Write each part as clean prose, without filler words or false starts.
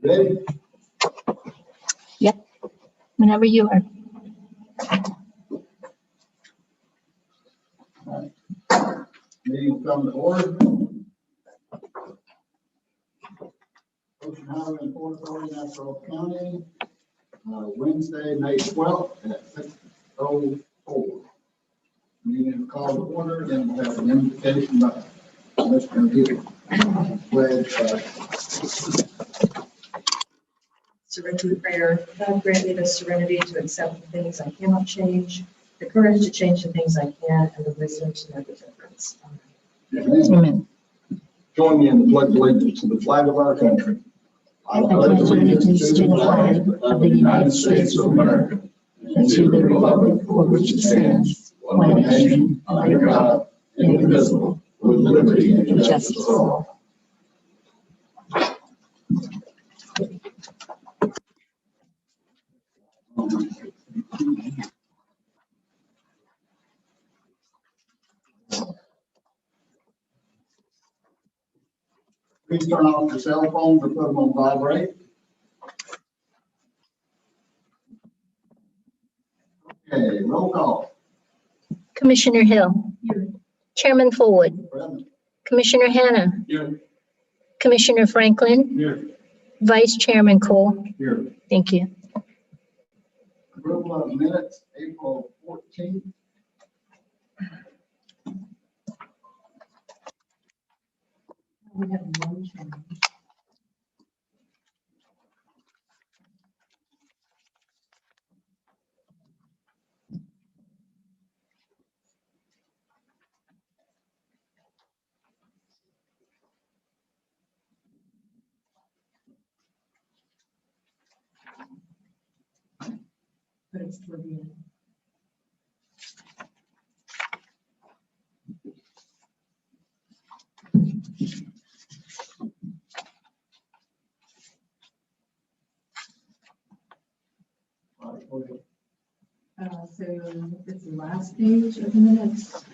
Ready? Yep, whenever you are. Meeting will come to order. Ocean Highway and Port Authority, Nassau County, Wednesday, May 12th at 6:04. Meeting will call to order, and we'll have an invitation by Mr. Hill. Serenity prayer. God grant me the serenity to accept the things I cannot change, the courage to change the things I can, and the wisdom to know the difference. Amen. Amen. Join me in the pledge of allegiance to the flag of our country. I pledge allegiance to the flag of the United States of America and to the republic for which it stands, one nation, under God, indivisible, with liberty and justice for all. Please turn off your cell phones or put them on vibrate. Okay, roll call. Commissioner Hill. Chairman Forward. Present. Commissioner Hanna. Here. Commissioner Franklin. Here. Vice Chairman Cole. Here. Thank you. Approval of minutes, April 14th. We have one change. But it's toward the end. So it's the last page of the minutes,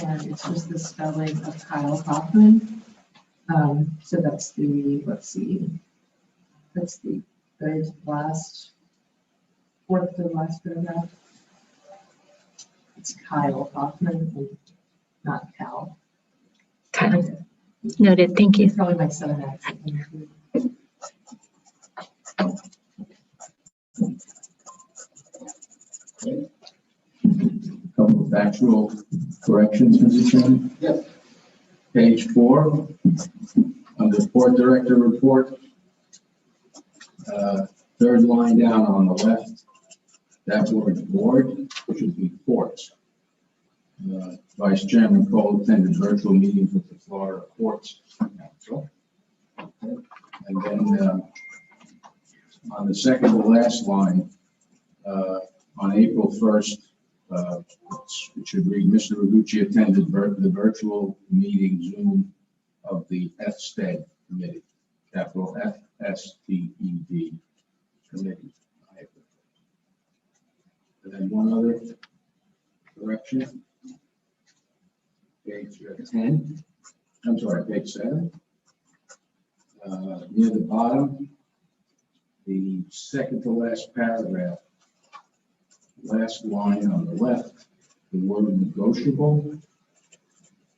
and it's just the spelling of Kyle Hoffman. So that's the, let's see, that's the third last, fourth to last paragraph. It's Kyle Hoffman, and not Cal. Kyle. Noted. Thank you. It's probably my southern accent. Couple of factual corrections, Mr. Chairman. Yes. Page 4, under Port Director Report, third line down on the left, that word board should be ports. Vice Chairman Cole attended virtual meetings with the Florida Ports Council. And then on the second to last line, on April 1st, it should read, Mr. Ragucci attended the virtual meeting Zoom of the FSTED committee, capital FSTED committee. And then one other correction. Page 10, I'm sorry, page 7. Near the bottom, the second to last paragraph, last line on the left, the word negotiable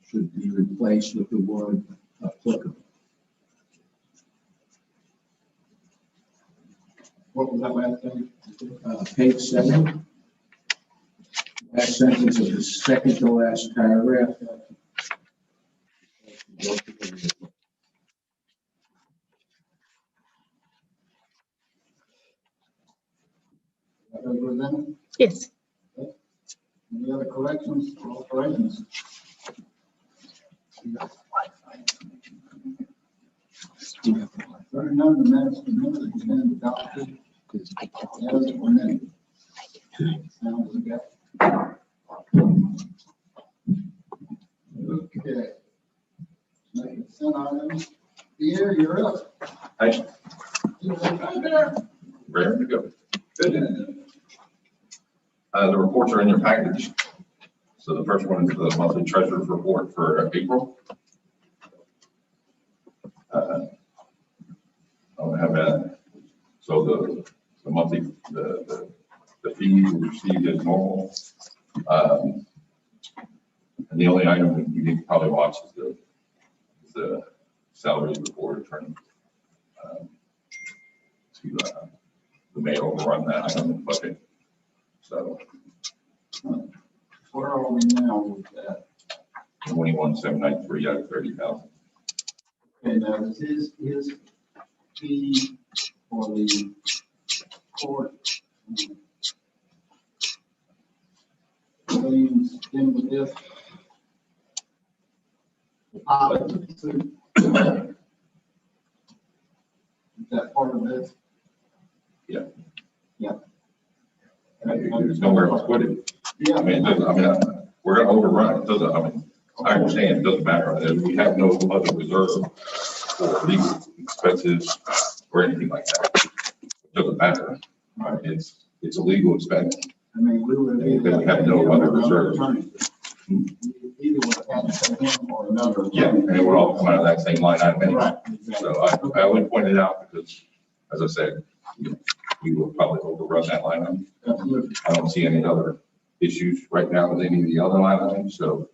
should be replaced with the word applicable. What was that last thing? Page 7, last sentence of the second to last paragraph. Yes. Any other corrections or alterations? Hearing none, the minutes have been adopted as amended. Sounds good. Okay. Consent items. Pierre, you're up. Hi, You're right there. ready to go. Good. The reports are in your package. So the first one is the monthly treasurer's report for April. I'll have So the monthly, the fees we received as normal. And the only item we need to probably watch is the salary report attorney. We may overrun that item in the budget. So Where are we now with that? 21,793 out of 30,000. And is his fee for the court claims in with this? The pilot suit? Is that part of this? Yeah. Yeah. There's nowhere to put it. Yeah. I mean, we're going to overrun. It doesn't, I mean, I understand, it doesn't matter. We have no other reserve for legal expenses or anything like that. It doesn't matter. Right? It's a legal expense. I mean, we would. We have no other reserves. Either would have had to pay him or another. Yeah, and it would all come out of that same line item anyway. Right. Exactly. So I would point it out because, as I said, we will probably overrun that line item. Absolutely. I don't see any other issues right now with any of the other line items, so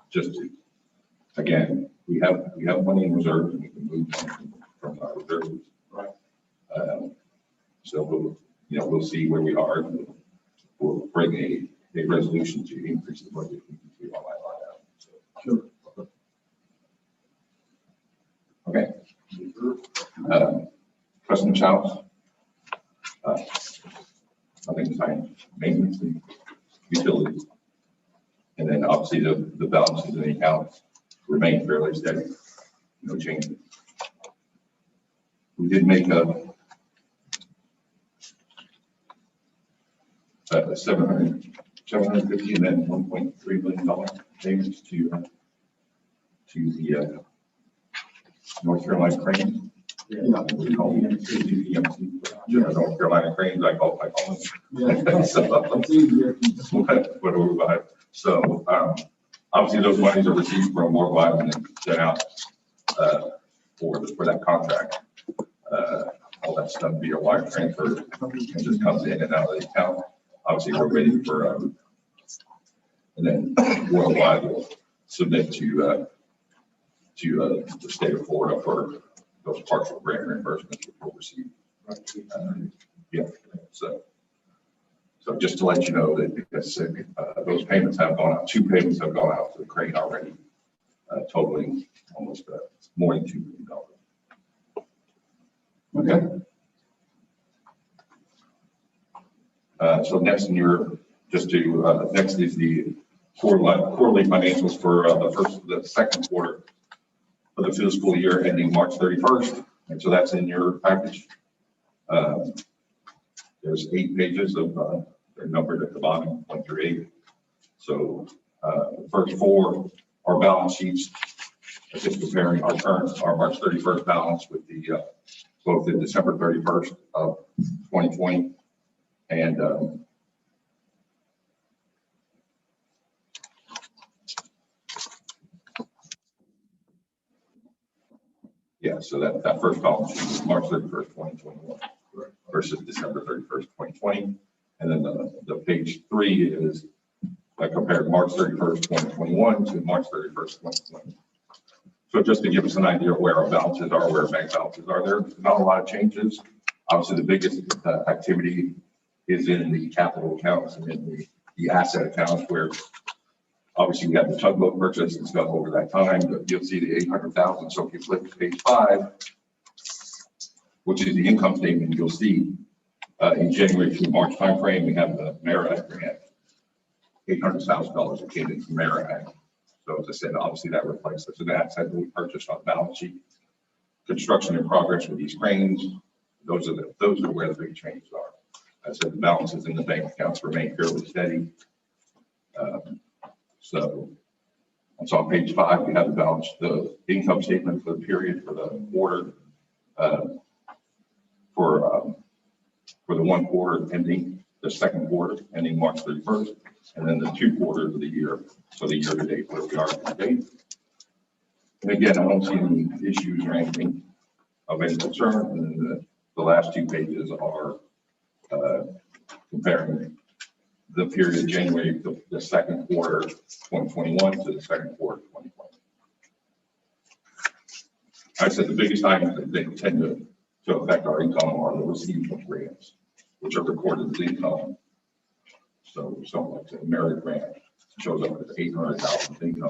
just to, again, we have money in reserve and we can move from our reserves. Right. So we'll see where we are. We'll bring a resolution to increase the budget. We can do all that line item. So. Okay. Custom house. Nothing signed, maintenance and utilities. And then obviously the balances in the accounts remain fairly steady, no changes. We did make a 750 and then $1.3 million payments to the North Carolina Crane. Yeah. We call them EMC. North Carolina Cranes, I call them. Yeah. So, It's easier. what do we buy? So obviously those monies are received from Worldwide and then sent out for that contract. All that stuff via wire transfer and just comes in and out of the account. Obviously we're waiting for and then Worldwide will submit to the state of Florida for those partial grant reimbursements which we'll receive. Yeah. So just to let you know that because those payments have gone out, 2 payments have gone out to the Crane already, totaling almost more than $2 million. Okay. So next in your, next is the quarterly financials for the second quarter of the fiscal year ending March 31st. And so that's in your package. There's 8 pages of, they're numbered at the bottom, 1 through 8. So the first 4 are balance sheets, just comparing our March 31st balance with the both the December 31st of 2020 and yeah, so that first balance sheet is March 31st, 2021 versus December 31st, 2020. And then the page 3 is I compared March 31st, 2021 to March 31st, 2020. So just to give us an idea of where our balances are, where bank balances are, there's not a lot of changes. Obviously, the biggest activity is in the capital accounts and in the asset accounts where obviously we have the tugboat purchase and stuff over that time, but you'll see the 800,000. So if you flip to page 5, which is the income statement, you'll see in January through March timeframe, we have the MARA grant, $800,000 that came in from MARA. So as I said, obviously that reflects that's an asset that we purchased on balance sheet. Construction in progress with these cranes, those are where the big changes are. As I said, the balances in the bank accounts remain fairly steady. So on page 5, we have the balance, the income statement for the period for the quarter, for the 1 quarter ending, the second quarter ending March 31st, and then the 2 quarters of the year, so the year to date, where we are to date. And again, I don't see any issues or anything of any concern. And then The last two pages are comparing the period January, the second quarter 2021 to the second quarter 2020. I said the biggest items that they tend to affect our income are the received of grants, which are recorded as income. So something like the merit grant shows up as 800,000 income.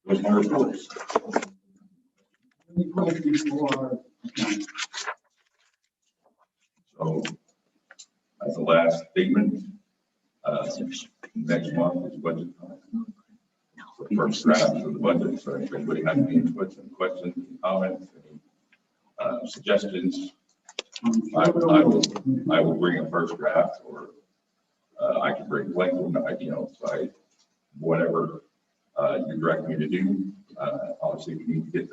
Those are my reports. Any questions for our attorney? So as the last statement, next month is budget time. The first draft of the budget. So if anybody has any inputs and questions, and comments, any suggestions, I will bring a first draft, or I can bring blank, so whatever you direct me to do. Obviously, we need to get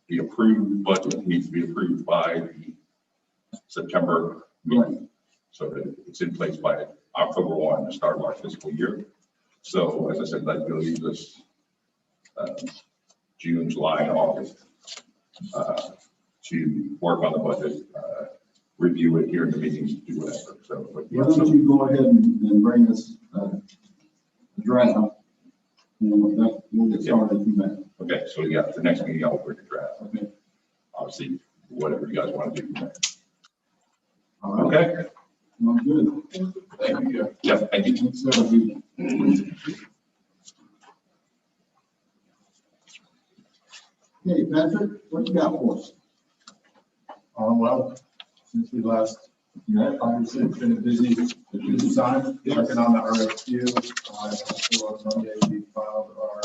the approved budget needs to be approved by the September meeting, so that it's in place by October 1, the start of our fiscal year. So as I said, that leaves us June, July, and August to work on the budget, review it here in the meetings, do whatever. So Why don't you go ahead and bring us a draft, and we'll get started from there. okay, so yeah, the next meeting I'll bring a draft. Okay. Obviously, whatever you guys want to do from there. All right. Okay. Well, good. Thank you. Yeah, thank you. Thanks, everybody. Okay, Patrick, what you got for us? Well, since we last met, obviously it's been a busy time working on the RFQ. So on Monday, we filed our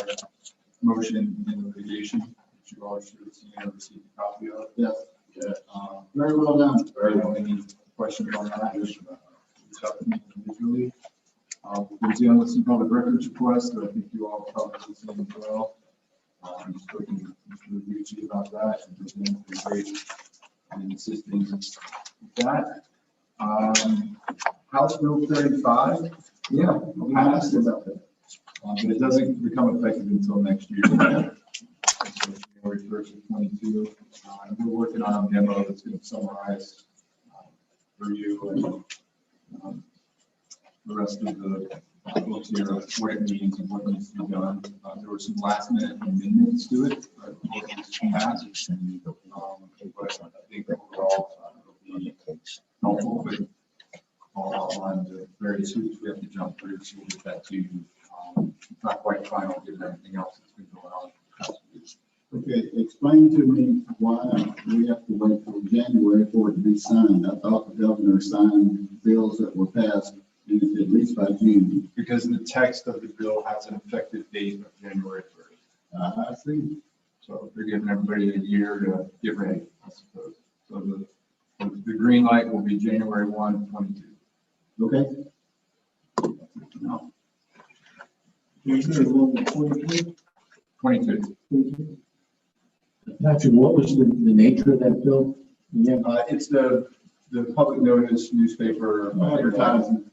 motion in litigation, which you all should have seen and received a copy of. Yes. Yeah, Very well done. very well. Any questions on that? Just reach out to me individually. We're dealing with some public records requests that I think you all probably seen as well. I'm just looking to review to you about that, and just been great in assisting with that. House Bill 35, Yeah, I asked you about that. but it doesn't become effective until next year. So January 1st of 22. And we're working on a memo that's going to summarize for you and the rest of the books here of what it means and what needs to be done. There were some last minute amendments to it. But I think overall it'll be helpful, but all outlined the various hoops we have to jump through, so we'll get that to you. It's not quite final given everything else that's been going on. Okay, explain to me why we have to wait till January for it to be signed. I thought the governor signed bills that were passed at least by June. Because the text of the bill has an effective date of January 1st. I see. So they're giving everybody a year to get ready, I suppose. So the green light will be January 1, 22. Okay. No. Here's a little 22. 22. Patrick, what was the nature of that bill? Yeah. It's the public notice newspaper advertising.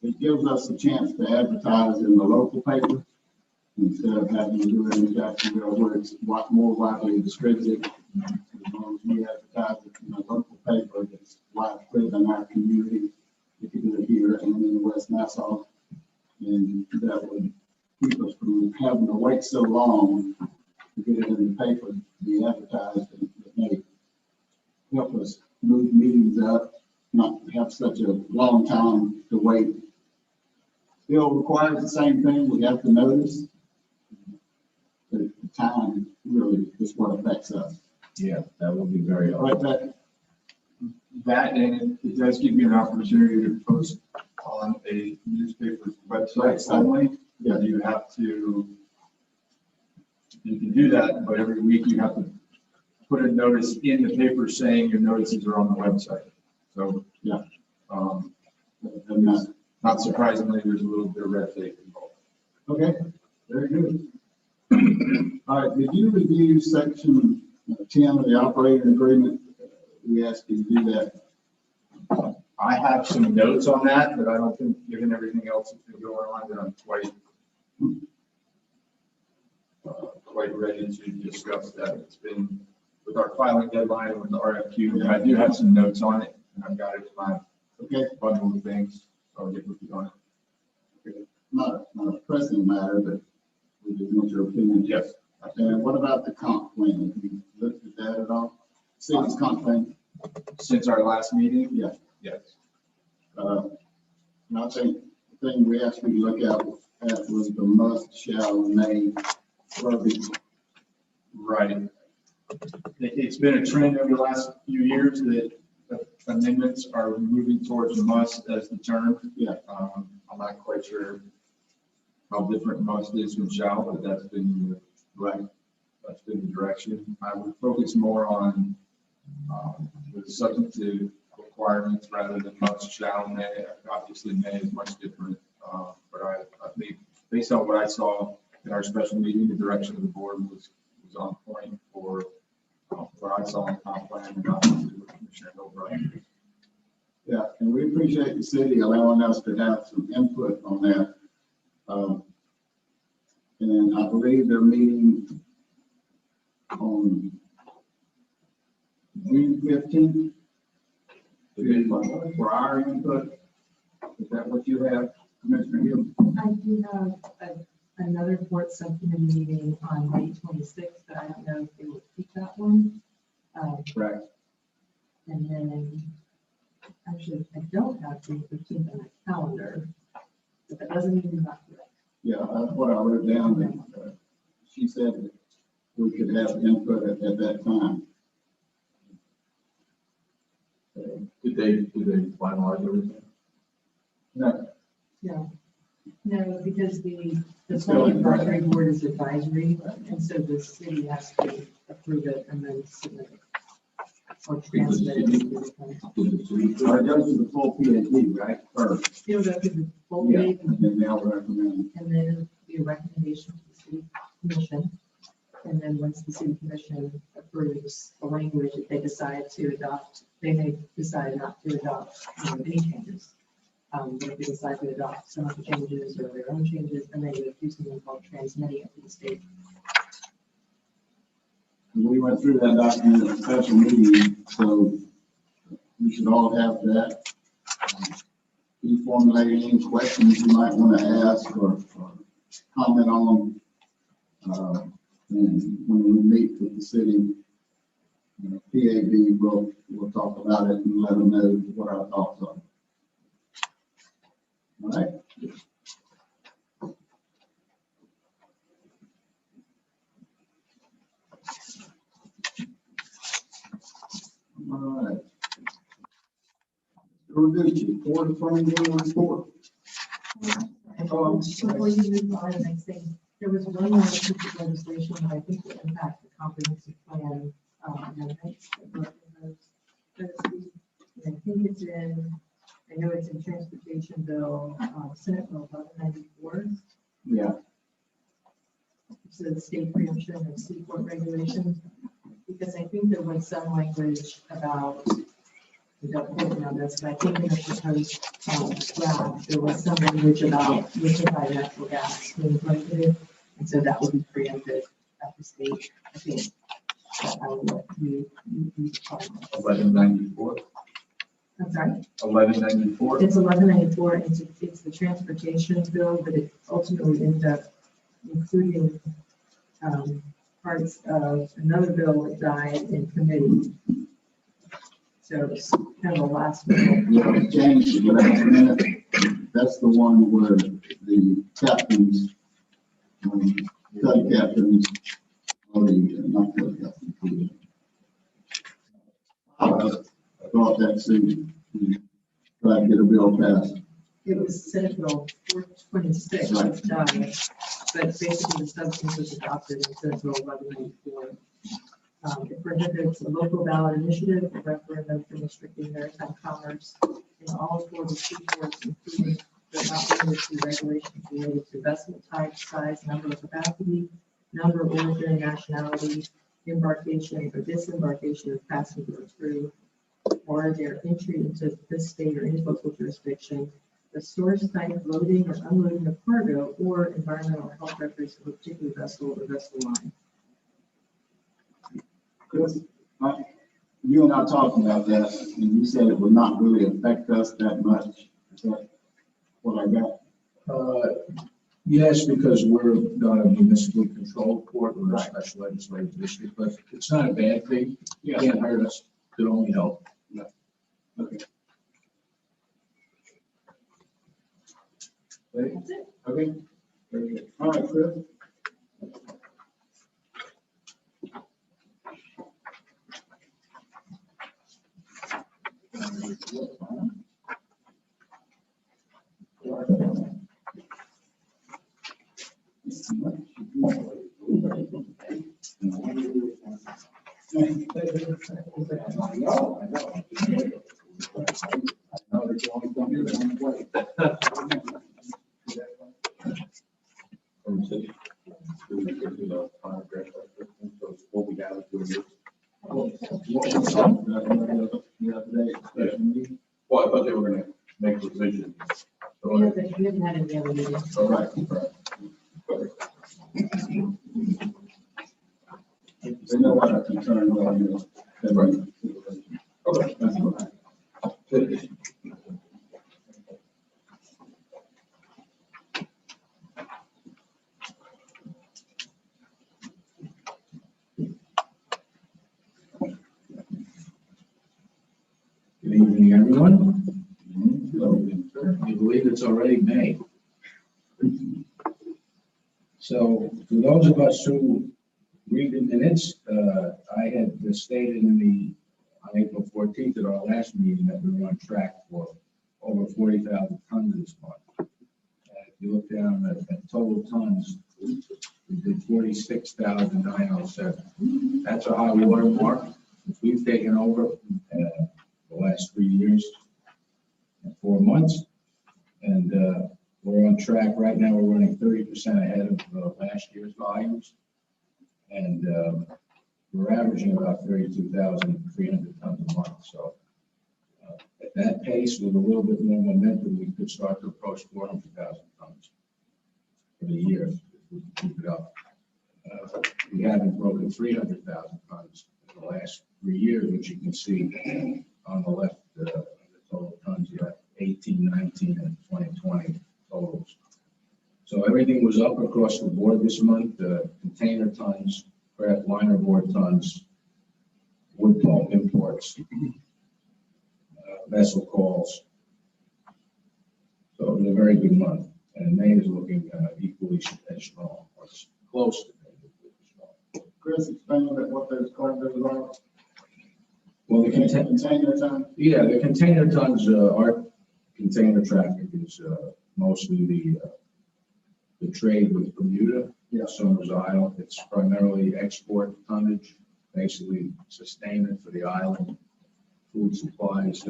It gives us a chance to advertise in the local paper instead of having to do it in Jacksonville where it's more widely distributed. As long as we advertise it in a local paper that's widespread in our community, we can do it here and in West Nassau. And that would keep us from having to wait so long to get it in the paper, to be advertised, and it may help us move meetings up, not have such a long time to wait. Still requires the same thing, we have to notice. But the time really is what affects us. Yeah, that would be very helpful. Right, Pat? That, and it does give you an opportunity to post on a newspaper's website only. Yeah, you can do that, but every week you have to put a notice in the paper saying your notices are on the website. So, Yeah. And not surprisingly, there's a little bit of red tape involved. Okay, very good. All right, did you review section 10 of the operating agreement? We asked you to do that. I have some notes on that, but I don't think, given everything else that's been going on, that I'm quite quite ready to discuss that. It's been with our filing deadline and with the RFQ, and I do have some notes on it, and I've got it in my bundle of things. So I'll get with you on it. Not a pressing matter, but we just want your opinion. Yes. And what about the comp plan? Have you looked at that at all? City's comp plan? Since our last meeting? Yeah. Yes. And I think the thing we asked you to look at was the must, shall, may verbiage. Right. It's been a trend over the last few years that amendments are moving towards must as the term. Yeah. I'm not quite sure how different must is from shall, but that's been the direction. I would focus more on the substantive requirements rather than must, shall, may. Obviously, may is much different, but I think based on what I saw in our special meeting, the direction of the board was on point for what I saw in the comp plan and obviously with Commissioner Albright. Yeah, and we appreciate the city allowing us to have some input on that. And I believe they're meeting on June 15th for our input. Is that what you have, Commissioner Hill? I do have another board subcommittee meeting on May 26th, but I don't know if they will keep that one. Correct. And then, actually, I don't have June 15th on my calendar, but that doesn't mean you're not correct. Yeah, that's what I wrote down. And, she said that we could have input at that time. Did they finalize everything? No. No, no, because the Still planning in draft. advisory board is advisory, and so the city has to approve it and then submit it. Or transmit it. to the planning. So it goes to the full PhD, right? First. It'll go to the full Yeah, page, and then they'll recommend. and then it'll be a recommendation to the city commission. And then once the city commission approves the language, if they decide to adopt, they may decide not to adopt any changes. But if they decide to adopt some of the changes or their own changes, then they would do something called transmitting it to the state. We went through that document at a special meeting, so we should all have that. Be formulating any questions you might want to ask or comment on. And when we meet with the city, PAB, we'll talk about it and let them know what our thoughts are. All right. All right. Reducing, board of planning report. Before you move on to the next thing, there was one more piece of legislation that I think will impact the comprehensive plan amendments. And I think it's in, I know it's in transportation bill, Senate Bill 1194. Yeah. It's the state preemption of seaport regulations, because I think there was some language about, don't quote me on this, but I think in the proposed draft, there was some language about liquefied natural gas being prohibited, and so that would be preempted at the state. I think that I would let you. 1194. I'm sorry. 1194. It's 1194. It's the transportation bill, but it ultimately ended up including parts of another bill that died in committee. So it's kind of a last minute. Yeah, it's changed to the last minute. That's the one where the captains, captains, or not captains. I thought that soon. Try to get a bill passed. It was Senate Bill 426, Right. which died, but basically the substance was adopted in Senate Bill 1194. It prohibits a local ballot initiative, a referendum for restricting maritime commerce in all four seaports, including but not limited to regulations related to vessel type, size, number of capacity, number of origin, nationality, embarkation or disembarkation of passenger or crew, or their entry into this state or any local jurisdiction, the source type, loading or unloading of cargo, or environmental health records of a particular vessel or vessel line. Chris, you and I talked about that, and you said it would not really affect us that much. Is that what I got? Yes, because we're not a municipally controlled port, we're a Right. special legislative district, but it's not a bad thing. It Yeah. can't hurt us, it only help. Okay. That's it. Okay. Very good. All right, Chris. What we got to do. Well, I thought they were gonna make revisions. We haven't had any other meetings. All right. They know what our concern was. Right. Okay. That's all right. Good evening, everyone. I believe it's already May. So for those of us who read the minutes, I had stated on April 14th at our last meeting that we were on track for over 40,000 tons this month. If you look down at total tons, we did 46,907. That's a high water mark. We've taken over the last 3 years and 4 months. And we're on track. Right now, we're running 30% ahead of last year's volumes. And we're averaging about 32,300 tons a month. So at that pace, with a little bit more momentum, we could start to approach 400,000 tons for the year if we keep it up. We haven't broken 300,000 tons in the last 3 years, which you can see on the left, the total tons. You have 18, 19, and 2020 totals. So everything was up across the board this month. Container tons, craft liner board tons, wood pulp imports, vessel calls. So it was a very good month. And May is looking equally as strong, or close to being equally strong. Chris, explain a bit what those cargoes are. Well, the Container time. yeah, the container tons, our container traffic is mostly the trade with Bermuda, Somers Isle. It's primarily export tonnage, basically sustainment for the island, food supplies,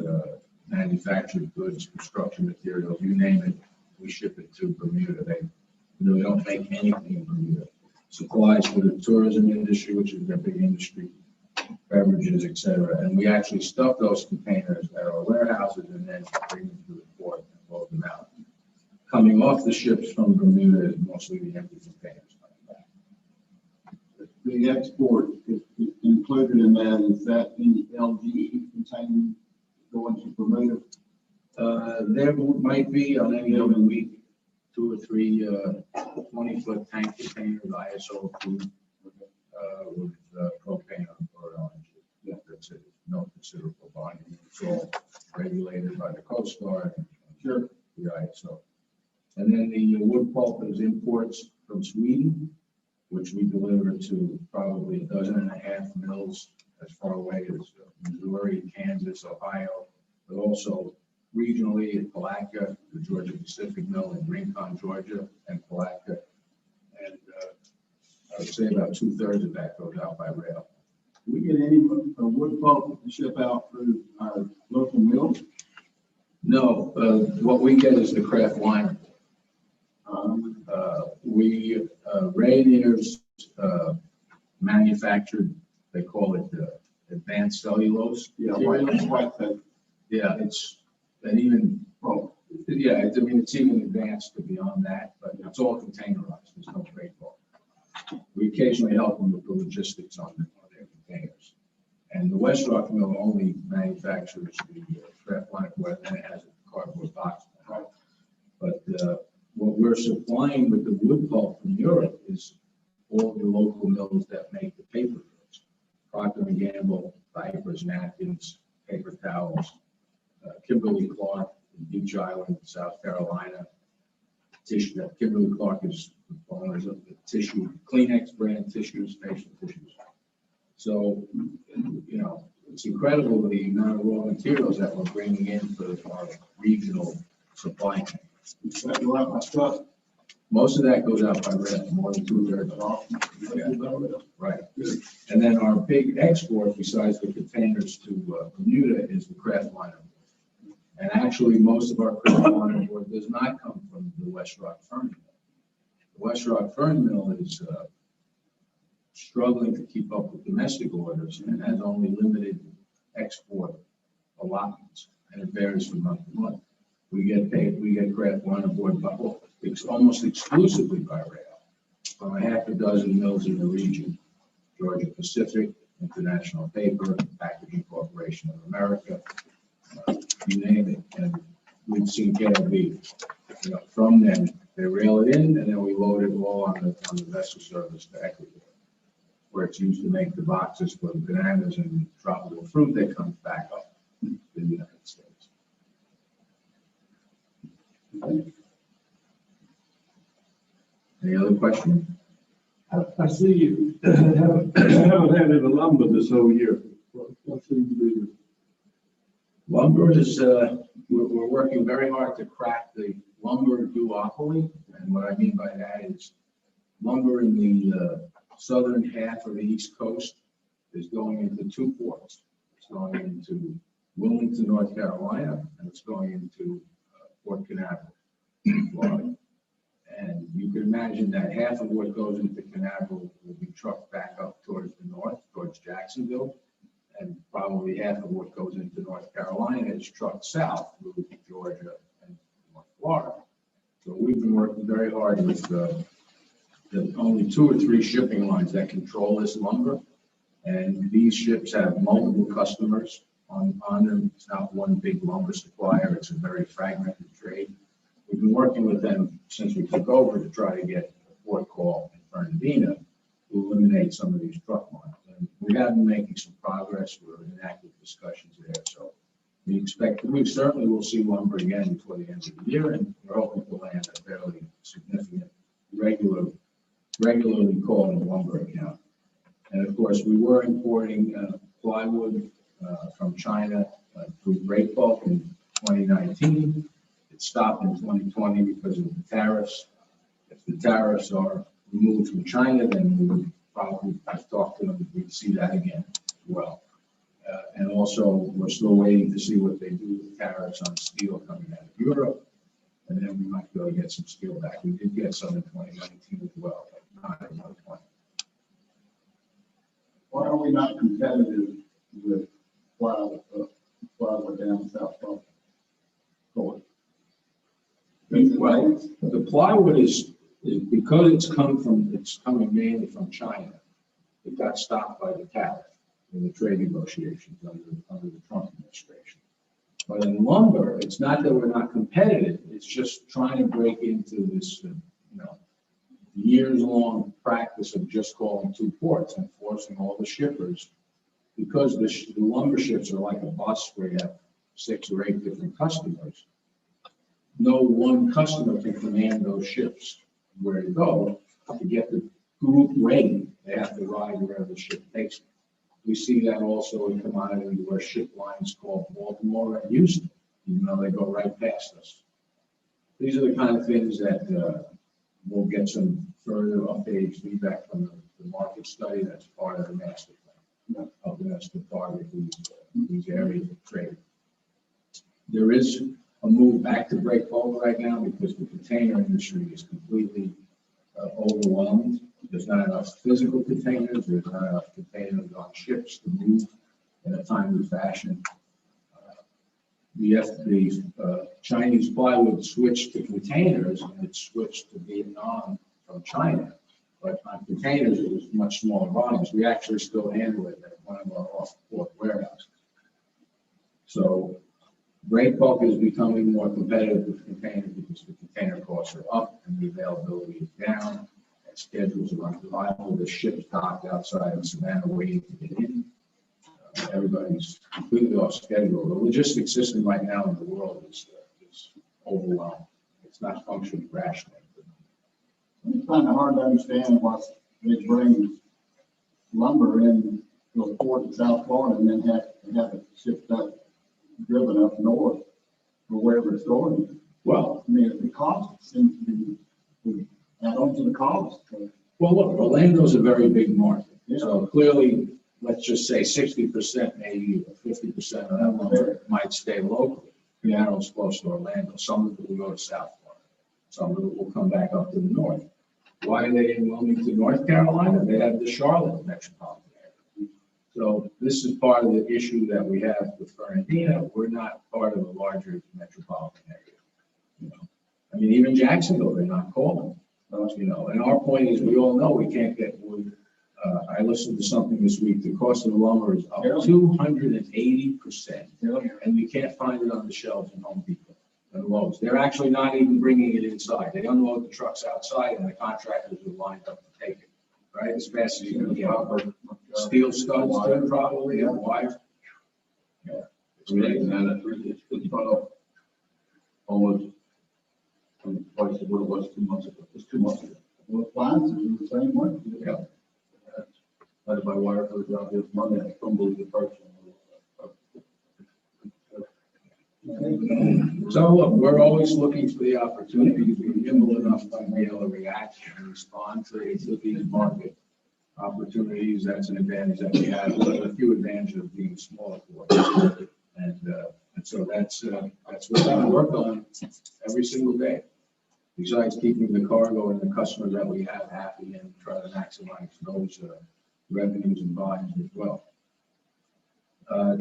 manufactured goods, construction materials, you name it, we ship it to Bermuda. They really don't make anything in Bermuda. Supplies for the tourism industry, which is their big industry, beverages, etc. And we actually stuff those containers at our warehouses and then bring them to the port and load them out. Coming off the ships from Bermuda is mostly the empty containers coming back. The export is included in that. Is that any LGE containing going to Bermuda? There might be on any given week 2 or 3 20-foot tank containers, ISO approved, with propane or LNG. Yeah, that's it. No considerable volume. It's all regulated by the Coast Guard and the ISO. And then the wood pulp is imports from Sweden, which we deliver to probably 12.5 mills as far away as Missouri, Kansas, Ohio, but also regionally in Palatka, the Georgia Pacific Mill in Rincon, Georgia, and Palatka. And I would say about 2/3 of that goes out by rail. Do we get any wood pulp to ship out through our local mills? No, what we get is the craft liner. Rayonier's manufactured, they call it advanced cellulose. Yeah, white thing. Yeah, it's, and even, well, yeah, I mean, it's even advanced to beyond that, but it's all containerized. There's no freight bulk. We occasionally help them with the logistics on their containers. And the West Rock mill only manufactures the kraft liner board, and it has a cardboard box. But what we're supplying with the wood pulp from Europe is all the local mills that make the paper goods. Procter & Gamble, diapers, napkins, paper towels, Kimberly-Clark in Beach Island, South Carolina. Tissue, Kimberly-Clark is the owners of the tissue, Kleenex brand tissues, facial tissues. So, you know, it's incredible the amount of raw materials that we're bringing in for our regional supply chain. That go out my truck. Most of that goes out by rail, more than 2/3. Right. And then our big export, besides the containers to Bermuda, is the kraft liner. And actually, most of our kraft liner board does not come from the West Rock Fern Mill. The West Rock Fern Mill is struggling to keep up with domestic orders and has only limited export allotments, and it varies from month to month. We get kraft liner board it's almost exclusively by rail from a half a dozen mills in the region: Georgia Pacific, International Paper, Packaging Corporation of America, you name it. And we've seen KLB. You know, from them, they rail it in, and then we load it all on the vessel service to Ecuador, where it's used to make the boxes for the bananas and tropical fruit that comes back up to the United States. Any other questions? I see you haven't had any lumber this whole year. What seems to be Lumber is, we're working very hard to crack the lumber duopoly. And what I mean by that is lumber in the southern half of the East Coast is going into two ports. It's going into Wilmington, North Carolina, and it's going into Port Canaveral, Florida. And you can imagine that half of what goes into Canaveral will be trucked back up towards the north, towards Jacksonville. And probably half of what goes into North Carolina is trucked south through Georgia and North Florida. So we've been working very hard with the only 2 or 3 shipping lines that control this lumber. And these ships have multiple customers on them. It's not one big lumber supplier. It's a very fragmented trade. We've been working with them since we took over to try to get a port call in Fernandina to eliminate some of these truck lines. And we have been making some progress. We're in active discussions there. So we certainly will see lumber again before the end of the year, and we're hoping to land a fairly significant, regularly called lumber account. And of course, we were importing plywood from China through break bulk in 2019. It stopped in 2020 because of the tariffs. If the tariffs are removed from China, then we would probably have talked to them. We'd see that again as well. And also, we're still waiting to see what they do with tariffs on steel coming out of Europe. And then we might be able to get some steel back. We did get some in 2019 as well, but not in 2020. Why are we not competitive with plywood down South Florida? Well, the plywood is because it's coming mainly from China. It got stopped by the tariff in the trade negotiations under the Trump administration. But in lumber, it's not that we're not competitive. It's just trying to break into this, years-long practice of just calling 2 ports and forcing all the shippers, because the lumber ships are like a bus where you have 6 or 8 different customers. No one customer can command those ships where to go. To get the group rate, they have to ride wherever the ship takes them. We see that also in commodity where ship lines call Baltimore and Houston, even though they go right past us. These are the kind of things that we'll get some further updated feedback from the market study that's part of the master plan, helping us to target these areas of trade. There is a move back to break bulk right now because the container industry is completely overwhelmed. There's not enough physical containers. There's not enough containers on ships to move in a timely fashion. The Chinese plywood switched to containers, and it switched to Vietnam from China. But on containers, it was much smaller volumes. We actually still handle it at one of our off-port warehouses. So break bulk is becoming more competitive with containers because the container costs are up and the availability is down. And schedules are unreliable. The ships docked outside of Savannah waiting to get in. Everybody's completely off schedule. The logistics system right now in the world is overwhelmed. It's not functioning rationally. It's kind of hard to understand why they bring lumber in to a port in South Florida and then have it shipped up, driven up north or wherever it's going. Well, I mean, the cost seems to be add on to the cost. Well, look, Orlando's a very big market. So clearly, let's just say 60%, maybe 50% of that lumber might stay locally. Seattle's close to Orlando. Some of it will go to South Florida. Some of it will come back up to the north. Why are they in Wilmington, North Carolina? They have the Charlotte metropolitan area. So this is part of the issue that we have with Fernandina. We're not part of the larger metropolitan area. You know, I mean, even Jacksonville, they're not calling. You know, and our point is, we all know we can't get wood. I listened to something this week. The cost of the lumber is up 280%, and we can't find it on the shelves in Home Depot and Lowe's. They're actually not even bringing it inside. They unload the trucks outside, and the contractors are lined up to take it, right, as fast as you can get. Steel studs, too, probably, yeah, wire. Yeah, It's amazing, and it's gone up almost twice of what it was 2 months ago. It's 2 months ago. Well, appliances are the same way. Yeah. I had my wire for the job this Monday, I stumbled the first one. So look, we're always looking for the opportunity to be nimble enough to be able to react and respond to these market opportunities. That's an advantage that we have. There's a few advantages of being smaller. And so that's what we work on every single day. Besides keeping the cargo and the customers that we have happy and try to maximize those revenues and volumes as well.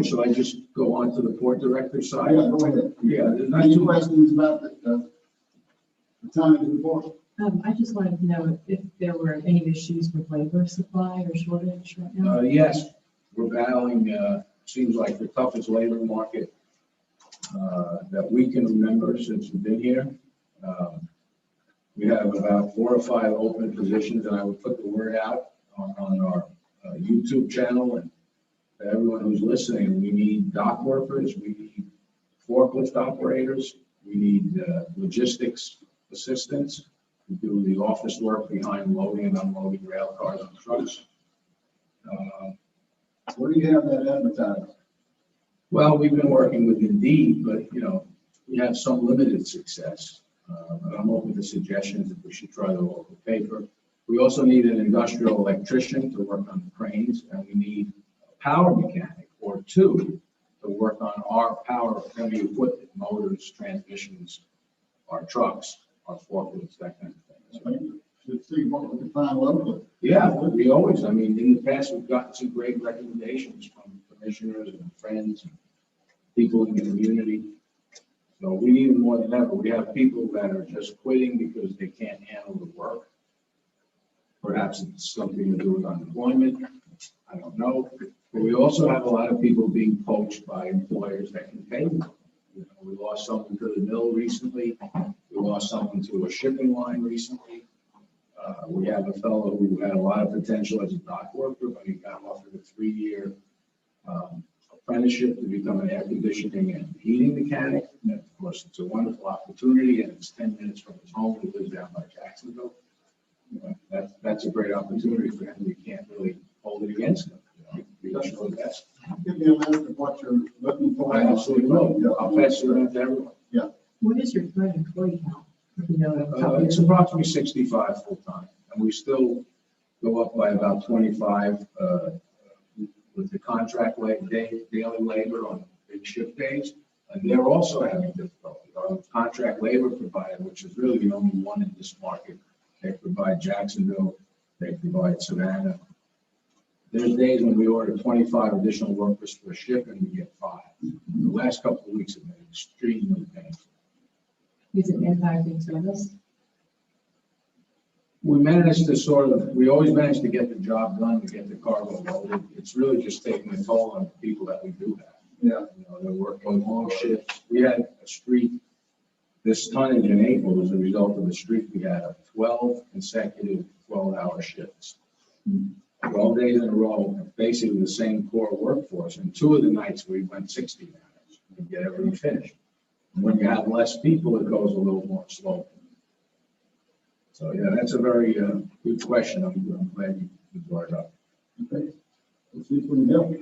Shall I just go on to the port director side? Yeah, go ahead. Yeah, there's not Any too much. questions about the tonnage report? I just wanted to know if there were any issues with labor supply or shortage right now. Yes, we're battling, seems like the toughest labor market that we can remember since we've been here. We have about 4 or 5 open positions, and I would put the word out on our YouTube channel and to everyone who's listening. We need dock workers, we need forklift operators, we need logistics assistants who do the office work behind loading and unloading rail cars and trucks. Where do you have that advertised? Well, we've been working with Indeed, but you know, we have some limited success. But I'm open to suggestions if we should try the local paper. We also need an industrial electrician to work on the cranes, and we need a power mechanic or 2 to work on our power heavy equipment, motors, transmissions, our trucks, our forklifts, that kind of thing. Should see what we can find locally. Yeah, we always, I mean, in the past, we've gotten some great recommendations from commissioners and friends and people in the community. So we need them more than ever. We have people that are just quitting because they can't handle the work. Perhaps it's something to do with unemployment. I don't know. But we also have a lot of people being poached by employers that can pay them. You know, we lost someone to the mill recently. We lost someone to a shipping line recently. We have a fellow who had a lot of potential as a dock worker, but he got offered a 3-year apprenticeship to become an air conditioning and heating mechanic. And of course, it's a wonderful opportunity, and it's 10 minutes from his home. He lives down by Jacksonville. You know, that's a great opportunity for him. We can't really hold it against him. You know, we don't know the best. Give me a list of what you're looking for. I absolutely will. I'll pass it on to everyone. What is your current employee count? If you know it off the top of your It's head. approximately 65 full-time, and we still go up by about 25 with the contract daily labor on big shift days, and they're also having difficulty. Our contract labor provider, which is really the only one in this market, they provide Jacksonville, they provide Savannah. There's days when we order 25 additional workers for a shift and we get 5. The last couple of weeks have been extremely painful. Is it impacting service? We managed to we always manage to get the job done, to get the cargo loaded. It's really just taking a toll on the people that we do have. Yeah. You know, they're working long shifts. We had a streak, this tonnage in April as a result of the streak we had of 12 consecutive 12-hour shifts. 12 days in a row, basically the same core workforce. And 2 of the nights we went 60 hours to get everything finished. And when you have less people, it goes a little more slowly. So, yeah, that's a very good question. I'm glad you brought it up. Okay. Let's see if we can help.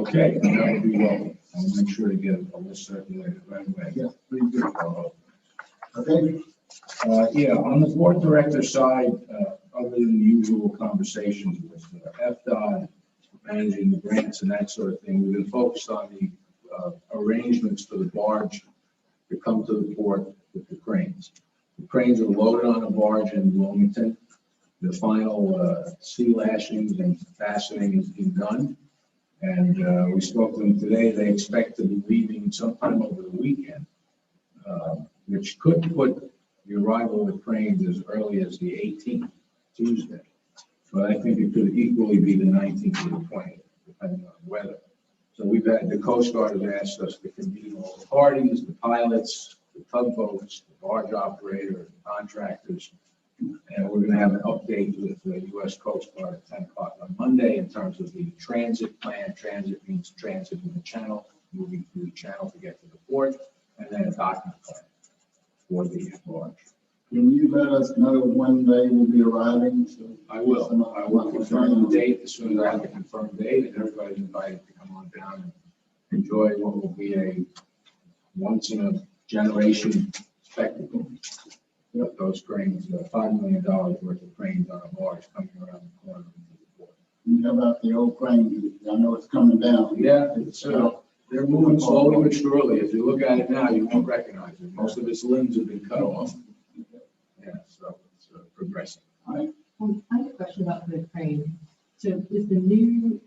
Okay, that would be welcome. I'll make sure to get a list circulated right away. Yeah, please do. Okay. Yeah, on the board director side, other than the usual conversations with FDOT, managing the grants and that sort of thing, we've been focused on the arrangements for the barge to come to the port with the cranes. The cranes are loaded on a barge in Wilmington. The final sea lashings and fastening has been done. And we spoke to them today. They expect to be leaving sometime over the weekend, which could put the arrival of the cranes as early as the 18th, Tuesday. But I think it could equally be the 19th or the 20th, depending on the weather. So we've had, the Coast Guard has asked us to convene all the parties, the pilots, the tugboats, the barge operator, the contractors. And we're going to have an update with the U.S. Coast Guard at 10 o'clock on Monday in terms of the transit plan. Transit means transit in the channel, moving through the channel to get to the port, and then a docking plan for the barge. Can you let us know when they will be arriving? So I will confirm the date as soon as I have a confirmed date, and everybody's invited to come on down and enjoy what will be a once-in-a-generation spectacle. Those cranes, $5 million worth of cranes on a barge coming around the corner. How about the old crane? I know it's coming down. Yeah, it's, they're moving slowly but surely. If you look at it now, you won't recognize it. Most of its limbs have been cut off. Yeah, so it's progressing. I have a question about the crane. So is the new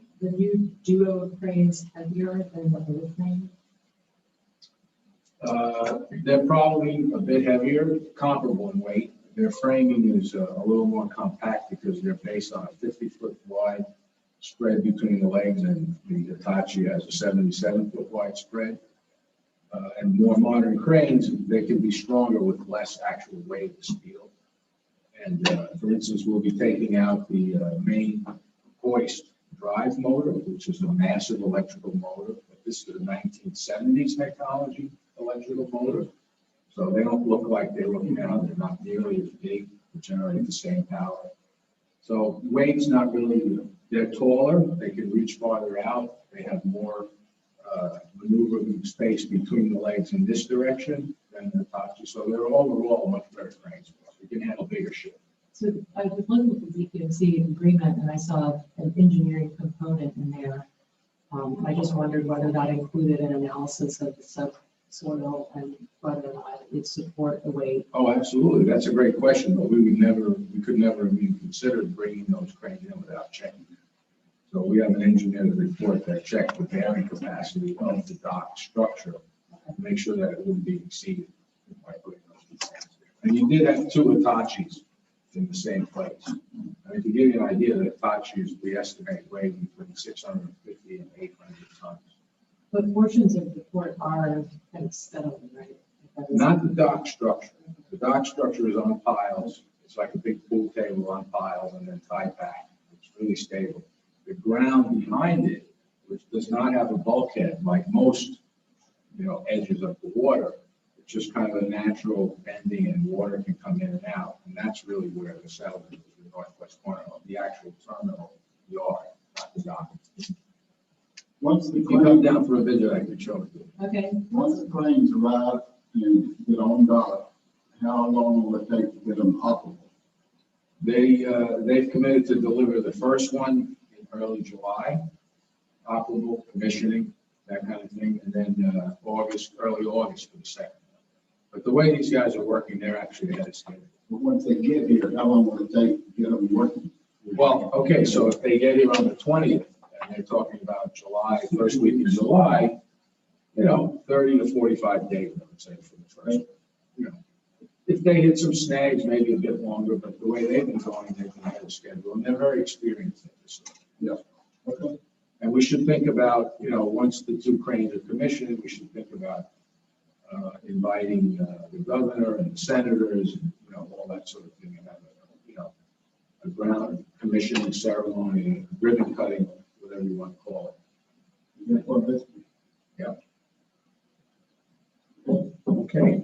duo of cranes heavier than the old crane? They're probably a bit heavier, comparable in weight. Their framing is a little more compact because they're based on a 50-foot wide spread between the legs, and the Hitachi has a 77-foot wide spread. And more modern cranes, they can be stronger with less actual weight of steel. And for instance, we'll be taking out the main hoist drive motor, which is a massive electrical motor. But this is a 1970s technology electrical motor. So they don't look like they look now. They're not nearly as big to generate the same power. So weight's not really, they're taller. They can reach farther out. They have more maneuvering space between the legs in this direction than the Hitachi. So they're overall much better cranes. We can handle bigger shit. So I was looking at the DPMC agreement and I saw an engineering component in there. I just wondered whether that included an analysis of the subsoil and whether or not it support the weight. Oh, absolutely. That's a great question, but we could never even consider bringing those cranes in without checking them. So we have an engineer's report that checked the bearing capacity of the dock structure to make sure that it wouldn't be exceeded by putting those two cranes there. And you did have 2 Hitachis in the same place. And to give you an idea, the Hitachis, we estimate weigh between 650 and 800 tons. But portions of the port are kind of stone, right? Not the dock structure. The dock structure is on piles. It's like a big pool table on piles and then tied back. It's really stable. The ground behind it, which does not have a bulkhead like most, edges of the water, it's just kind of a natural bending and water can come in and out. And that's really where the settlement is, the northwest corner of the actual terminal yard, not the dock. Once the If you come crane, down for a visit, I could show it to you. Okay. once the cranes arrive and get on dock, how long will it take to get them operable? They've committed to deliver the first one in early July, operable, commissioning, that kind of thing, and then early August for the second one. But the way these guys are working, they're actually ahead of schedule. But once they get here, how long will it take to get them working? Well, okay, so if they get here on the 20th, and they're talking about July, first week in July, 30 to 45 days, I would say, for the first, If they hit some snags, maybe a bit longer, but the way they've been going, they've been ahead of schedule, and they're very experienced at this. Okay. And we should think about, once the two cranes are commissioned, we should think about inviting the governor and the senators, and, all that sort of thing, and have a ground commissioning ceremony, ribbon cutting, whatever you want to call it. Yeah. Okay.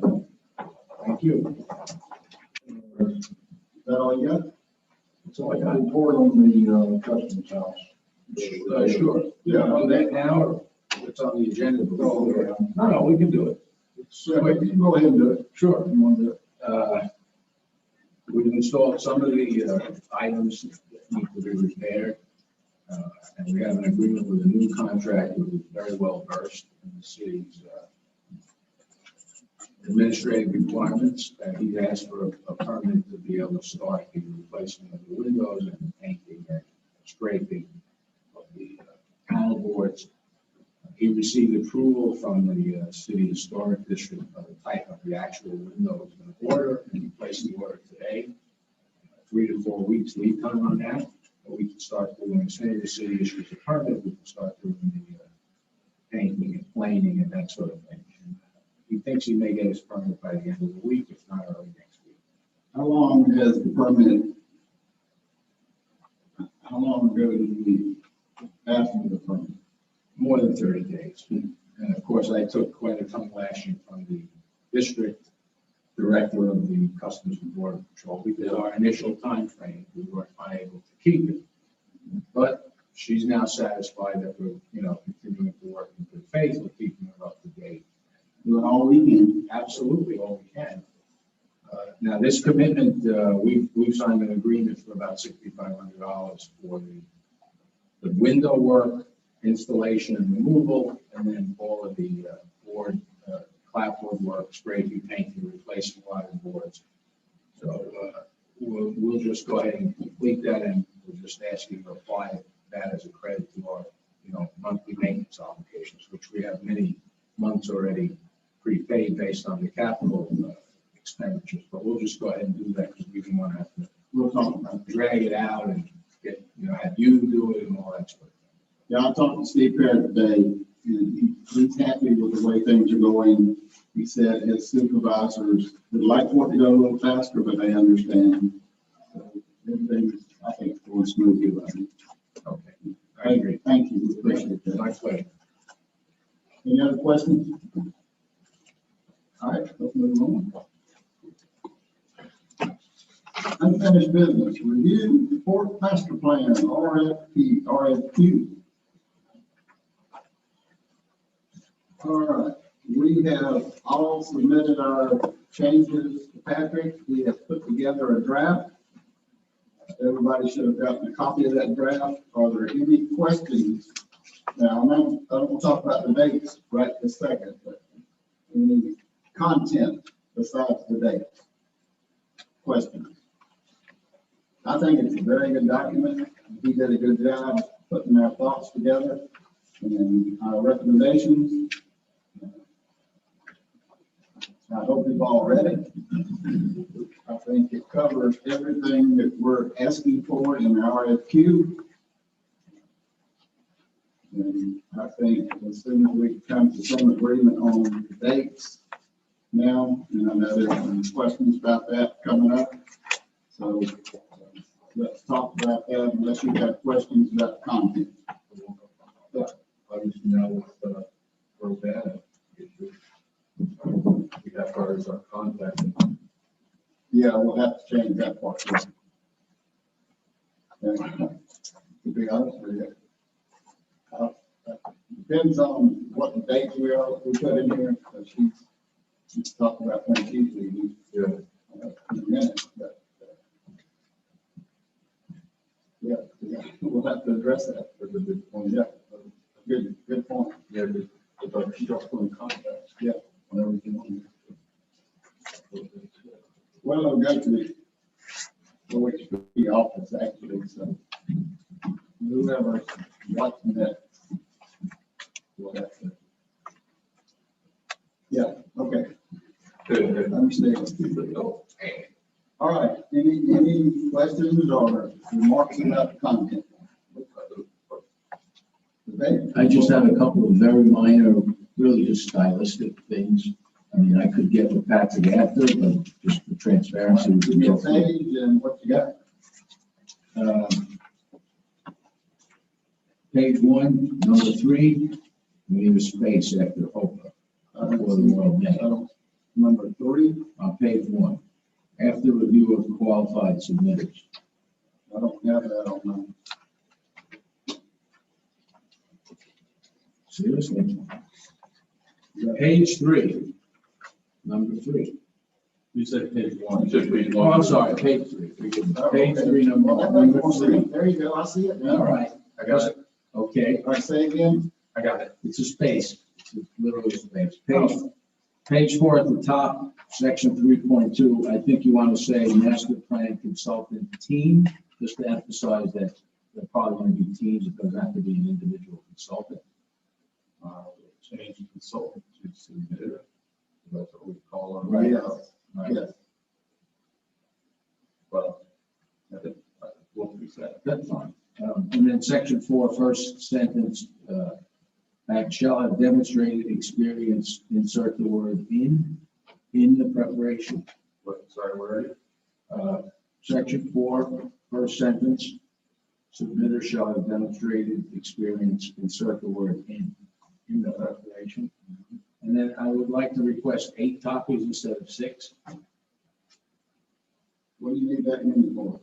Thank you. Is that all you got? That's all I got. Report on the customs house. Sure. Yeah, on that now, or it's on the agenda. No, we can do it. Yeah, you can go ahead and do it. Sure. You want to do it? We've installed some of the items that need to be repaired. And we have an agreement with a new contractor who's very well versed in the city's administrative requirements. And he's asked for a permit to be able to start the replacement of the windows and painting and scraping of the panel boards. He received approval from the city historic district of the type of the actual windows in order, and he placed the order today. 3 to 4 weeks lead time on that, but we can start doing, as soon as the city issues a permit, we can start doing the painting and planing and that sort of thing. And he thinks he may get his permit by the end of the week, if not early next week. How long has the permit? How long ago did we ask for the permit? More than 30 days. And of course, I took quite a tongue lashing from the district director of the Customs and Border Patrol, because our initial time frame, we weren't able to keep it. But she's now satisfied that we're, continuing to work in good faith, we're keeping it up to date. Doing all we can. Absolutely, all we can. Now, this commitment, we've signed an agreement for about $6,500 for the window work, installation and removal, and then all of the board, clapboard work, scraping, painting, replacing a lot of boards. So we'll just go ahead and complete that, and we'll just ask you to apply that as a credit to our, monthly maintenance obligations, which we have many months already prepaid based on the capital expenditures. But we'll just go ahead and do that because we didn't want to have to We'll talk about it. drag it out and get, have you do it and all that sort of thing. Yeah, I talked to Steve Parrott today, and he's happy with the way things are going. He said his supervisors would like for it to go a little faster, but they understand. So everything, I think, is going smoothly right now. Okay, I agree. Thank you, appreciate that. My pleasure. Any other questions? All right, let's move on. Unfinished business, review Port Master Plan, RFQ. All right, we have all submitted our changes to Patrick. We have put together a draft. Everybody should have gotten a copy of that draft. Are there any questions? Now, I don't talk about the dates right this second, but any content besides the dates? Questions? I think it's a very good document. He did a good job putting our thoughts together and our recommendations. I hope you've all read it. I think it covers everything that we're asking for in our RFQ. And I think as soon as we come to some agreement on the dates now, and I know there's some questions about that coming up. So let's talk about that unless you have questions about the content. Obviously now with World Data issue, we have ours our contact. Yeah, we'll have to change that part. To be honest with you, depends on what the dates we put in here. She's talking about when she's leaving. Yeah. In a minute, but yeah, we'll have to address that. That's a good point. Yeah, good point. Yeah, but our structural contacts. Yeah. On everything on there. Well, I'll go to the OHP office actually, so whoever's watching that will have to. Yeah, okay. Understand. All right, any questions or remarks about the content? Okay, I just have a couple of very minor, really just stylistic things. I mean, I could get with Patrick after, but just for transparency. we give can me a go through. page and what you got. Page 1, number 3, we need a space after Oprah, for the world name. Number 3, On page 1, after review of qualified submitters. I don't have that on mine. Seriously? Page 3, number 3. You said page 1. Just read Oh, I'm sorry, page 3. Page 3, number Well, number that's 3. There you go, I see it. All right, I got it. okay, All right, say again. I got it. it's a space, it's literally a space. Page 4 at the top, section 3.2, I think you want to say master plan consultant team, just to emphasize that they're probably going to be teams, it doesn't have to be an individual consultant. Change consultant to submitter. That's what we call them. Right. Yes, Right. yes. Well, I think we'll fix that. That's fine. And then section 4, first sentence, that shall have demonstrated experience, insert the word in the preparation. What, sorry, where are you? Section 4, first sentence, submitter shall have demonstrated experience, insert the word in the preparation. And then I would like to request 8 copies instead of 6. What do you need that many for?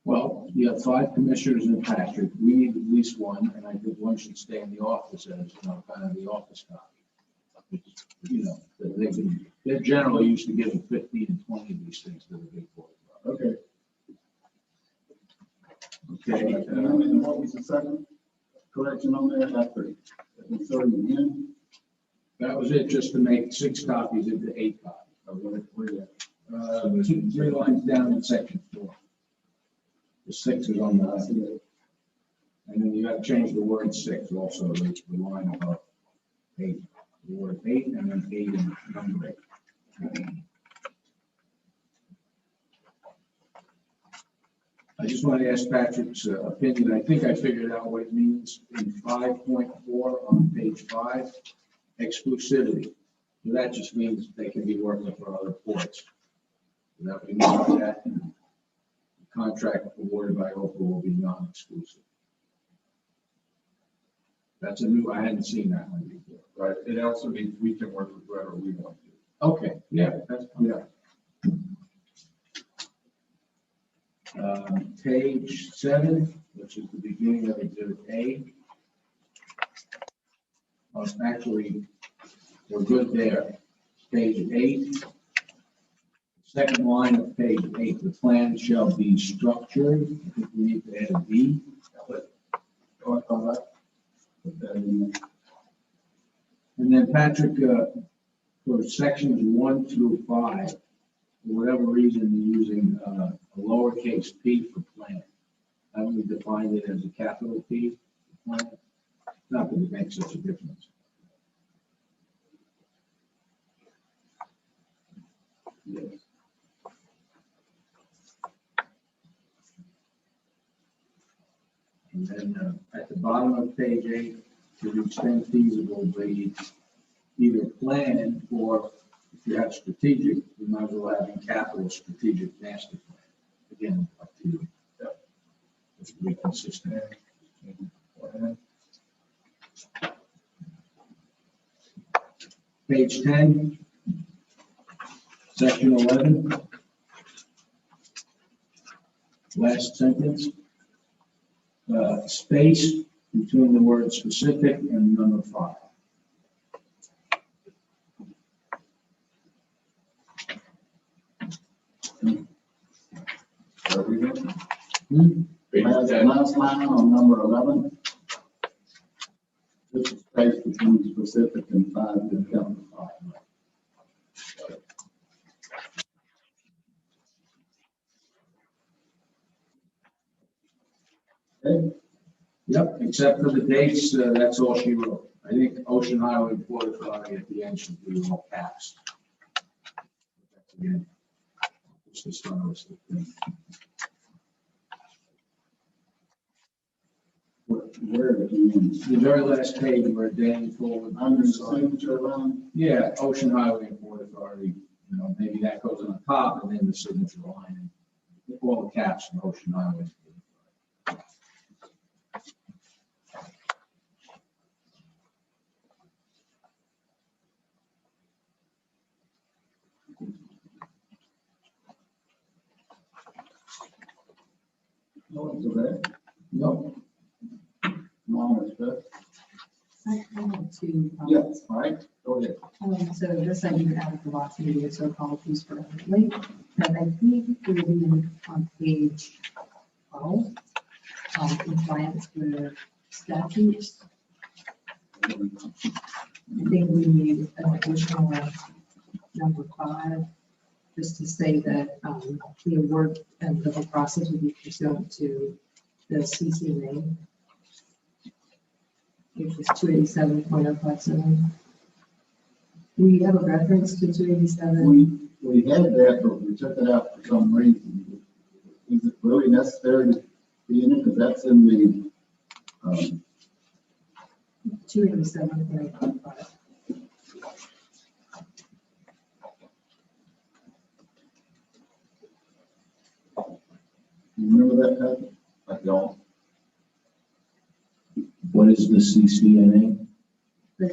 Well, you have 5 commissioners and Patrick. We need at least 1, and I think 1 should stay in the office as, kind of the office copy. Which, they're generally used to giving 15 and 20 of these things to the big boys. Okay. Okay, And what was the second correction on there after inserting in? that was it, just to make 6 copies into 8 copies. Where you at? 2, 3 lines down in section 4. The 6 is on the I left. see it. And then you got to change the word 6 also, the line above 8. The word 8 and then 8 and number 8. I just want to ask Patrick's opinion. I think I figured out what it means in 5.4 on page 5, exclusivity. So that just means they can be working for other ports. So that we know that the contract awarded by Oprah will be non-exclusive. That's a new, I hadn't seen that one before. Right, it also means we can work with whoever we want to. Okay, yeah, that's, yeah. Page 7, which is the beginning of Exhibit A. Actually, we're good there. Page 8. Second line of page 8, the plan shall be structured. I think we need to add a B. Oh, I thought that. Put that in there. And then Patrick, for sections 1 through 5, for whatever reason, you're using a lowercase p for plan. Haven't we defined it as a capital P for plan? Not that it makes such a difference. Yes. And then at the bottom of page 8, to the extent feasible, they either plan or if you have strategic, you might as well have in capital strategic master plan. Again, up to you. It's to be consistent. Page 10, section 11. Last sentence. Space between the word specific and number 5. As the last line on number 11. This is space between specific and 5 to become 5. Okay. Yep, except for the dates, that's all she wrote. I think Ocean Highway Port Authority at the end should be all caps. again. It's just unlisted. Where did you, The very last page where Danny forward. under the signature line? Yeah, Ocean Highway and Port Authority, you know, maybe that goes on the top and then the signature line. And all the caps from Ocean Highway. No, it's okay. Nope. No, it's good. I have two Yes, comments. all right, go ahead. So this I even added the last meeting, so apologies for late. But I think we're reading on page 12, compliance with statutes. I think we need an additional number 5, just to say that the award and the whole process will be pursuant to the CCNA, which is 287.057. We have a reference to 287. We had that, but we took it out for some reason. Is it really necessary to be in it? Because that's in the, 287.055. you remember that, Pat? I don't. What is the CCNA? But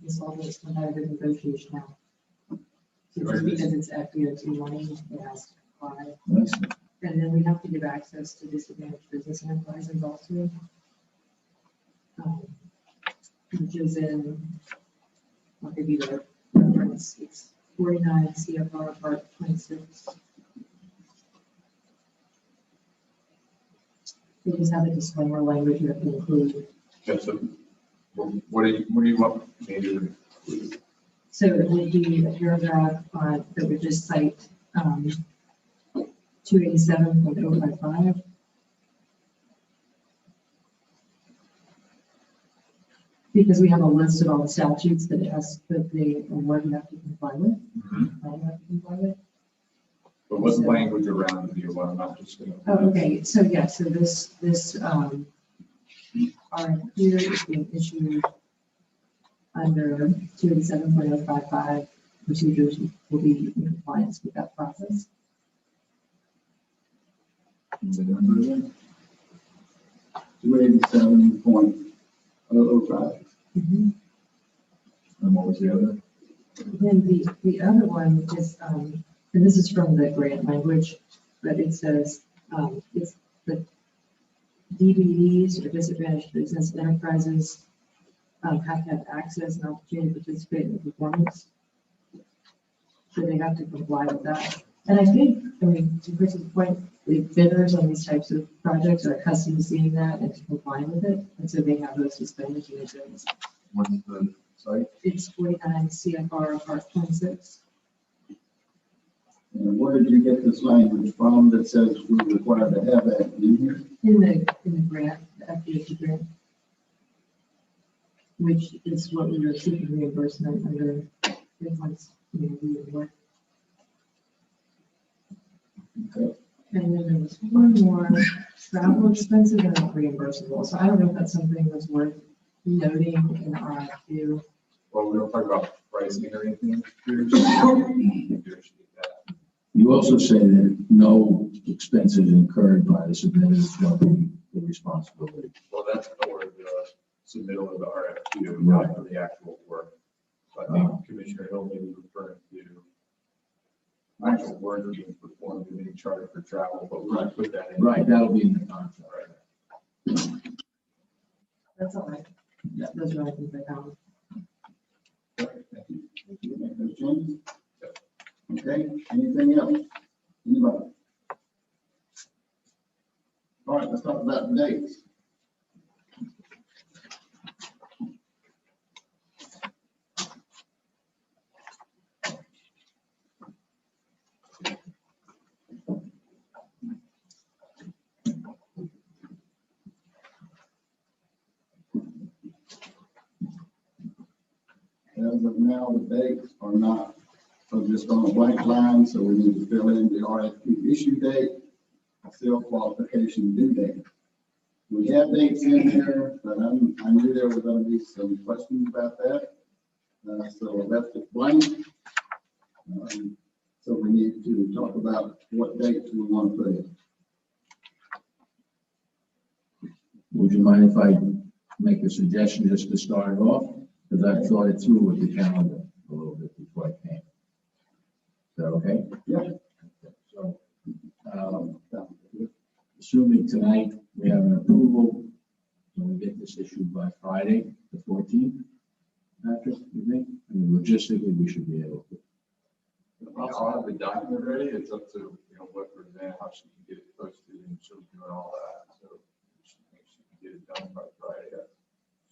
this all goes to the negotiation now. So just because it's FDOT money, it has to apply. And then we have to give access to disadvantaged business enterprises also. Which is in, I'll give you the reference, it's 49 CFR part 26. We just have a disclaimer language you have to include. Okay, so what do you want me to include? So it would be a paragraph that would just cite 287.055. Because we have a list of all the statutes that it has, that the award you have to comply with. I have to comply with. But what's language around the one? I'm not just going to. Oh, okay, so yeah, so this RFQ is being issued under 287.055. Procedures will be in compliance with that process. 287.005. Mm-hmm. And what was the other? Then the other one is, and this is from the grant language, but it says, it's the DBEs or disadvantaged business enterprises have to have access and opportunity to participate in the performance. So they have to comply with that. And I think, I mean, to Chris's point, the bidders on these types of projects are accustomed to seeing that and to complying with it. And so they have those expenditures. What's the site? It's 49 CFR part 26. And where did you get this language from that says we're required to have that in here? In the grant, the FDOT grant, which is what we were seeking reimbursement under. Once, we award. Okay. And then there was one more, travel expenses are not reimbursable. So I don't know if that's something that's worth noting in the RFQ. Well, we don't talk about pricing or anything. Negotiate that. You also say that no expenses incurred by the submitter shall be the responsibility. Well, that's for the submittal of the RFQ, not for the actual work. So I think Commissioner Hill may be referring to actual work being performed in any charter for travel, but we're going to put that in. Right, that'll be in the contract. That's all right. Those are all things I found. Did you make those changes? Okay, anything else? Anybody? All right, let's talk about the dates. As of now, the dates are not are just on a blank line, so we need to fill in the RFP issue date, seal qualification due date. We have dates in here, but I knew there were gonna be some questions about that. So I left it blank. So we need to talk about what dates we want to put in. Would you mind if I make a suggestion just to start it off? Because I thought it through with the calendar a little bit before I came. Is that okay? Yeah. So, assuming tonight we have an approval, and we get this issued by Friday, the 14th, Patrick, you think? I mean, logistically, we should be able to. I'll have the document ready. It's up to, what Roseanne, how she can get it posted and she'll do all that. So she thinks she can get it done by Friday.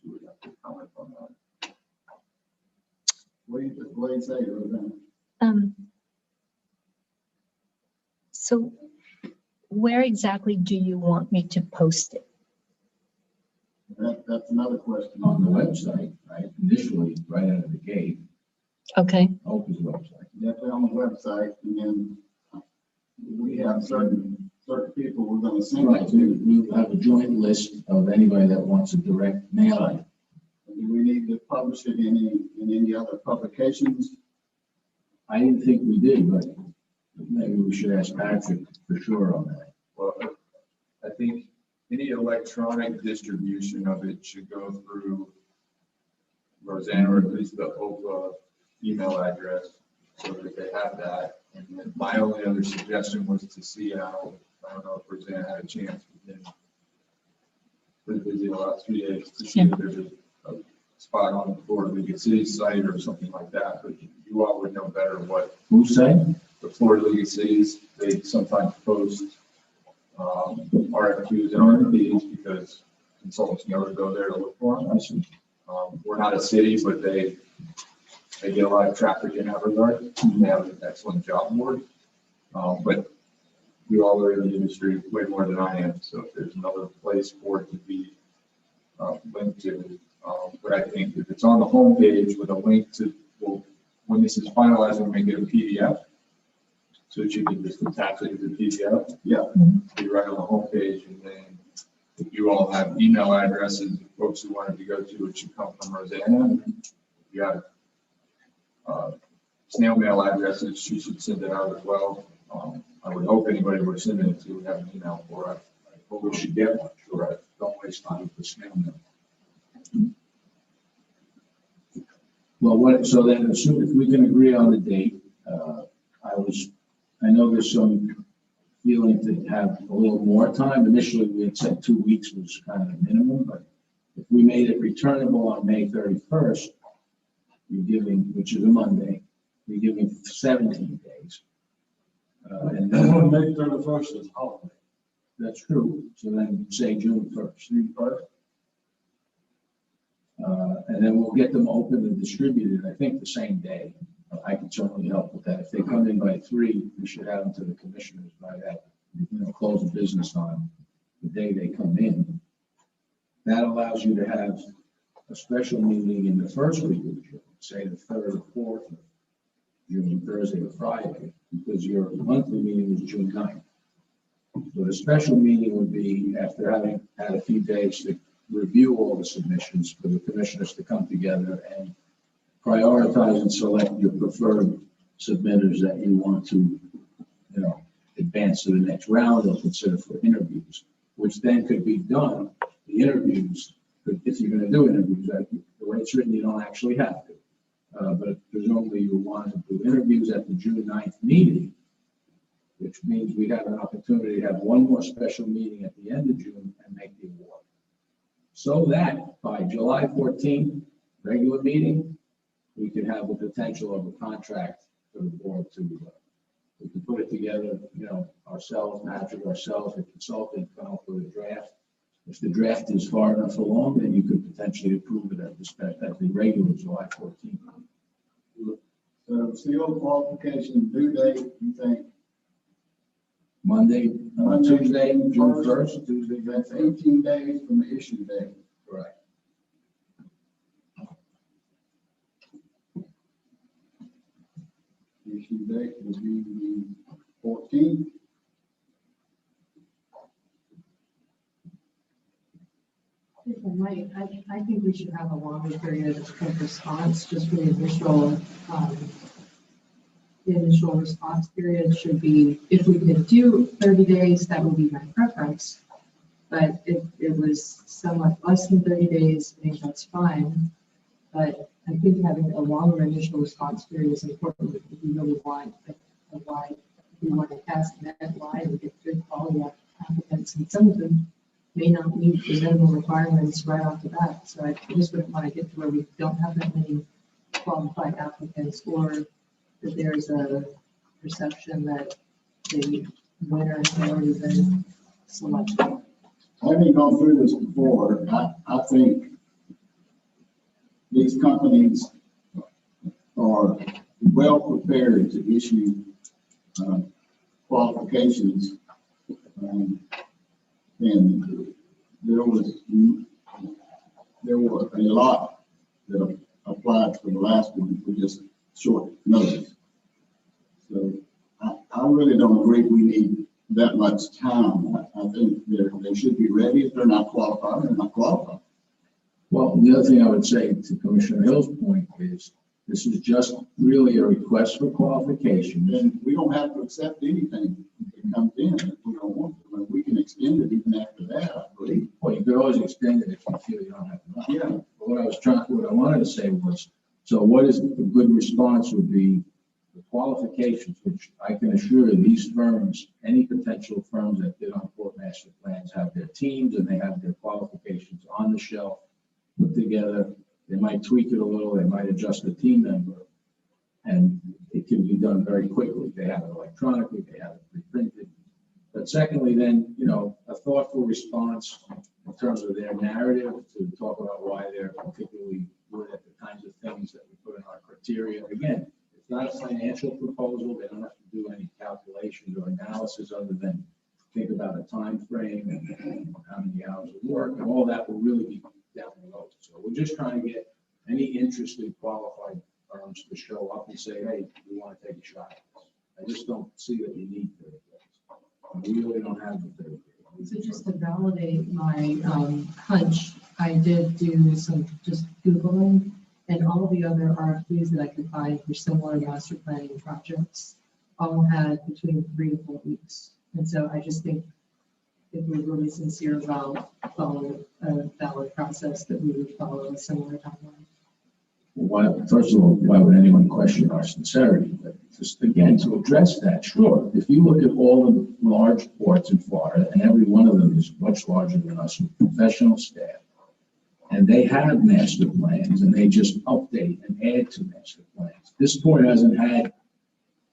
She would have to comment on that. What do you say, Roseanne? So where exactly do you want me to post it? That's another question. On the website, right? Initially, right out of the gate, Okay, Opie's website. Definitely on the website, and then we have certain people we're gonna send Right, it to. we have a joint list of anybody that wants a direct mailing. Do we need to publish it in any other publications? I didn't think we did, but maybe we should ask Patrick for sure on that. Well, I think any electronic distribution of it should go through Roseanne, or at least the OPA email address, so that they have that. And then my only other suggestion was to see how, I don't know if Roseanne had a chance, but then pretty busy the last 3 days to see if there's a spot on the Florida League of Cities site or something like that, but you all would know better what. Who's saying? The Florida League of Cities, they sometimes post RFQs and RFPs because consultants know to go there to look for them. I see. We're not a city, but they get a lot of traffic in that regard. They have an excellent job board. But you all are in the industry way more than I am, so if there's another place for it to be linked to. But I think if it's on the homepage with a link to, well, when this is finalized, we'll make it a PDF. So that you can just attach it as a PDF. Yeah. Be right on the homepage, and then if you all have email addresses of folks who wanted to go to, it should come from Rosanna. If you have snail mail addresses, she should send it out as well. I would hope anybody we're sending it to would have an email for us. But we should get one, sure. Don't waste time for snail mail. Well, so then assume if we can agree on the date, I know there's some feeling to have a little more time. Initially, we had said 2 weeks was kind of the minimum, but if we made it returnable on May 31st, you're giving, which is a Monday, you're giving 17 days. And then May 31st is holiday. that's true. So then say June 1st. June 1st. And then we'll get them open and distributed, I think, the same day. I can certainly help with that. If they come in by 3, we should have them to the commissioners by that, close the business on the day they come in. That allows you to have a special meeting in the first week of June, say the 3rd or 4th of June, Thursday or Friday, because your monthly meeting is June 9th. So the special meeting would be after having had a few days to review all the submissions for the commissioners to come together and prioritize and select your preferred submitters that you want to, advance to the next round or consider for interviews, which then could be done. The interviews, if you're going to do interviews, the way it's written, you don't actually have to. But presumably you want to do interviews at the June 9th meeting, which means we have an opportunity to have one more special meeting at the end of June and make the award. So that by July 14th, regular meeting, we can have the potential of a contract for the board to, we can put it together, ourselves, Patrick, ourselves, a consultant, come up with a draft. If the draft is far enough along, then you could potentially approve it at the regular July 14th. So seal qualification due date, you think? Monday, Tuesday, June 1st, Tuesday, that's 18 days from the issue date. Correct. You issue date will be the 14th. If I might, I think we should have a longer period of response, just for the initial response period should be, if we could do 30 days, that would be my preference. But if it was somewhat less than 30 days, I think that's fine. But I think having a longer initial response period is important if we really want a wide, if we want to cast the net wide and get good quality applicants. And some of them may not meet the minimum requirements right off the bat. So I just wouldn't want to get to where we don't have that many qualified applicants, or that there's a perception that the winner has already been selected. Having gone through this before, I think these companies are well prepared to issue qualifications. And there were a lot that applied for the last one for just short notice. So I really don't agree we need that much time. I think they should be ready. If they're not qualified, they're not qualified. Well, the other thing I would say to Commissioner Hill's point is, this is just really a request for qualifications. And we don't have to accept anything that comes in if we don't want to. We can extend it even after that, I believe. Well, you could always extend it if you feel you don't have enough. Yeah. But what I wanted to say was, so what is a good response would be the qualifications, which I can assure you, these firms, any potential firms that bid on Port Master Plans have their teams and they have their qualifications on the shelf, put together. They might tweak it a little, they might adjust the team member, and it can be done very quickly. They have it electronically, they have it pre-printed. But secondly, then, a thoughtful response in terms of their narrative to talk about why they're particularly good at the kinds of things that we put in our criteria. Again, it's not a financial proposal. They don't have to do any calculations or analysis other than think about a time frame and how many hours of work, and all that will really be down the road. So we're just trying to get any interested qualified firms to show up and say, hey, we want to take a shot at this. I just don't see that we need 30 days. We really don't have the 30 days. So just to validate my hunch, I did do some just Googling, and all the other RFPs that I could find for similar master planning projects all had between 3 to 4 weeks. And so I just think if we're really sincere about following a valid process, that we would follow a similar timeline. First of all, why would anyone question our sincerity? But just again, to address that, sure. If you look at all the large ports in Florida, and every one of them is much larger than us with professional staff, and they have master plans, and they just update and add to master plans. This port hasn't had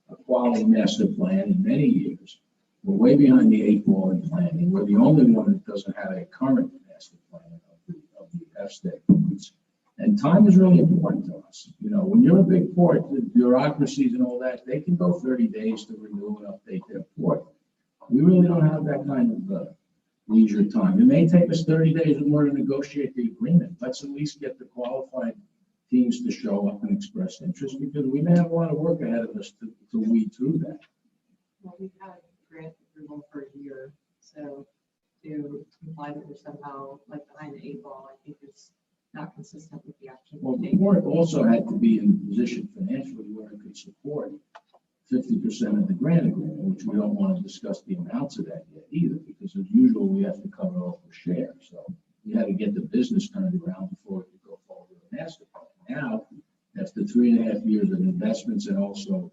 a quality master plan in many years. We're way behind the 8 ball in planning. We're the only one that doesn't have a current master plan of the F-state. And time is really important to us. When you're a big port, the bureaucracies and all that, they can go 30 days to renew and update their port. We really don't have that kind of leisure time. It may take us 30 days or more to negotiate the agreement. Let's at least get the qualified teams to show up and express interest, because we may have a lot of work ahead of us to weed through that. Well, we've had grant approval for a year, so to imply that we're somehow behind the 8 ball, I think is not consistent with the action. Well, the board also had to be in a position financially where it could support 50% of the grant agreement, which we don't want to discuss the amounts of that yet either, because as usual, we have to cover off a share. So we had to get the business turned around before we could go forward with a master plan. Now, after 3.5 years of investments and also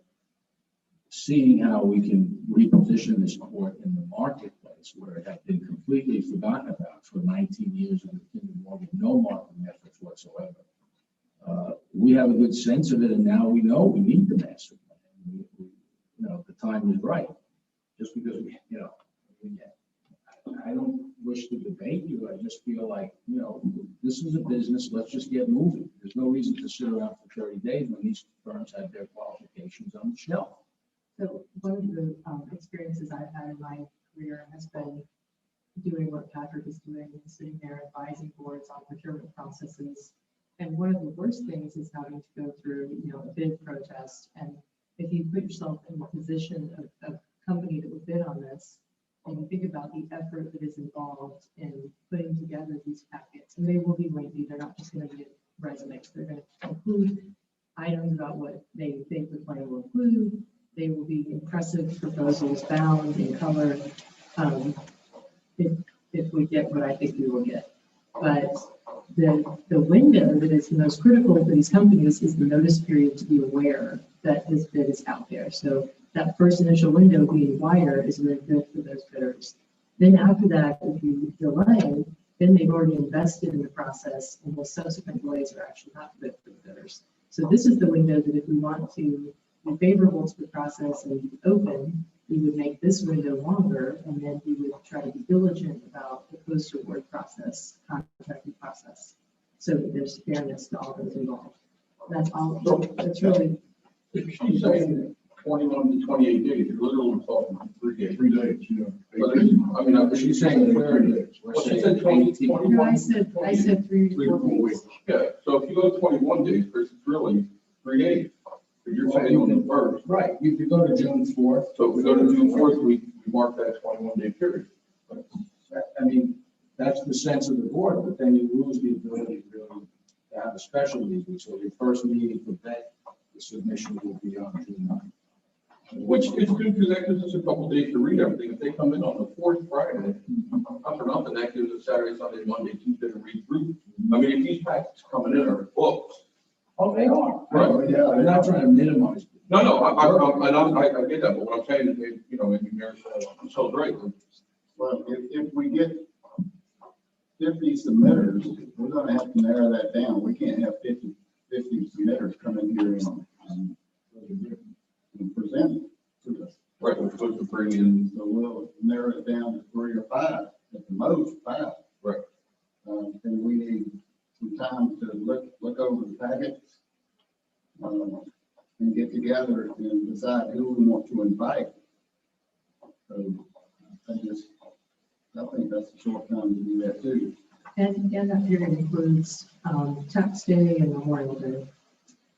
seeing how we can reposition this port in the marketplace where it had been completely forgotten about for 19 years in the Kinder Morgan, no marketing efforts whatsoever. We have a good sense of it, and now we know we need the master plan. The time is right. Just because I don't wish to debate you. I just feel like, this is a business. Let's just get moving. There's no reason to sit around for 30 days when these firms have their qualifications on the shelf. So one of the experiences I've had in my career has been doing what Patrick is doing, and sitting there advising boards on procurement processes. And one of the worst things is having to go through, a bid protest. And if you put yourself in the position of a company that would bid on this, and you think about the effort that is involved in putting together these packets, and they will be lengthy, they're not just gonna be resumes, they're gonna include items about what they think the plan will include. They will be impressive proposals, bound and colored, if we get what I think we will get. But the window that is the most critical for these companies is the notice period to be aware that this bid is out there. So that first initial window being wider is very good for those bidders. Then after that, if you delay, then they've already invested in the process, and the subsequent delays are actually not good for the bidders. So this is the window that if we want to be favorable to the process and be open, we would make this window longer, and then we would try to be diligent about the post-award process, contracting process, so that there's fairness to all those involved. That's all, that's really. If she's saying 21 to 28 days, you're literally talking 3 days. 3 days, yeah. But I mean, if she's saying 30 days. Well, She said 20, No, 21. I said 3 to 4 weeks. Yeah, so if you go 21 days versus really 3 days, because you're saying on the first. Right, you could go to June 4th. So if we go to June 4th, we mark that 21-day period. I mean, that's the sense of the board, but then you lose the ability really to have a special meeting. So your first meeting for that, the submission will be on June 9th. Which is good because that gives us a couple days to read everything. If they come in on the 4th Friday, not for nothing, that gives us Saturday, Sunday, Monday, Tuesday to read through. I mean, if these packets coming in are books. Oh, they are. Right. Yeah, I'm not trying to minimize. No, I get that, but what I'm saying is, maybe Mayor so right. Well, if we get 50 submitters, we're gonna have to narrow that down. We can't have 50 submitters come in here and present to us. Right, we're supposed to bring in, So we'll narrow it down to 3 or 5, at the most 5. right. And we need some time to look over the packets, and get together and decide who we want to invite. So I think that's a short time to do that too. And that period includes tax day and Memorial Day.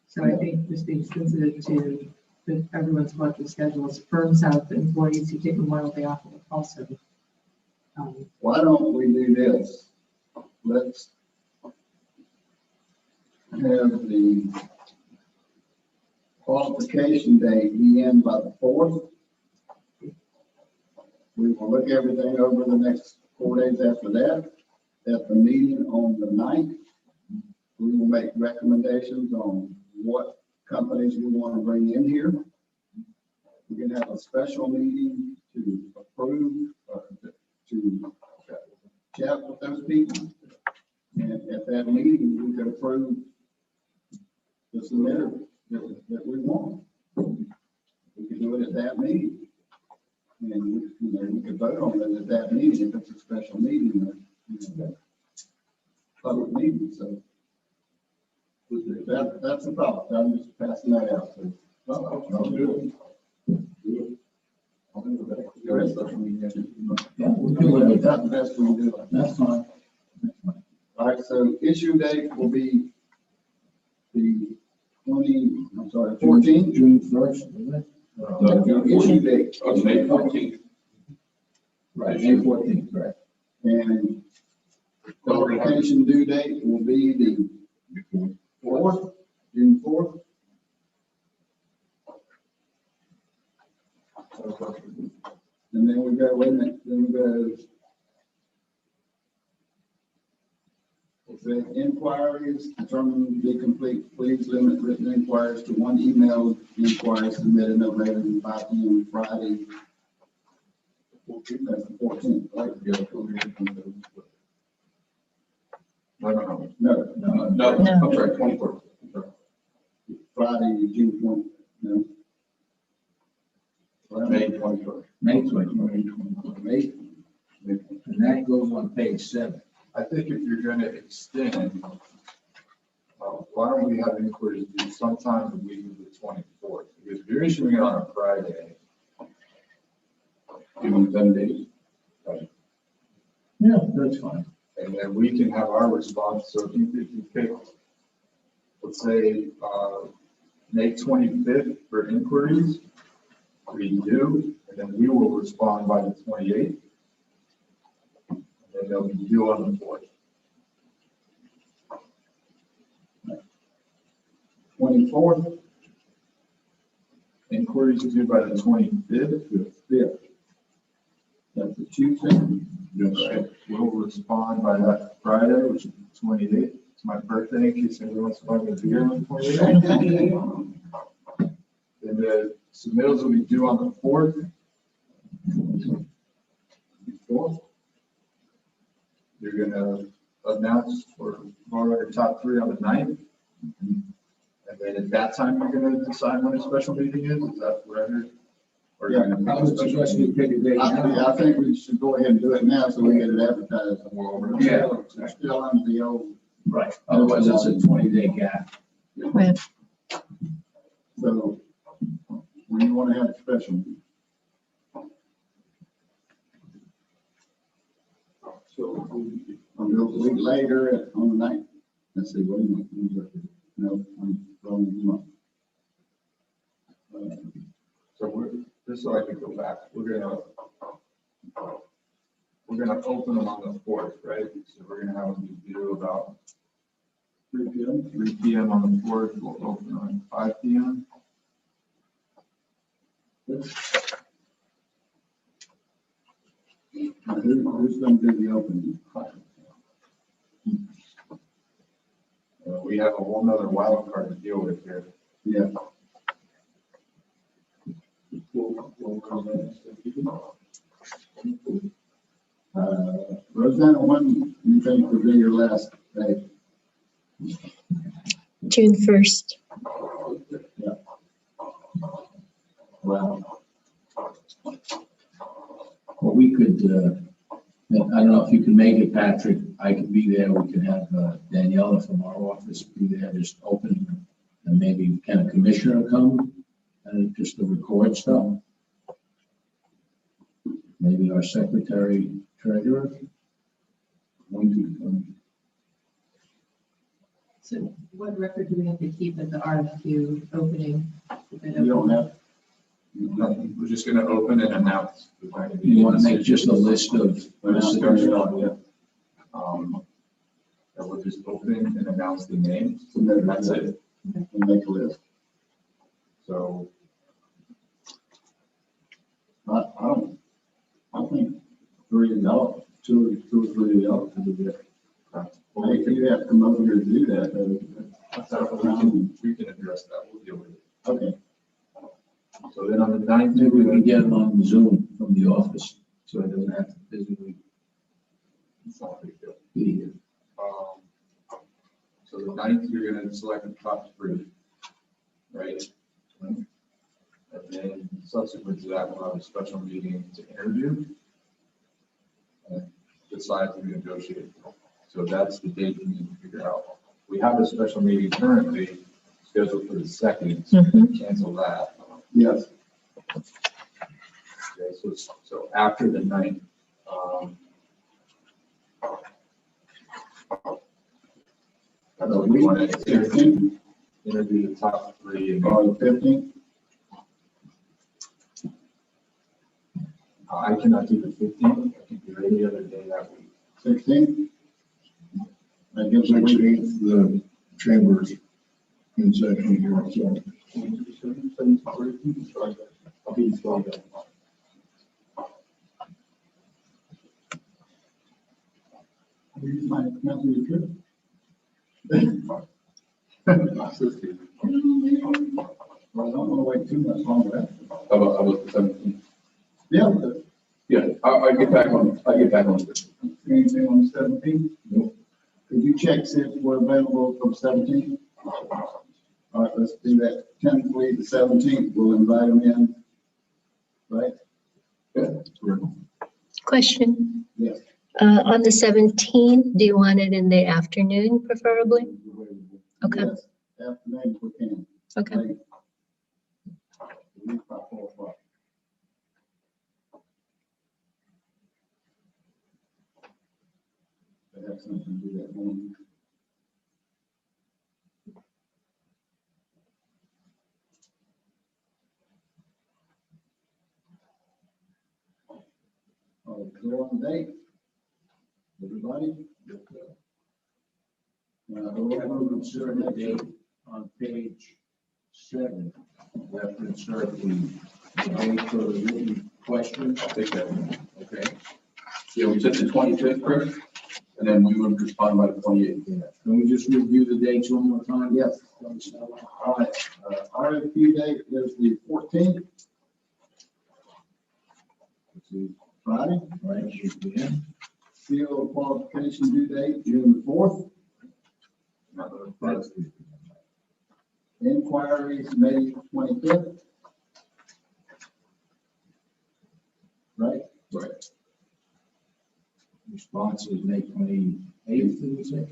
So I think just being sensitive to everyone's working schedules, firms have employees who take Memorial Day off also. Why don't we do this? Let's have the qualification date be in by the 4th. We will look everything over the next 4 days after that. At the meeting on the 9th, we will make recommendations on what companies we want to bring in here. We can have a special meeting to approve, to chat with those people. And at that meeting, we could approve the submitter that we want. We could do it at that meeting. And we could vote on it at that meeting if it's a special meeting or public meeting. So that's the thought. I'm just passing that out. So, I'll do it. I'll do it. Yeah, we'll do it. that's the best we can do. That's fine. All right, so issue date will be the 14th. June 1st, isn't it? Issue date. On May 14th. Right, May 14th, correct. And qualification due date will be the 4th, June 4th. And then we go, wait a minute, then we go. If inquiries determined to be complete, please limit written inquiries to 1 email inquiry submitted no later than 5 p.m. Friday. That's the 14th, right? No, I'm sorry, 24th. Friday, June 20th, no. May 21st. May 21st. May. And that goes on page 7. I think if you're gonna extend, why don't we have inquiries due sometime the week of the 24th? Because if you're issuing it on a Friday, Give them 10 days. Yeah, that's fine. and then we can have our response. So if you pick, let's say, May 25th for inquiries. We do, and then we will respond by the 28th. And then they'll be due on the 4th. 24th, Inquiries are due by the 25th. to the 5th. That's a Tuesday. Right. We'll respond by that Friday, which is the 28th. It's my birthday, in case anyone wants to buy me a beer on the 28th. And the submittals will be due on the 4th. You're gonna announce or vote on your top 3 on the 9th. And then at that time, you're gonna decide when a special meeting is that what I heard? Or you're gonna I would suggest we pick a date now. I think we should go ahead and do it now so we get it advertised. Yeah. We're still under the old, Right. Otherwise, it's a 20-day gap. Right. so when you want to have a special meeting. So, A week later on the 9th. Let's see, what do you want? No, I'm wrong month. So we're, just so I can go back, we're gonna open them on the 4th, right? So we're gonna have them due about 3 p.m. 3 p.m. on the 4th. We'll open on 5 p.m. Now, who's going to do the opening? We have a whole nother wild card to deal with here. Yeah. Rosanna, when do you think will be your last day? June 1st. Wow. Well, we could, I don't know if you can make it, Patrick. I could be there. We could have Daniela from our office be there, just opening, and maybe can a commissioner come and just to record stuff? Maybe our secretary treasurer. So what record do we have to keep at the RFQ opening? You don't have. Nothing. We're just gonna open and announce. You want to make just a list of, That we'll just open and announce the names, and that's it. And make a list. So I think 3 of y'all, two or 3 of y'all can do that. Well, if you have to come over here to do that, we can address that. We'll deal with it. okay. So then on the 9th, maybe we can get them on Zoom from the office, so it doesn't have to physically it's not a big deal. be here. So the 9th, you're gonna select the top 3, right? And then subsequent to that, we'll have a special meeting to interview and decide to negotiate. So that's the date we need to figure out. We have a special meeting currently scheduled for the 2nd, so we can cancel that. Yes. Okay, so after the 9th, we want to interview the top 3 and Or the 15th? I cannot do the 15th. I can do any other day that week. 16th? That gives a week. the chambers in session here, so. I'll be strong. Use my company trip. Well, I don't want to wait too much longer. How about the 17th? Yeah, but Yeah, I get back on. anything on the 17th? Nope. Could you check see if we're available for the 17th? All right, let's do that. Tentatively, the 17th, we'll invite them in. Right? Question. Yes. On the 17th, do you want it in the afternoon preferably? Okay, Yes, afternoon if we can. okay. Like, at least by 4 o'clock. I have something to do that morning. Clear on the date? Everybody? We have to insert the date on page 7. We have to insert the date for the written question. I'll take that. Okay. Yeah, we said the 25th first, and then we would respond by the 28th. Can we just review the dates one more time? Yes. All right, RFQ date is the 14th, Friday. Right, yeah. Seal qualification due date, June the 4th. Inquiries, May 25th. Right? Right. Response is May 28th, did we say?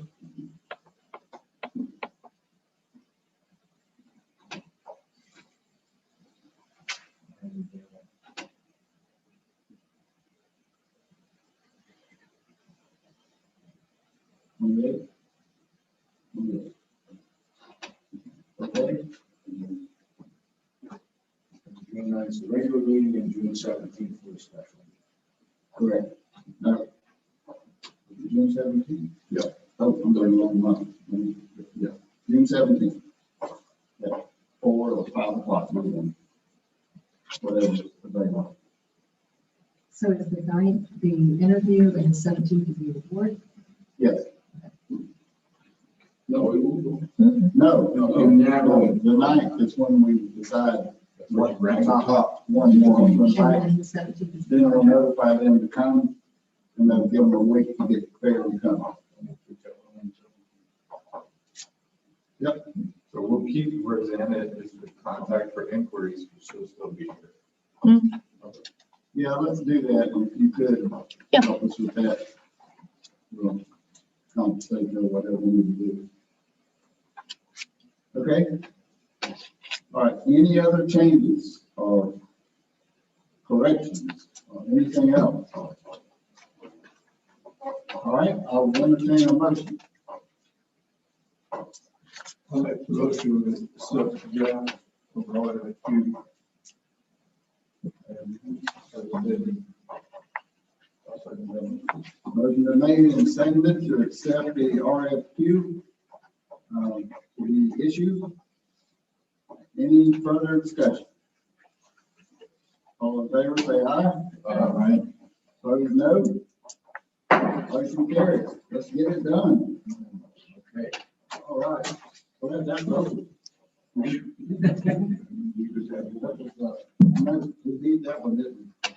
Okay. June 9th is the regular meeting and June 17th for the special. Correct. No. June 17th? Yeah. Oh, I'm going wrong month. Yeah, June 17th. Yeah, 4 or 5 o'clock, whatever is available. So is the 9th the interview and the 17th to be the board? Yes. No, No, the 9th is when we decide what rank. one more. And then the 17th is the Then we'll board? notify them to come, and then give them a week to get prepared to come. Yep. So we'll keep Rosanna as the contact for inquiries, she'll still be here. Yeah, let's do that, if you could help us with that. We'll compensate or whatever we need to do. Okay? All right, any other changes or corrections or anything else? All right, I'll entertain a motion. I'll make the motion with stuff together over all of you. Motion been made and seconded to accept the RFQ to be issued. Any further discussion? All in favor, say aye. Aye. Opposed, no. Motion carries. Let's get it done. Okay. All right. Well, that's over. You just had to, we beat that one, didn't we?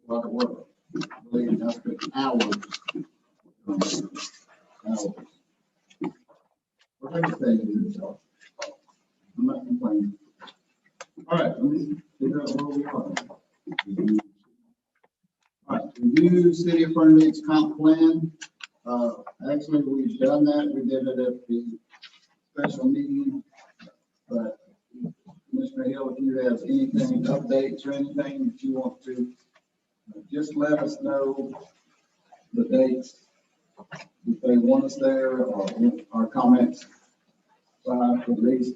A lot of work. Believe that's been hours. Hours. Well, thank you, so I'm not complaining. All right, let me figure out where we are. All right, review city of Fern Ridge comp plan. Actually, we've done that. We did it at the special meeting. But Mr. Hill, if you have anything, updates or anything that you want to, just let us know the dates. If they want us there or our comments, at least.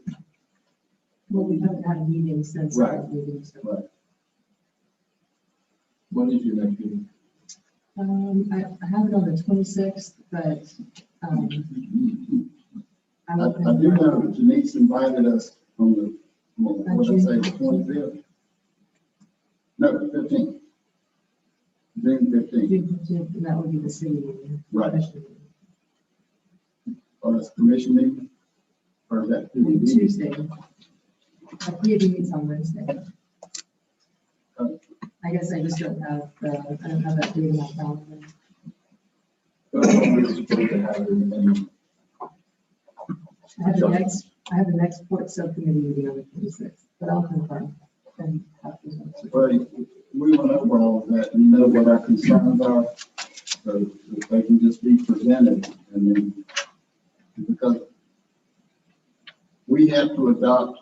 Well, we haven't had a meeting since Right. our meeting, so. Right. When is your next meeting? I have it on the 26th, but, I do know that Denise invited us on the, what did I say, the 25th? No, 15th. June 15th. That would be the city meeting. Right. Commission Or that's commission meeting? Or is that? meeting. Tuesday. Our committee meets on Wednesday. I guess I just don't have, I don't have that date in my calendar. We're supposed to have everything. I have the next port subcommittee meeting on the 26th, but I'll confirm. And have to- But we went over all of that and know what our concerns are. So if they can just be presented and then, because we have to adopt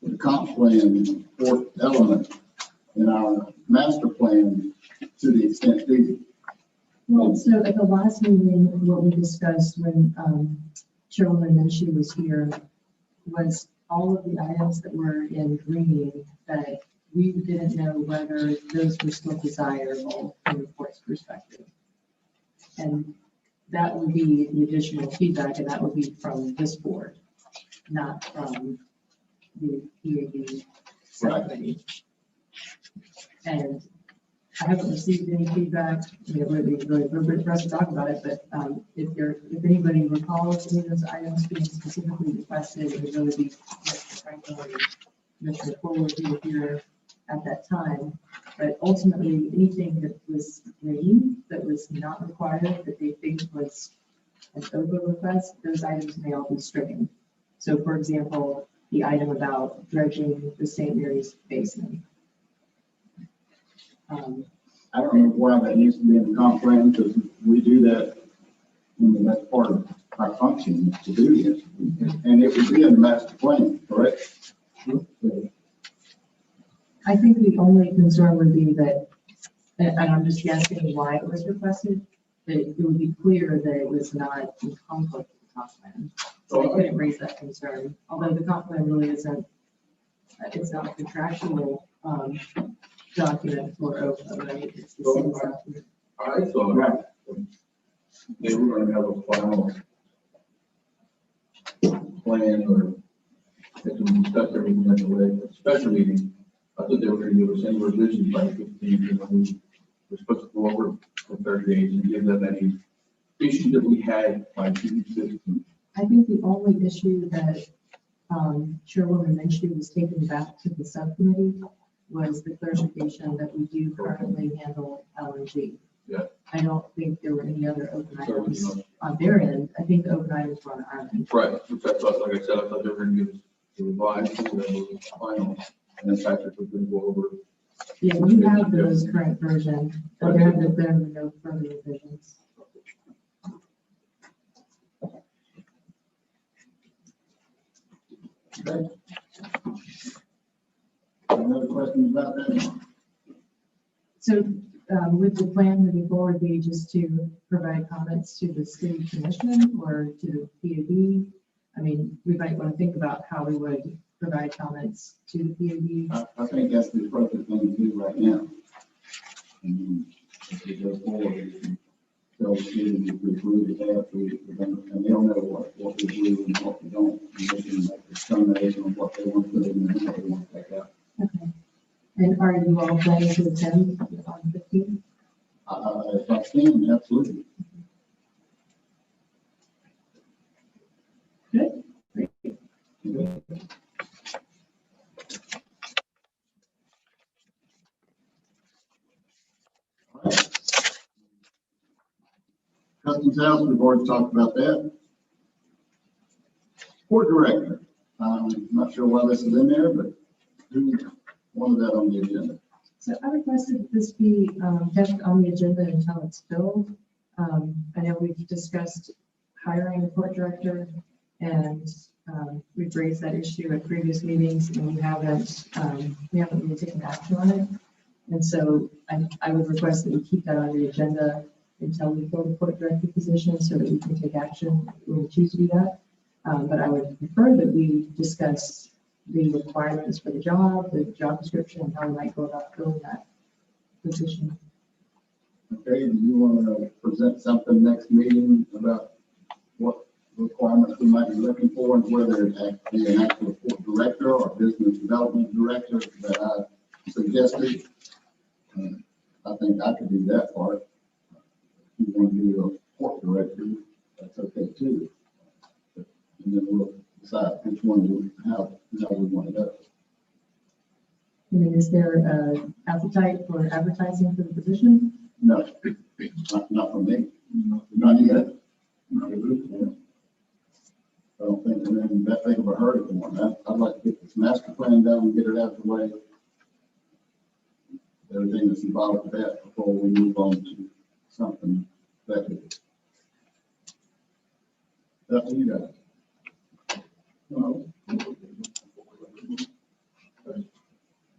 the comp plan fourth element in our master plan to the extent feasible. Well, so at the last meeting, what we discussed when Chairwoman Minshew was here was all of the items that were in green that we didn't know whether those were still desirable from the court's perspective. And that would be the additional feedback, and that would be from this board, not from the PAB subcommittee. And I haven't received any feedback. I mean, it would be really appropriate for us to talk about it, but if anybody recalls any of those items being specifically requested, it would really be Mr. Franklin or Mr. Fuller who were here at that time. But ultimately, anything that was green, that was not required, that they think was an over request, those items may all be stricken. So for example, the item about dredging the St. Mary's Basin. I don't know why that needs to be in the comp plan, because we do that. I mean, that's part of our function to do this, and it would be in the master plan, correct? I think the only concern would be that, and I'm just guessing why it was requested, that it would be clear that it was not in conflict with the comp plan. So I couldn't raise that concern, although the comp plan really isn't, it's not a contractual document for OPA, right? It's the same document. I thought they were going to have a final plan, or that we discuss everything at the special meeting. I thought they were going to give us any revisions by 15, and then we were supposed to go over for 30 days and give them any issues that we had by June 15th. I think the only issue that Chairwoman mentioned was taken back to the subcommittee was the clarification that we do currently handle LNG. Yeah. I don't think there were any other open items on their end. I think the open items were on our end. Right, which I thought, like I said, I thought they were going to give us the revised, and then the final, and then Patrick was going to go over. Yeah, you have those current version, but there have been no further revisions. Okay. Any other questions about that? So would the plan moving forward be just to provide comments to the city commission or to the PAB? I mean, we might want to think about how we would provide comments to the PAB. I think that's the appropriate thing to do right now. And if we go forward, we can tell the city we agree with that, and they'll know what we do and what we don't. And they can make a determination on what they want to put in and what they want to take out. Okay. And are you all planning to attend on 15? If I can, absolutely. Good. Great. Okay. All right. Customs House, we've already talked about that. Port Director, I'm not sure why this is in there, but who wanted that on the agenda? So I requested that this be kept on the agenda until it's filled. I know we've discussed hiring a port director, and we've raised that issue at previous meetings, and we haven't really taken action on it. And so I would request that we keep that on the agenda until we fill the port director position, so that we can take action when we choose to do that. But I would prefer that we discuss the requirements for the job description, and how we might go about filling that position. Okay, do you want to present something next meeting about what requirements we might be looking for, and whether it be an actual port director or business development director that I suggested? I think I could do that part. If you want to do a port director, that's okay too. And then we'll decide which one, how we want to go. And then is there appetite for advertising for the position? No, not from me. Not yet. I don't think we're in that big of a hurry for one. I'd like to get this master plan done and get it out of the way. Everything that's involved with that before we move on to something better. Up to you guys. No.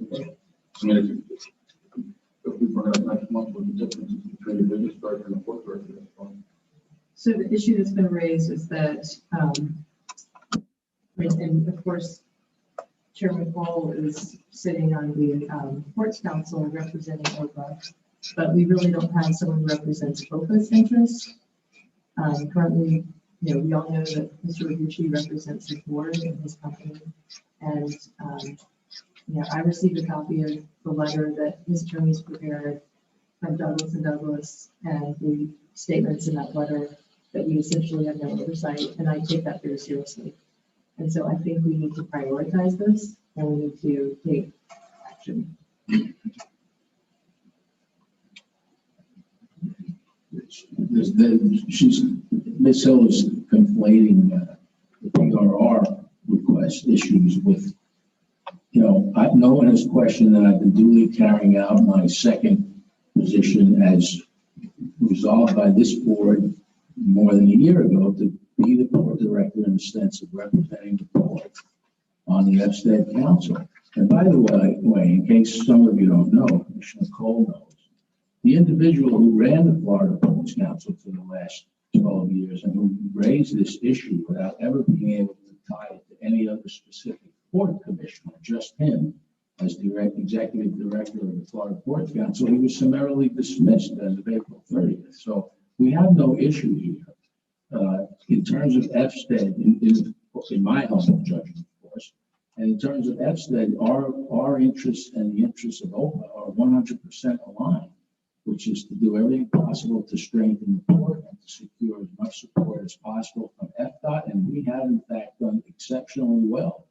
Okay. I mean, if we bring it up next month, with the difference between the business director and the port director, that's fine. So the issue that's been raised is that, and of course, Chairman Cole is sitting on the Ports Council representing OPA, but we really don't have someone who represents OPA's interests. Currently, we all know that Mr. Iguchi represents the board in his company. And, I received a copy of the letter that his attorneys prepared from Douglas and Douglas, and the statements in that letter that we essentially have no oversight, and I take that very seriously. And so I think we need to prioritize this, and we need to take action. Ms. Hill is conflating the PRR request issues with, no one has questioned that I've been duly carrying out my second position as resolved by this board more than a year ago to be the board director in the sense of representing the board on the FSTED Council. And by the way, in case some of you don't know, Commissioner Cole knows, the individual who ran the Florida Ports Council for the last 12 years and who raised this issue without ever being able to tie it to any other specific port commissioner, just him as executive director of the Florida Ports Council, he was summarily dismissed as of April 30th. So we have no issue here. In terms of FSTED, in my humble judgment, of course, and in terms of FSTED, our interests and the interests of OPA are 100% aligned, which is to do everything possible to strengthen the port and to secure as much support as possible from FDOT, and we have in fact done exceptionally well.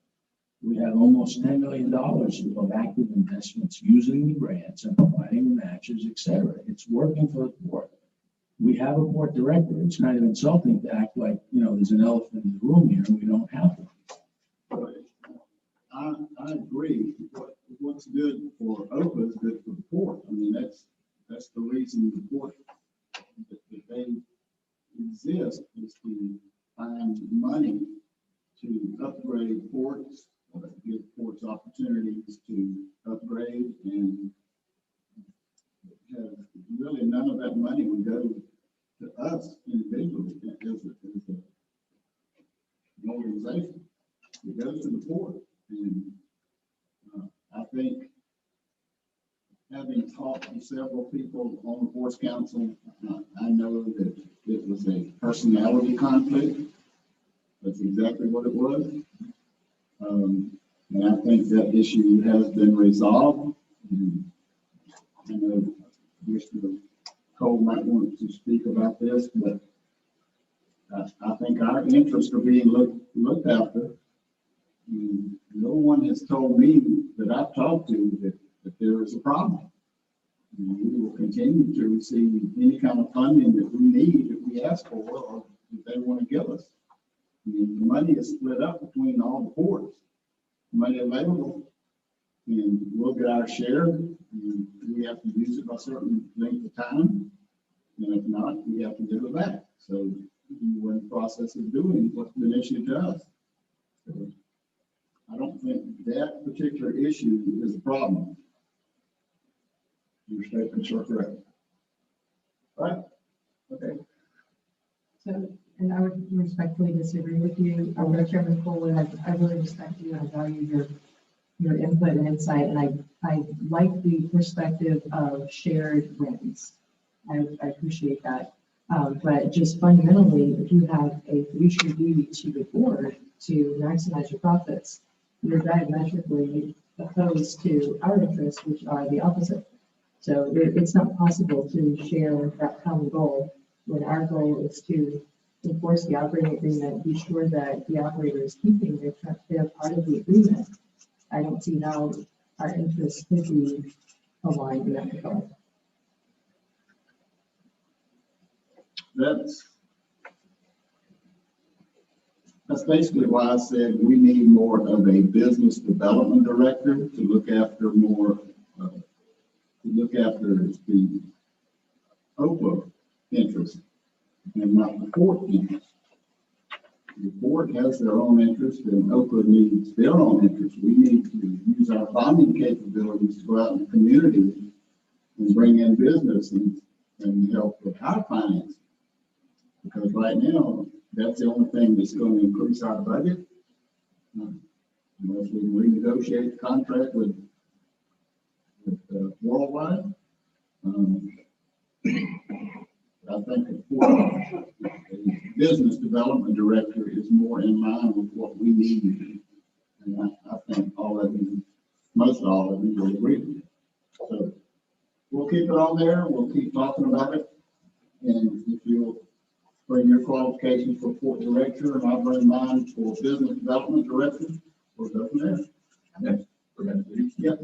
We have almost $10 million of active investments using the grants and providing the matches, et cetera. It's working for the port. We have a port director. It's kind of insulting to act like, there's an elephant in the room here and we don't have one. I agree. What's good for OPA is good for the port. I mean, that's the reason the port, that they exist, is to find money to upgrade ports, give ports opportunities to upgrade, and really none of that money would go to us individually as an organization. It goes to the port. And I think, having talked to several people on the Ports Council, I know that it was a personality conflict. That's exactly what it was. And I think that issue has been resolved. And I know Mr. Cole might want to speak about this, but I think our interests are being looked after. And no one has told me that I've talked to that there is a problem. And we will continue to receive any kind of funding that we need, that we ask for, or that they want to give us. I mean, the money is split up between all the ports. Money available, and we'll get our share. And we have to use it by a certain length of time, and if not, we have to give it back. So we're in the process of doing what's been issued to us. So I don't think that particular issue is a problem. Your statements are correct. All right. Okay. So, and I would respectfully disagree with you. Chairman Cole, I really respect you and I value your input and insight, and I like the perspective of shared wins. I appreciate that. But just fundamentally, if you have a fiduciary duty to the board to maximize your profits, you're diametrically opposed to our interests, which are the opposite. So it's not possible to share that common goal when our goal is to enforce the operating agreement, be sure that the operator is keeping their part of the agreement. I don't see how our interests could be aligned in that regard. That's basically why I said we need more of a business development director to look after the OPA interest and not the port interest. The port has their own interest and OPA needs their own interest. We need to use our bonding capabilities to go out in the community and bring in business and help with our finance. Because right now, that's the only thing that's going to increase our budget. unless we renegotiate the contract with Worldwide. I think a business development director is more in line with what we need. And I think all of you, most all of you will agree with me. So we'll keep it on there. We'll keep talking about it. And if you'll bring your qualifications for port director and I'll bring mine for business development director, we'll go from there. Yes, we're gonna do. Yep.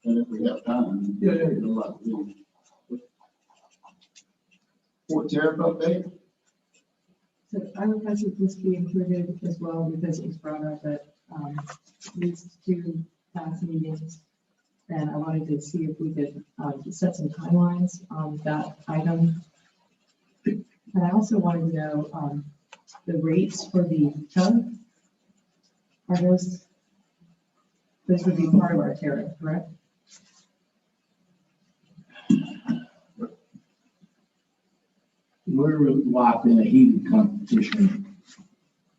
And if we have time. Yeah. There's a lot to do. Port tariff update? So I requested this be included as well because it was brought up at these two past meetings. And I wanted to see if we could set some timelines on that item. And I also wanted to know the rates for the tug. Are those would be part of our tariff, correct? We're locked in a heated competition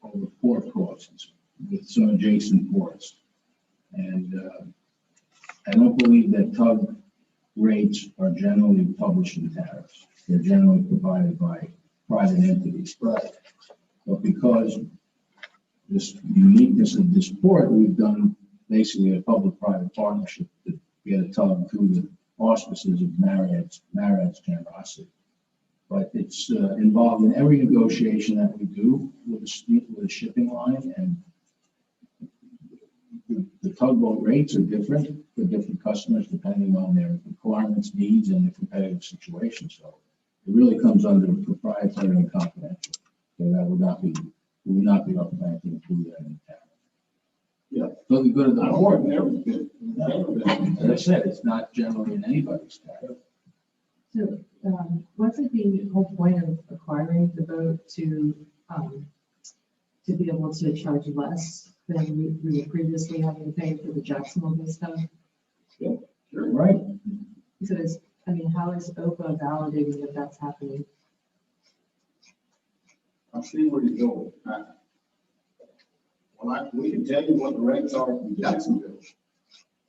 over port costs with some adjacent ports. And I don't believe that tug rates are generally published in tariffs. They're generally provided by private entities. Right. But because this uniqueness of this port, we've done basically a public-private partnership to get a tug through the auspices of Marriott's generosity. But it's involved in every negotiation that we do with a shipping line, and the tugboat rates are different for different customers depending on their requirements, needs, and the competitive situation. So it really comes under proprietary and confidential. So that would not be recommended to include that in the tariff. Yeah. So the good of the port, Never been. as I said, it's not generally in anybody's tariff. So wasn't the whole point of acquiring the boat to be able to charge less than we were previously having to pay for the Jacksonville stuff? Sure. Right. So how is OPA validating that that's happening? I see where you're going. We can tell you what the rates are from Jacksonville.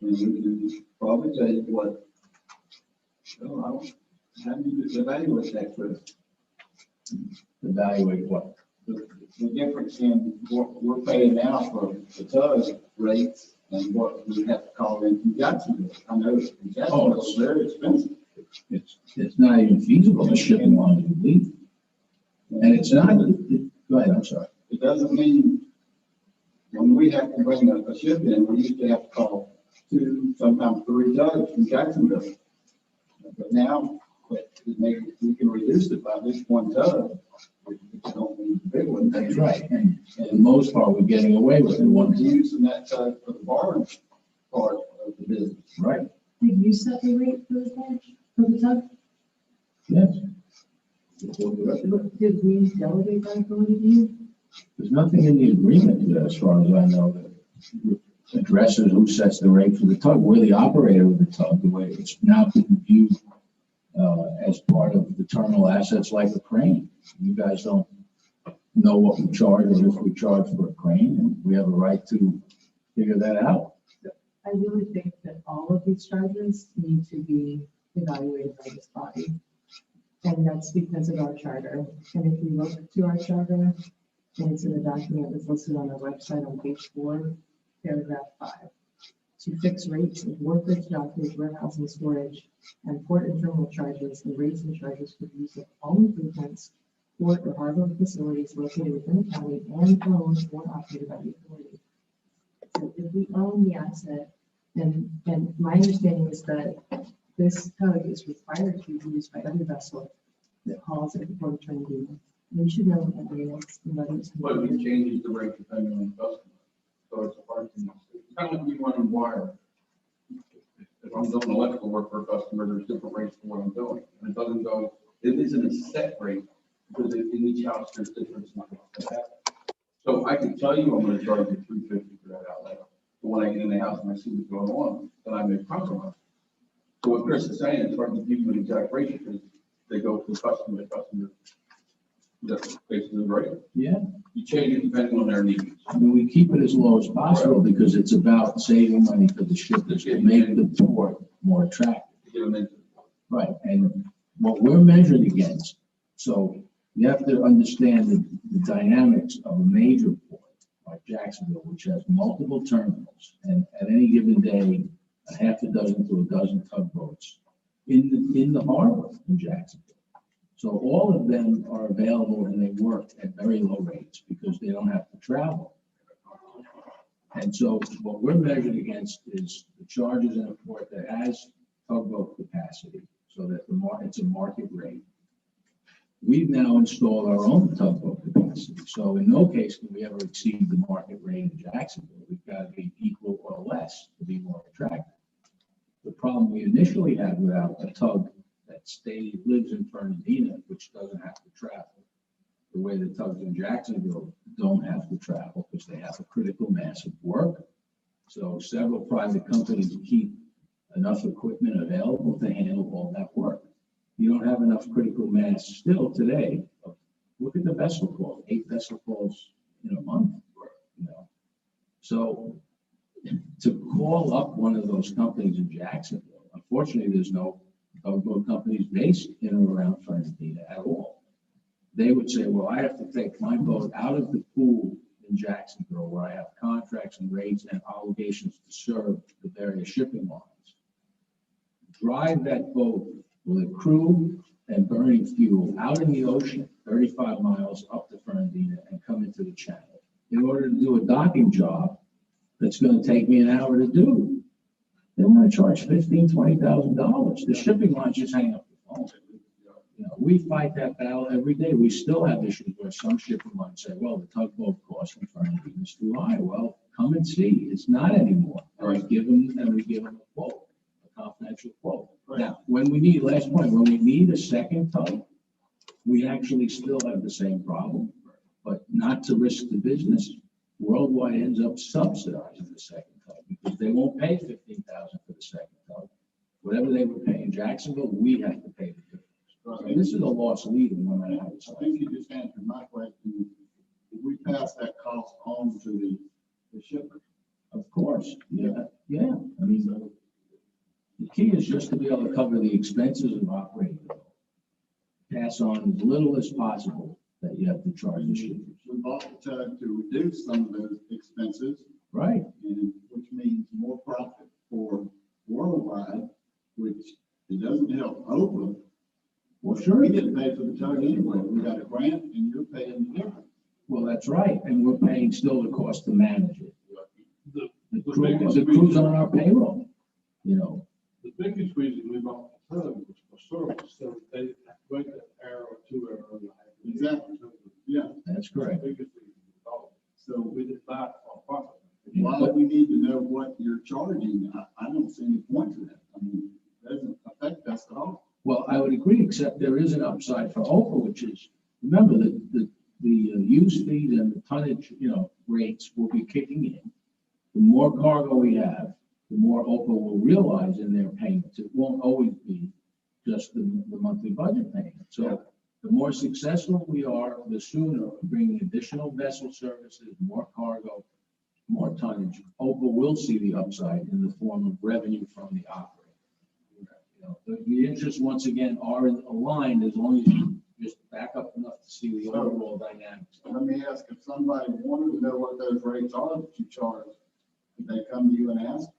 And we can probably tell you what, how do you evaluate that, Chris? Evaluate what? The difference in what we're paying now for the tug rates and what we have to call in from Jacksonville. I know from Jacksonville it's very expensive. It's not even feasible to ship them on the leave. And it's not, go ahead, I'm sorry. It doesn't mean when we have to bring a ship in, we used to have to call 2, sometimes 3 tugs from Jacksonville. But now, we can reduce it by this 1 tug. We don't need the big one. That's right. And for the most part, we're getting away with it. One's using that tug for the barge part of the business. Right. Did you set the rate for the barge, for the tug? Yes. Did we delegate that authority to you? There's nothing in the agreement, as far as I know, that addresses who sets the rate for the tug. We're the operator of the tug, the way it's now viewed as part of the terminal assets like a crane. You guys don't know what we charge or if we charge for a crane, and we have a right to figure that out. I really think that all of these charges need to be evaluated by this body. And that's because of our charter. And if you look to our charter, and it's in the document that's listed on our website on page 4, paragraph 5. To fix rates of workers, doctors, warehousing, storage, and port and terminal charges, and rates and charges for the use of all improvements, port or harbor facilities located within the county and owned or operated by the authority. So if we own the asset, and my understanding is that this tug is required to be used by every vessel that hauls at the port of Trinity. We should know what that rate is and whether it's. But it changes the rate depending on the customer. So it's a hard thing. It's kind of like you want to wire. If I'm doing electrical work for a customer, there's different rates for what I'm doing. And it doesn't go, it isn't a set rate because in each house there's difference. So I can tell you I'm going to charge you $350 for that outlet. But when I get in the house and I see what's going on, then I make compromise. So what Chris is saying, it's hard to give you an exact rate because they go from customer to customer. That's basically right. Yeah, You change it depending on their needs. I mean, we keep it as low as possible because it's about saving money for the shippers and making the port more attractive. Get them into. Right, and what we're measured against, so you have to understand the dynamics of a major port like Jacksonville, which has multiple terminals, and at any given day, a half a dozen to a dozen tugboats in the harbor in Jacksonville. So all of them are available and they work at very low rates because they don't have to travel. And so what we're measured against is the charges in a port that has tugboat capacity, so that it's a market rate. We've now installed our own tugboat capacity, so in no case can we ever exceed the market rate in Jacksonville. We've got to be equal or less to be more attractive. The problem we initially had without a tug that lives in Fernandina, which doesn't have to travel, the way the tugs in Jacksonville don't have to travel because they have a critical mass of work. So several private companies keep enough equipment available to handle all that work. You don't have enough critical mass still today. Look at the vessel calls, 8 vessel calls in a month, you know. So to call up one of those companies in Jacksonville, unfortunately, there's no tugboat companies based in or around Fernandina at all. They would say, well, I have to take my boat out of the pool in Jacksonville where I have contracts and rates and obligations to serve the various shipping lines. Drive that boat with a crew and burning fuel out in the ocean, 35 miles up to Fernandina and come into the channel in order to do a docking job that's going to take me an hour to do. They want to charge $15,000, $20,000. The shipping lines just hang up the phone. You know, we fight that battle every day. We still have issues where some shipping lines say, well, the tugboat cost in Fernandina is too high. Well, come and see. It's not anymore. And we give them a quote, a confidential quote. Now, when we need a second tug, we actually still have the same problem, but not to risk the business. Worldwide ends up subsidizing the second tug because they won't pay $15,000 for the second tug. Whatever they would pay in Jacksonville, we have to pay the difference. So this is a loss leader no matter how it's I think you just answered my question. If we pass that cost on to the shipper. Of course, yeah. I mean, the key is just to be able to cover the expenses of operating the boat. Pass on as little as possible that you have to charge the shippers. We bought the tug to reduce some of those expenses, Right. and which means more profit for worldwide, which it doesn't help Oakland. Well, sure. We get paid for the tug anyway. We got a grant and you're paying the difference. Well, that's right. And we're paying still the cost to manage it. The biggest crew's on our payroll, you know. The biggest reason we bought the tug was for service, so they have to wait an hour or 2 hours. Exactly. Yeah. That's That's the correct. biggest reason we bought it. So We did buy it for profit. why do we need to know what you're charging? I don't see any point to that. I mean, it doesn't affect us at all. Well, I would agree, except there is an upside for Opal, which is, remember, the use fees and the tonnage, rates will be kicking in. The more cargo we have, the more Opal will realize in their payments. It won't always be just the monthly budget payment. So the more successful we are, the sooner bringing additional vessel services, more cargo, more tonnage, Opal will see the upside in the form of revenue from the operator. The interests, once again, are aligned as long as you just back up enough to see the overall dynamics. Let me ask, if somebody wanted to know what those rates are that you charge, could they come to you and ask?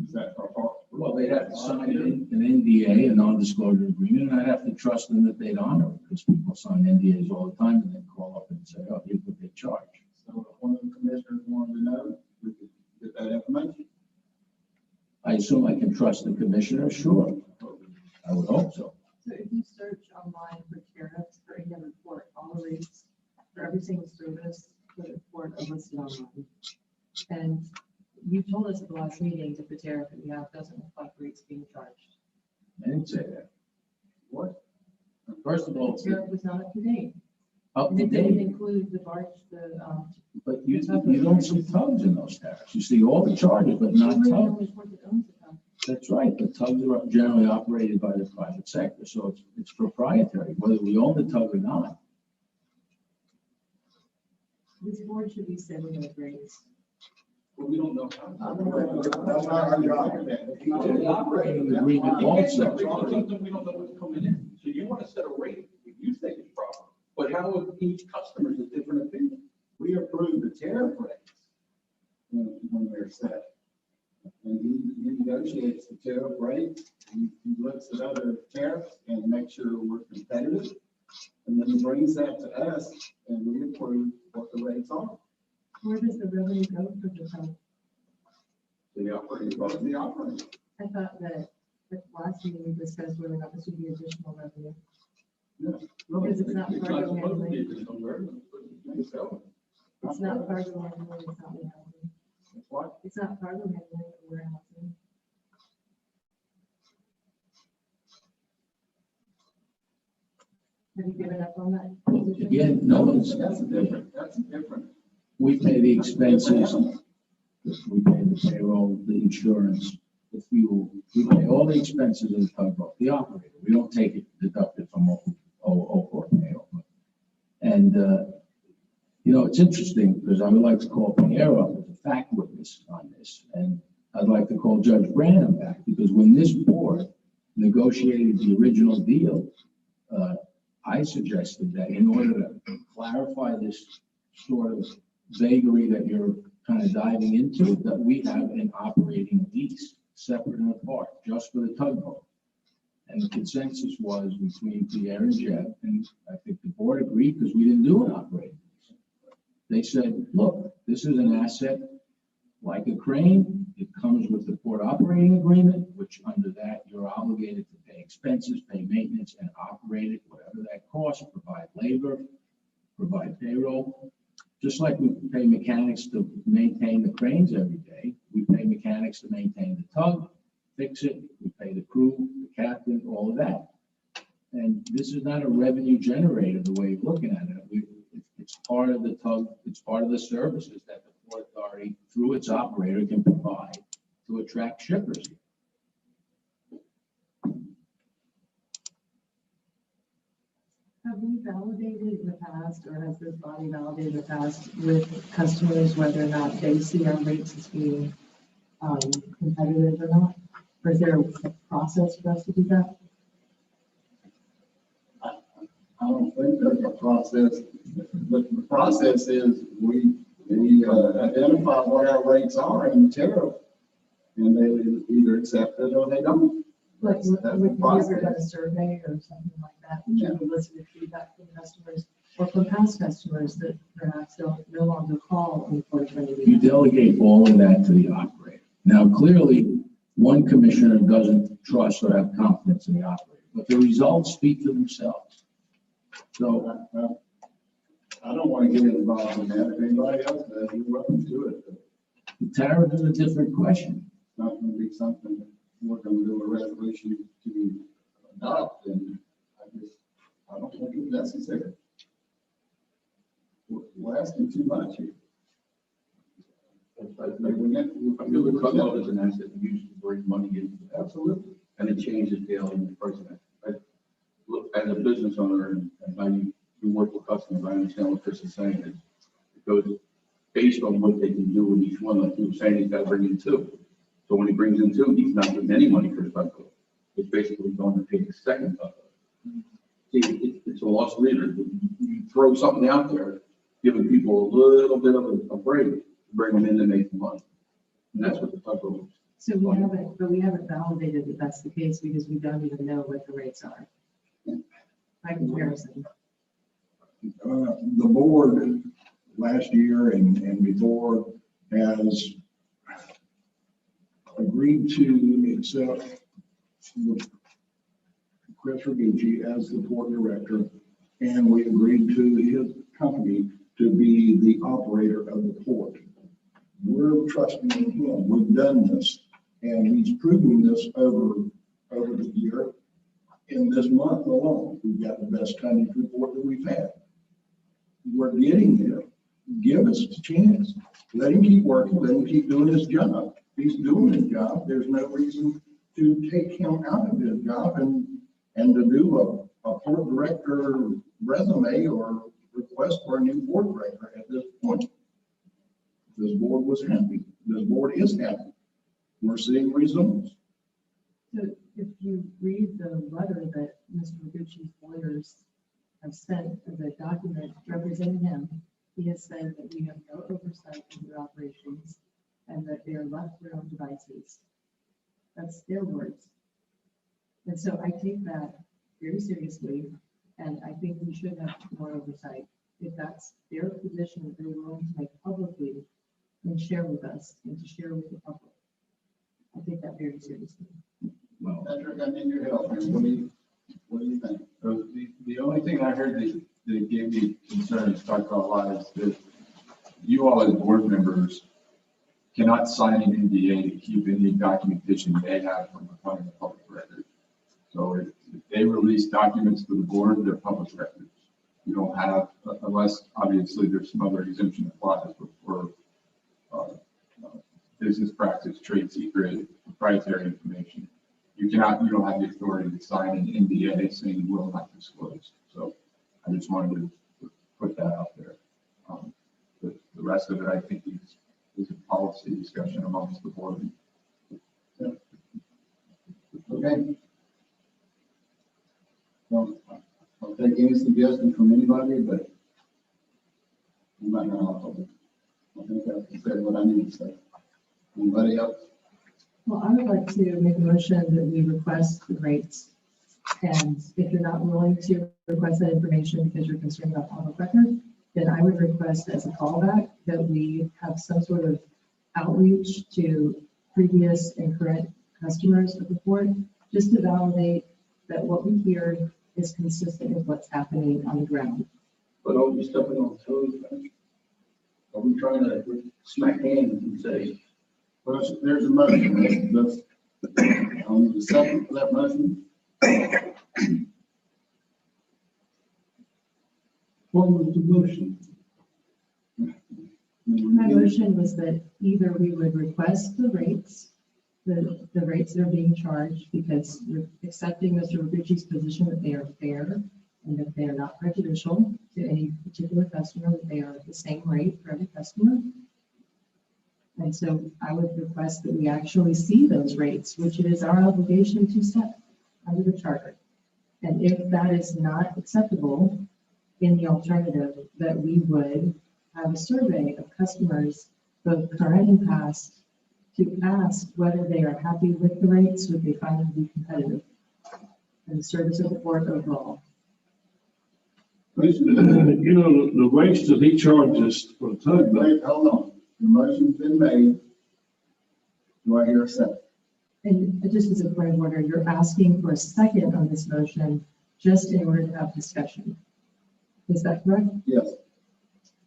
Is that for part? Well, they'd have to sign an NDA, a non-disclosure agreement, and I'd have to trust them that they'd honor it, because people sign NDAs all the time and then call up and say, oh, here's what they charge. So if one of the commissioners wanted to know, we could get that information. I assume I can trust the commissioner, sure. I would hope so. So if you search online for tariffs for any other port, all the rates for every single service for the port are listed online. And you told us at the last meeting that the tariff that we have doesn't reflect rates being charged. I didn't say that. What? First of all, The tariff was not up to date. up And to it didn't date, include the barge, but you don't see tugs in those tariffs. You see all the charges, but not we're the tugs. only port that owns the tug. That's right, the tugs are generally operated by the private sector, so it's proprietary, whether we own the tug or not. This board should be setting the rates. Well, we don't know. That's not our job. The operating agreement also. We don't know what's coming in. So you want to set a rate that you think is proper, but how if each customer is a different opinion? We approve the tariff rates when they're set. And he negotiates the tariff rate, he looks at other tariffs and makes sure we're competitive. And then he brings that to us and we approve what the rates are. Where does the revenue go for the tug? The operating What budget. is the operating? I thought that at the last meeting we discussed whether or not this would be additional revenue. Because it's not part of the handling. It's not part of the handling, it's not warehousing. What? It's not part of the handling or warehousing. Have you given up on that? Again, no one's, That's different. we pay the expenses, we pay the payroll, the insurance, the fuel, we pay all the expenses of the tugboat, the operator. We don't take it deducted from O4 payroll. And, you know, it's interesting because I would like to call Pierre up as a fact witness on this. And I'd like to call Judge Branham back because when this board negotiated the original deal, I suggested that in order to clarify this sort of vagary that you're kind of diving into, that we have an operating lease, separate and apart, just for the tugboat. And the consensus was between Pierre and Jeff, and I think the board agreed because we didn't do an operating lease. They said, look, this is an asset like a crane. It comes with the port operating agreement, which under that you're obligated to pay expenses, pay maintenance, and operate it, whatever that costs, provide labor, provide payroll. Just like we pay mechanics to maintain the cranes every day, we pay mechanics to maintain the tug, fix it, we pay the crew, the captain, all of that. And this is not a revenue generator, the way you're looking at it. It's part of the tug, it's part of the services that the Port Authority, through its operator, can provide to attract shippers. Have we validated in the past, or has this body validated in the past with customers whether or not they see our rates as being competitive or not? Or is there a process for us to do that? I don't think there's a process, but the process is we identify what our rates are in the tariff, and they either accept it or they don't. Like, That's would the you ever process. done a survey or something like that? Would you elicit feedback from customers or from past customers that perhaps don't no longer call on the Port Authority? You delegate all of that to the operator. Now, clearly, one commissioner doesn't trust or have confidence in the operator, but the results speak for themselves. So I don't want to get involved in that. If anybody else does, you're welcome to it. the tariff is a different question. It's not going to be something that we're going to do a resolution to adopt, and I don't think it's necessary. We're asking too much here. I feel the tugboat is an asset used to bring money in. Absolutely. And it changes daily in the person. Look, as a business owner, and you work with customers, I understand what Chris is saying. It goes based on what they can do with each one. Like you were saying, he's got to bring in two. So when he brings in two, he's not getting any money for his tugboat. It's basically going to take the second tugboat. See, it's a lost leader. You throw something out there, giving people a little bit of a break to bring them in to make the money. And that's what the tugboat is. So we haven't validated that that's the case because we don't even know what the rates are. By comparison. The board last year and before has agreed to accept Chris Ragucci as the port director, and we agreed to his company to be the operator of the port. We're trusting in him. We've done this, and he's proven this over the year. In this month alone, we've got the best tonnage report that we've had. We're getting there. Give us a chance. Let him keep working. Let him keep doing his job. He's doing his job. There's no reason to take him out of his job and to do a board director resume or request for a new board director at this point. This board was happy. This board is happy. We're seeing results. So if you read the letter that Mr. Noguchi's lawyers have sent, the document representing him, he has said that we have no oversight of their operations and that they are left to their own devices. That's their words. And so I take that very seriously, and I think we should have more oversight. If that's their position that they're willing to make publicly and share with us and to share with the public, I take that very seriously. Well, Patrick, I need your help here. What do you think? the only thing I heard that gave me concerns, talked about a lot, is that you all as board members cannot sign an NDA to keep any documentation they have from becoming a public record. So if they release documents to the board, they're public records. You don't have, unless obviously there's some other exemption applies for business practice, trade secret, proprietary information. You don't have the authority to sign an NDA saying you will not disclose. So I just wanted to put that out there. The rest of it, I think, is a policy discussion amongst the board. Yeah. Okay. Well, I'll take any suggestion from anybody, but I'm not gonna offer it. I think I've said what I need to say. Anybody else? Well, I would like to make a motion that we request the rates. And if you're not willing to request that information because you're concerned about public record, then I would request as a callback that we have some sort of outreach to previous and current customers of the port, just to validate that what we hear is consistent with what's happening on the ground. But are we stepping on toes, man? Are we trying to smack hands and say, Well, there's a motion. Let's, I'll need a second for that motion. What was the motion? My motion was that either we would request the rates, the rates that are being charged, because we're accepting Mr. Noguchi's position that they are fair and that they are not prejudicial to any particular customer, that they are the same rate for every customer. And so I would request that we actually see those rates, which it is our obligation to set under the charter. And if that is not acceptable, in the alternative, that we would have a survey of customers, both current and past, to ask whether they are happy with the rates, would they find them to be competitive, and the service of the port overall. You know, the rates that he charges for the tugboat, Wait, hold on. The motion's been made. Do I hear a second? And just as a point of order, you're asking for a second on this motion just in order to have discussion. Is that correct? Yes.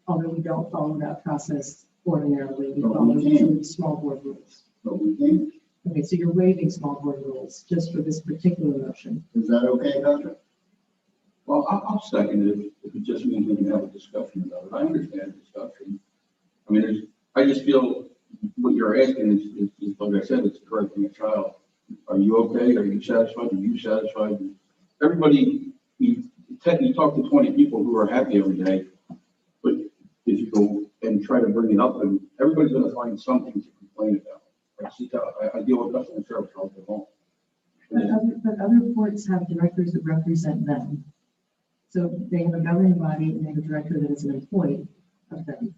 Although we don't follow that process ordinarily, we But follow we can. the small board rules. But we can't. Okay, so you're waiving small board rules just for this particular motion. Is that okay, Patrick? well, I'll second it if it just means we can have a discussion about it. I understand discussion. I mean, I just feel what you're asking is, like I said, it's correcting a child. Are you okay? Are you satisfied? Are you satisfied? Everybody, you talk to 20 people who are happy every day, but if you go and try to bring it up, and everybody's going to find something to complain about. I deal with customer service all day long. But other ports have directors that represent them. So they have a governing body and they have a director that is an employee of them.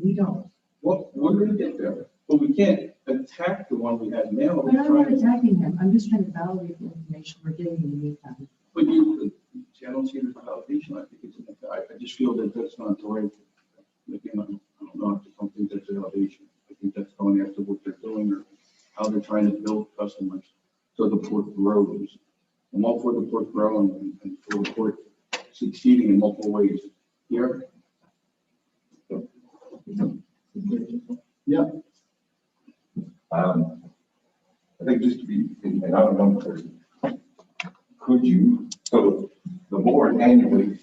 We don't. Well, we're going to get there, but we can't attack the one we have now. But I'm not attacking him. I'm just trying to validate the information we're getting in the meantime. But you, see, I don't see it as a validation. I think it's, I just feel that that's not the right, again, I don't know, I don't think that's a validation. I think that's going after what they're doing or how they're trying to build customers so the port grows. I'm all for the port growing and for the port succeeding in multiple ways. Here. Yeah. I think just to be, and I don't know, could you, so the board annually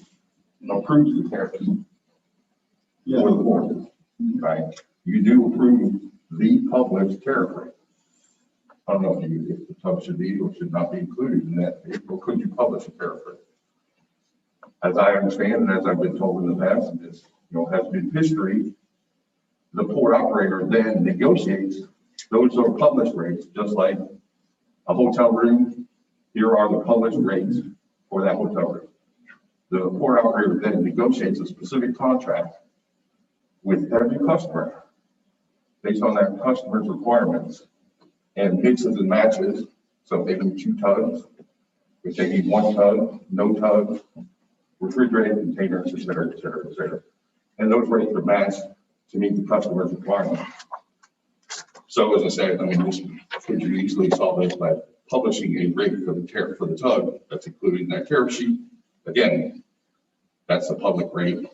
approves the tariffs Yeah. for the board, right? You do approve the published tariff rate. I don't know if the tub should be or should not be included in that, or could you publish a tariff rate? As I understand, and as I've been told in the past, and this, has been history, the port operator then negotiates, those are published rates, just like a hotel room. Here are the published rates for that hotel room. The port operator then negotiates a specific contract with every customer based on that customer's requirements and mixes and matches. So if they need 2 tugs, if they need 1 tug, no tug, refrigerated containers, et cetera, et cetera, et cetera. And those rates are matched to meet the customer's requirements. So as I said, this could you easily solve this by publishing a rate for the tariff for the tug that's included in that tariff sheet. Again, that's the public rate.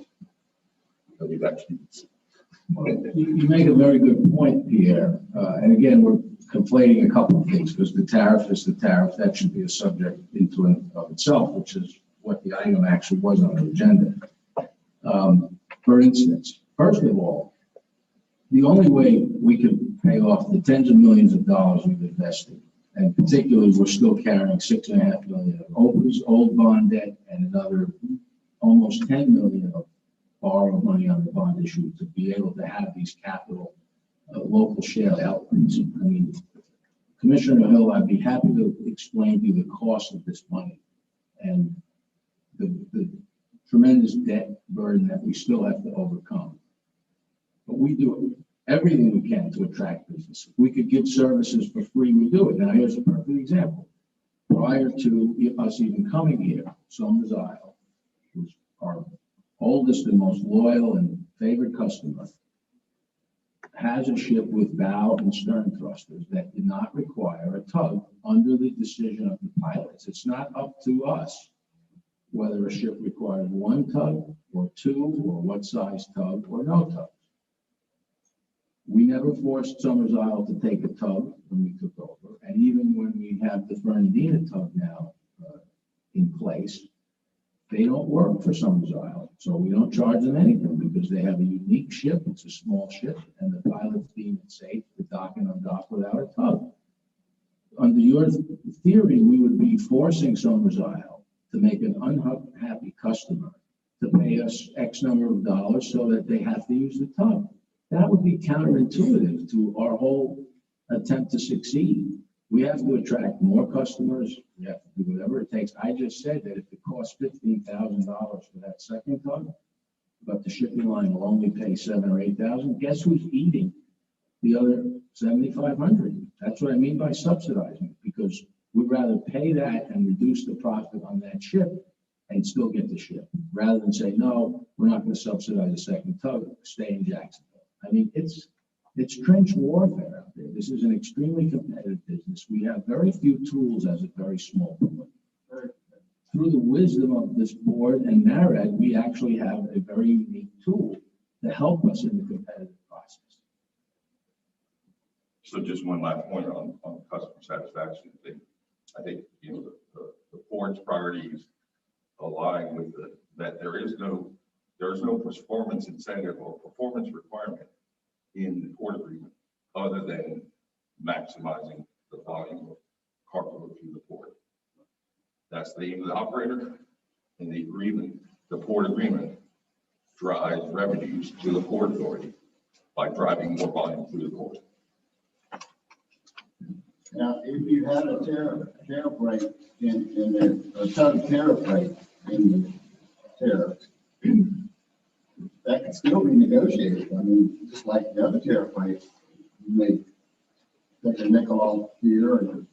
You make a very good point, Pierre. And again, we're conflating a couple of things because the tariff is the tariff. That should be a subject into and of itself, which is what the item actually was on the agenda. For instance, first of all, the only way we could pay off the tens of millions of dollars we've invested, and particularly we're still carrying $6.5 million of old bond debt and another almost $10 million of borrowed money on the bond issue to be able to have these capital local share outlays. Commissioner Hill, I'd be happy to explain to you the cost of this money and the tremendous debt burden that we still have to overcome. But we do everything we can to attract business. If we could give services for free, we do it. Now, here's a perfect example. Prior to us even coming here, Somers Isle, who's our oldest and most loyal and favorite customer, has a ship with bow and stern thrusters that did not require a tug under the decision of the pilots. It's not up to us whether a ship requires 1 tug or 2 or what size tug or no tug. We never forced Somers Isle to take a tug when we took over. And even when we have the Fernandina tug now in place, they don't work for Somers Isle. So we don't charge them anything because they have a unique ship. It's a small ship and the pilots deem it safe to dock and undock without a tug. Under your theory, we would be forcing Somers Isle to make an unhappy customer to pay us X number of dollars so that they have to use the tug. That would be counterintuitive to our whole attempt to succeed. We have to attract more customers. We have to do whatever it takes. I just said that if it costs $15,000 for that second tug, but the shipping line will only pay $7,000 or $8,000, guess who's eating the other $7,500? That's what I mean by subsidizing, because we'd rather pay that and reduce the profit on that ship and still get the ship, rather than say, no, we're not going to subsidize a second tug, stay in Jacksonville. It's trench warfare out there. This is an extremely competitive business. We have very few tools as a very small port. Through the wisdom of this board and NARAD, we actually have a very unique tool to help us in the competitive process. So just one last point on customer satisfaction. I think the board's priorities align with that there is no performance incentive or performance requirement in the port agreement other than maximizing the volume of cargo through the port. That's the aim of the operator, and the agreement, the port agreement, drives revenues to the port authority by driving more volume through the port. Now, if you had a tariff rate in there, a tug tariff rate in the tariff, that can still be negotiated. Just like the other tariff rates, you may take a nickel off here or a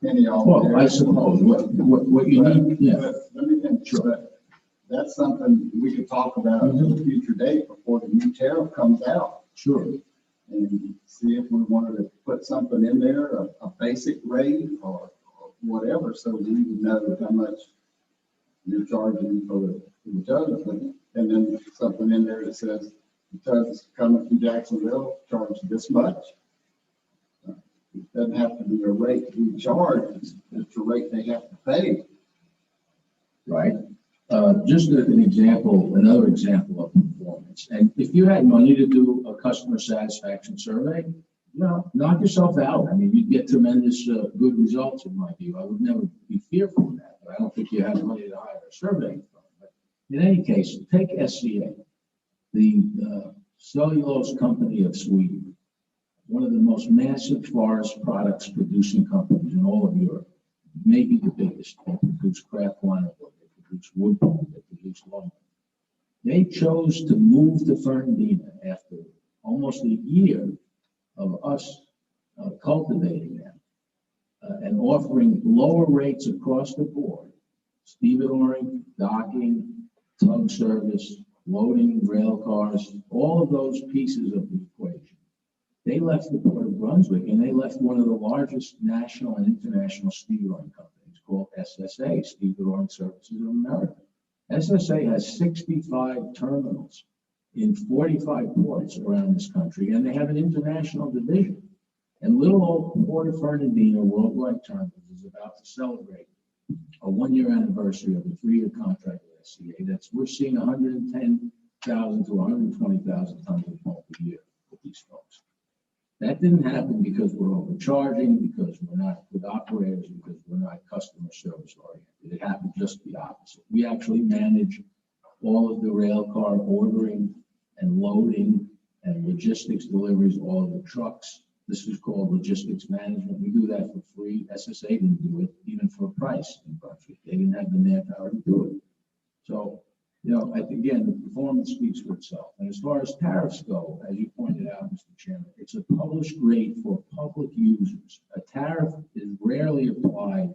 penny off there. Well, I suppose what you need, yeah. But let me finish. Sure. That's something we could talk about at a future date before the new tariff comes out. Sure. And see if we wanted to put something in there, a basic rate or whatever, so we would know how much you're charging for the tugs. And then something in there that says the tugs coming from Jacksonville charge this much. It doesn't have to be a rate we charge, it's a rate they have to pay. Right. Just an example, another example of performance. And if you had money to do a customer satisfaction survey, knock yourself out. I mean, you'd get tremendous, good results in my view. I would never be fearful of that, but I don't think you have money to hire a surveying firm. But in any case, take SCA, the cellulose company of Sweden, one of the most massive forest products producing companies in all of Europe, maybe the biggest. They produce craft vinyl, they produce wood pulp, they produce lumber. They chose to move to Fernandina after almost a year of us cultivating them and offering lower rates across the board, stevedoring, docking, tug service, loading rail cars, all of those pieces of the equation. They left the Port of Brunswick and they left one of the largest national and international stevedoring companies called SSA, Stevedoring Services of America. SSA has 65 terminals in 45 ports around this country, and they have an international division. And little old Port of Fernandina Worldwide Terminals is about to celebrate a one-year anniversary of a 3-year contract with SCA. We're seeing 110,000 to 120,000 tons of pulp a year with these folks. That didn't happen because we're overcharging, because we're not good operators, because we're not customer service oriented. It happened just the opposite. We actually manage all of the rail car ordering and loading and logistics deliveries, all of the trucks. This is called logistics management. We do that for free. SSA didn't do it, even for a price in Brunswick. They didn't have the manpower to do it. So, I think, again, the performance speaks for itself. And as far as tariffs go, as you pointed out, Mr. Chairman, it's a published rate for public users. A tariff is rarely applied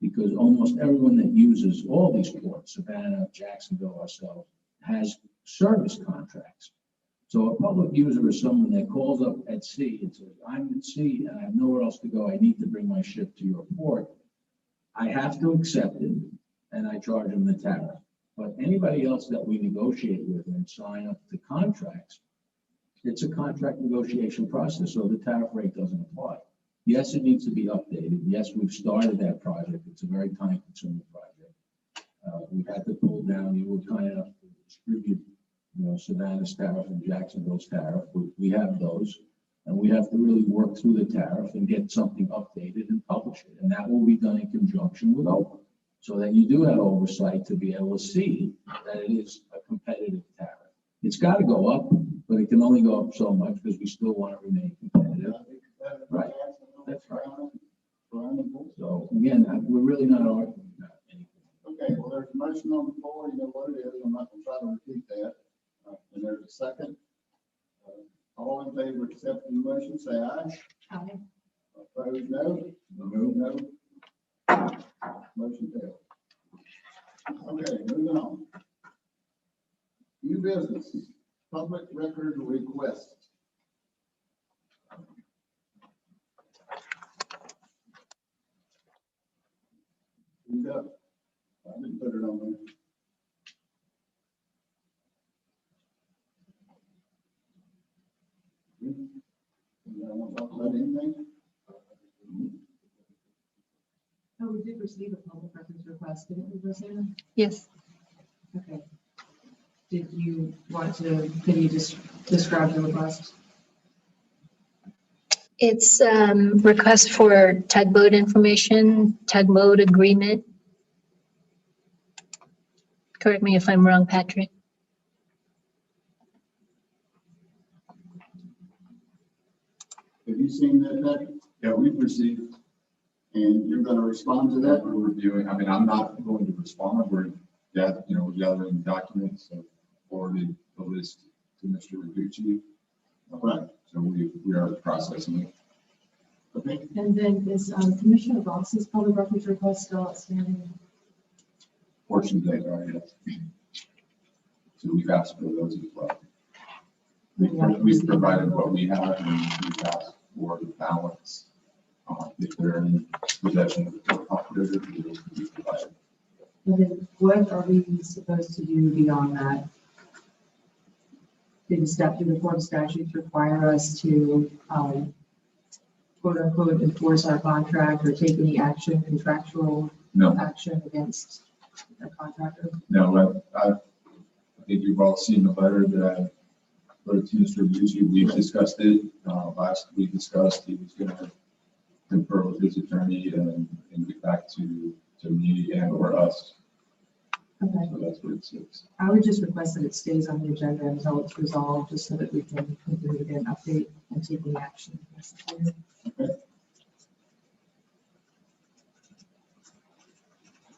because almost everyone that uses all these ports, Savannah, Jacksonville, ourselves, has service contracts. So a public user is someone that calls up at sea and says, I'm at sea and I have nowhere else to go. I need to bring my ship to your port. I have to accept it and I charge them the tariff. But anybody else that we negotiate with and sign up to contracts, it's a contract negotiation process, so the tariff rate doesn't apply. Yes, it needs to be updated. Yes, we've started that project. It's a very time-consuming project. We've had to pull down. You were kind enough to distribute, Savannah's tariff and Jacksonville's tariff. We have those, and we have to really work through the tariff and get something updated and publish it. And that will be done in conjunction with OPA, so that you do have oversight to be able to see that it is a competitive tariff. It's got to go up, but it can only go up so much because we still want to remain competitive. Right. That's right. So again, we're really not arguing about anything. Okay, well, there's a motion on the floor. You know what it is. I'm not going to try to repeat that. And there's a second. All in favor of accepting the motion, say aye. Aye. Opposed, no. No. Motion failed. Okay, moving on. New business, public record request. Who's up? I didn't put it on there. You want to talk about anything? Oh, we did receive a public records request, didn't we, Rosanna? Yes. Okay. Could you just describe the request? It's request for tugboat information, tugboat agreement. Correct me if I'm wrong, Patrick. Have you seen that, Patrick? Yeah, we've received, And you're going to respond to that? we're reviewing, I'm not going to respond, we're gathering documents, so forwarded the list to Mr. Reducci. Right. So we are processing it. Okay. And then is Commissioner Ross's public records request still outstanding? Portions of it are, yes. So we've asked for those as well. We've provided what we have, and we've asked for the balance. If they're in possession of the court operator, we will be provided. And then what are we supposed to do beyond that? Do the court statutes require us to quote unquote enforce our contract or take any action, contractual No, action against the contractor? no, I think you've all seen the letter that I put it to Mr. Busey. We've discussed it. Last we discussed, he was gonna confer with his attorney and get back to me and or us. Okay. So that's what it says. I would just request that it stays on the agenda until it's resolved, just so that we can continue to get an update and take any action necessary.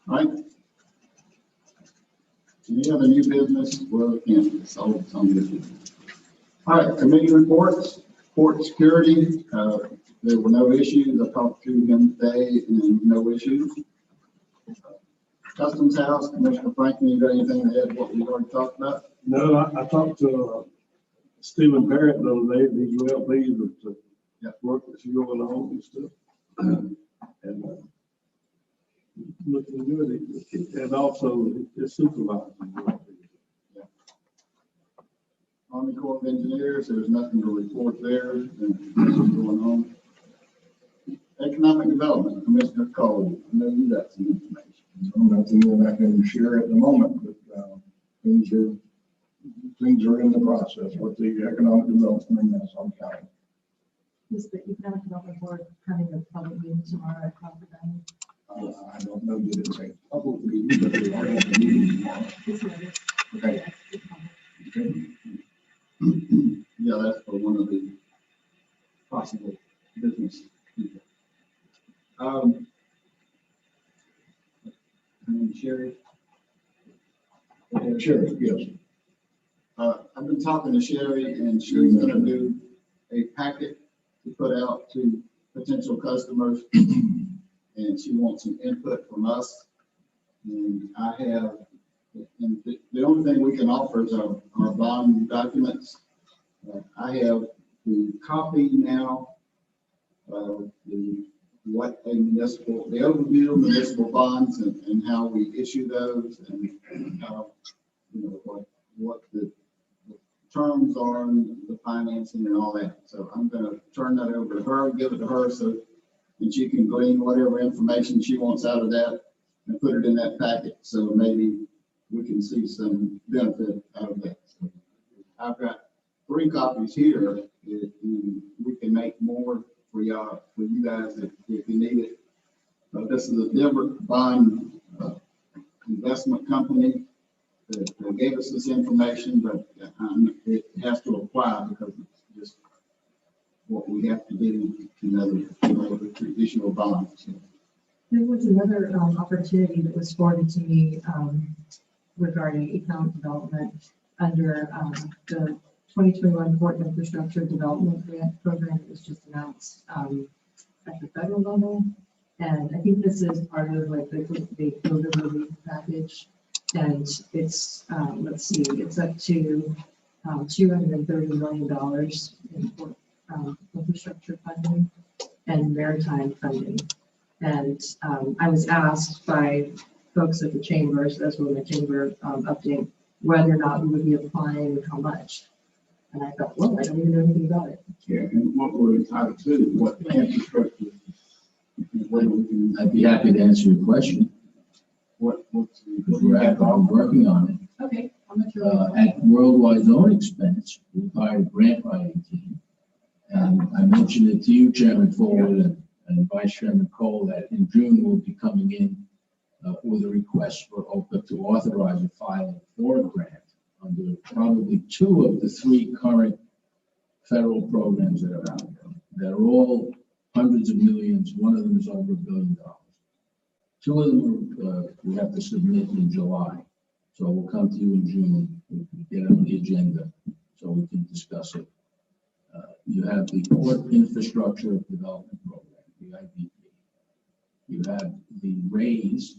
All right. Any other new business? Well, can't, so some business. All right, committee reports, port security, there were no issues. I talked to him today and no issues. Customs House, Commissioner Franklin, you got anything to add what we already talked about? No, I talked to Stephen Parrott the other day, and he's real pleased with the work that's going on and stuff. And looking good, and also his supervisor. Army Corps of Engineers, there's nothing to report there. And this is going on. Economic Development, Commissioner Cole, I know you got some information. Nothing that I can share at the moment, but things are in the process with the economic development in Nassau County. Is the Economic Development Board having a public meeting tomorrow at Crawford County? I don't know that it's a public meeting, but they are having a meeting tomorrow. Okay. Okay. Yeah, that's for one of the possible business people. Sherry? Sheriff, yes. I've been talking to Sherry and she's gonna do a packet to put out to potential customers. And she wants some input from us. And I have, and the only thing we can offer is our bond documents. I have the copy now of the overview of municipal bonds and how we issue those and how, what the terms are and the financing and all that. So I'm going to turn that over to her, give it to her and she can glean whatever information she wants out of that and put it in that packet. So maybe we can see some benefit out of that. So I've got 3 copies here. We can make more for y'all, for you guys if you need it. This is a Denver bond investment company that gave us this information, but it has to apply because it's just what we have to do in order to issue a bond. So. There was another opportunity that was forwarded to me regarding economic development under the 2021 Port Infrastructure Development Grant Program that was just announced at the federal level. And I think this is part of like the COVID relief package. And it's, let's see, it's up to $230 million in port infrastructure funding and maritime funding. And I was asked by folks at the chambers, as well as the chamber update, whether or not we would be applying and how much. And I thought, well, I don't even know anything about it. Yeah, and what we're entitled to, what infrastructure, whether we can, I'd be happy to answer your question. What's I'm working on it. Okay, how much At worldwide own expense, we hired a grant writing team. And I mentioned it to you, Chairman Forward and Vice Chairman Cole, that in June we'll be coming in with a request for OPA to authorize a filing for a grant under probably 2 of the 3 current federal programs that are out there. They're all hundreds of millions. One of them is over $1 billion. 2 of them we have to submit in July. So we'll come to you in June, we'll get on the agenda so we can discuss it. You have the Port Infrastructure Development Program, the IDP. You have the RAISE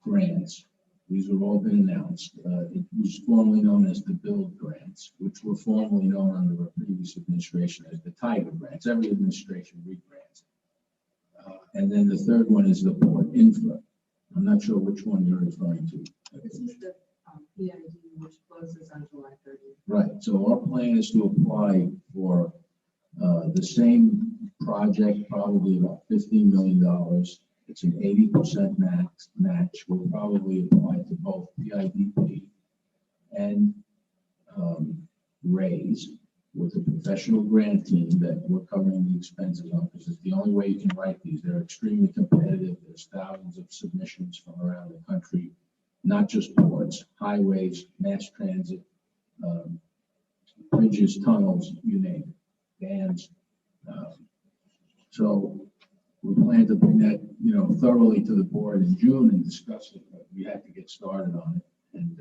grants. These have all been announced. It was formerly known as the BUILD grants, which were formerly known under a previous administration as the TIGER grants. Every administration regrants. And then the third one is the Port Infra. I'm not sure which one you're referring to. This is the PID, which closes on July 30th. Right. So our plan is to apply for the same project, probably about $15 million. It's an 80% match. We'll probably apply to both PIDP and RAISE. with a professional grant team that we're covering the expenses on, because it's the only way you can write these. They're extremely competitive. There's thousands of submissions from around the country, not just ports, highways, mass transit, bridges, tunnels, you name it, dams. So we plan to bring that, thoroughly to the board in June and discuss it, but we have to get started on it. And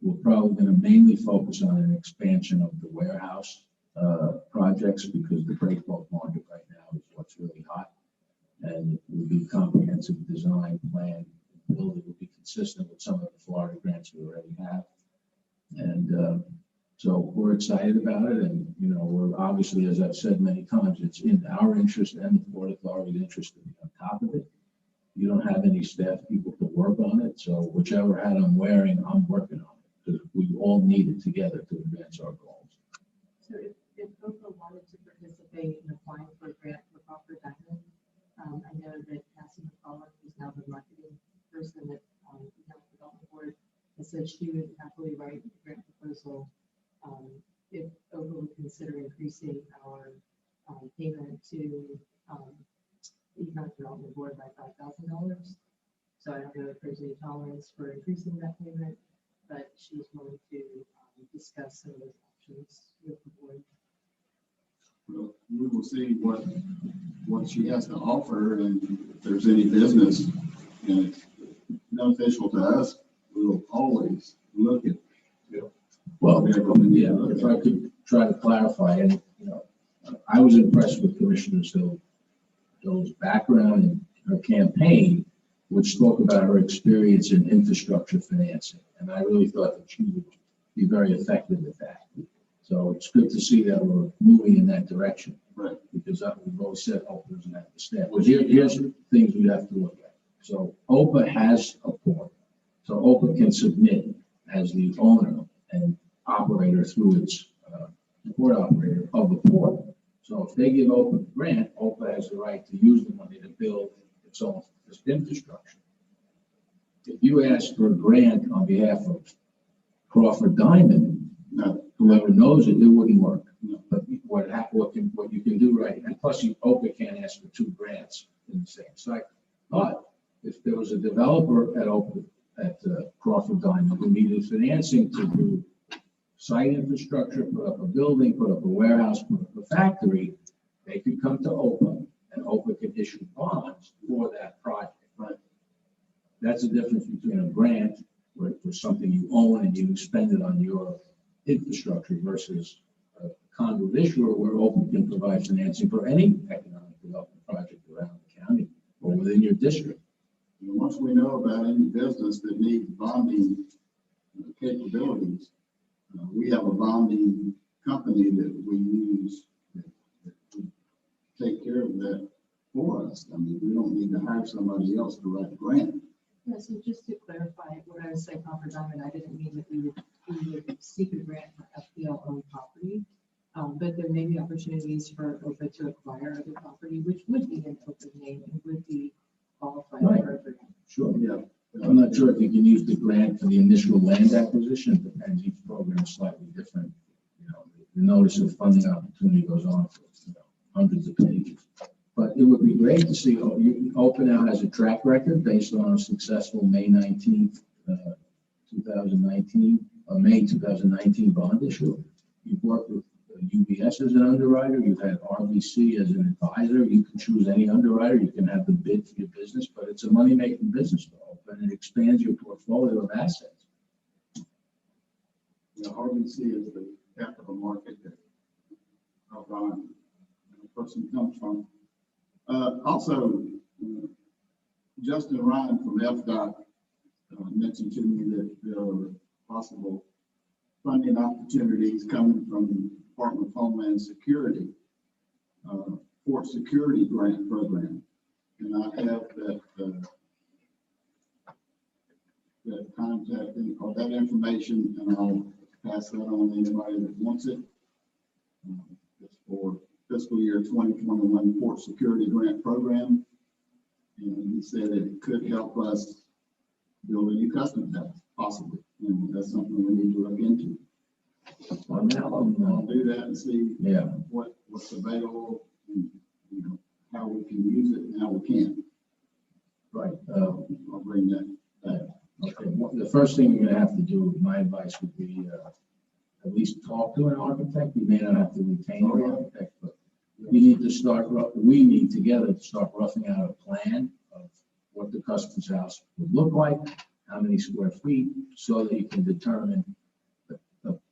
we're probably going to mainly focus on an expansion of the warehouse projects, because the break bulk market right now is what's really hot. And it will be comprehensive design plan, build it will be consistent with some of the Florida grants we already have. And so we're excited about it. And, we're obviously, as I've said many times, it's in our interest and the Port Authority's interest to be on top of it. You don't have any staff people to work on it. So whichever hat I'm wearing, I'm working on it, because we all need it together to advance our goals. So if OPA wanted to participate in applying for a grant for Copper Diamond, I know that Cassie McCullough, who's now the marketing person at the Economic Development Board, has said she would happily write a grant proposal if OPA would consider increasing our payment to the Economic Development Board by $5,000. So I don't know if there's any tolerance for increasing that payment, but she's willing to discuss some of those options with the board. Well, we will see what she has to offer, and if there's any business and it's beneficial to us, we'll always look at. Well, yeah, if I could try to clarify, and I was impressed with Commissioner Hill's background and her campaign, which spoke about her experience in infrastructure financing, and I really thought that she would be very effective at that. So it's good to see that we're moving in that direction, Right. Because we've always said OPA doesn't have the staff. Well, here's the things we have to look at. So OPA has a port, so OPA can submit as the owner and operator through its port operator of the port. So if they give OPA a grant, OPA has the right to use the money to build its own infrastructure. If you ask for a grant on behalf of Crawford Diamond, No. whoever knows it, it wouldn't work. No. But what you can do right, and plus OPA can't ask for two grants in the same site. But if there was a developer at OPA, at Crawford Diamond, who needed financing to do site infrastructure, put up a building, put up a warehouse, put up a factory, they could come to OPA, and OPA could issue bonds for that project. Right. That's the difference between a grant, where for something you own and you spend it on your infrastructure, versus a conduit issuer, where OPA can provide financing for any economic development project around the county or within your district. And once we know about any business that needs bonding capabilities, we have a bonding company that we use that take care of that for us. I mean, we don't need to hire somebody else to write a grant. Yeah, so just to clarify, when I was saying Copper Diamond, I didn't mean that we would seek a grant for FPL owned property. But there may be opportunities for OPA to acquire other property, which would be an open name and would be qualified Right. for a grant. Sure. Yeah. I'm not sure if you can use the grant for the initial land acquisition. It depends. Each program is slightly different. The notice of funding opportunity goes on for hundreds of pages. But it would be great to see. OPA now has a track record based on a successful May 19th, 2019, May 2019 bond issue. You've worked with UBS as an underwriter. You've had RBC as an advisor. You can choose any underwriter. You can have the bid for your business, but it's a money-making business for OPA, and it expands your portfolio of assets. The RBC is the capital market that our bond person comes from. Also, Justin Ryan from FDOT mentioned to me that there are possible funding opportunities coming from the Department of Homeland Security, Port Security Grant Program. And I have that contact or that information, and I'll pass that on to anybody that wants it. It's for fiscal year 2021 Port Security Grant Program. And he said it could help us build a new customs house, possibly. And that's something we need to look into. from now I'll on. do that and see Yeah, what's available, and, you know, how we can use it and how we can't. right. I'll bring that back. Okay, the first thing you're gonna have to do, my advice would be, at least talk to an architect. You may not have to retain an architect, but we need to start, we need together to start roughing out a plan of what the customer's house would look like, how many square feet, so that you can determine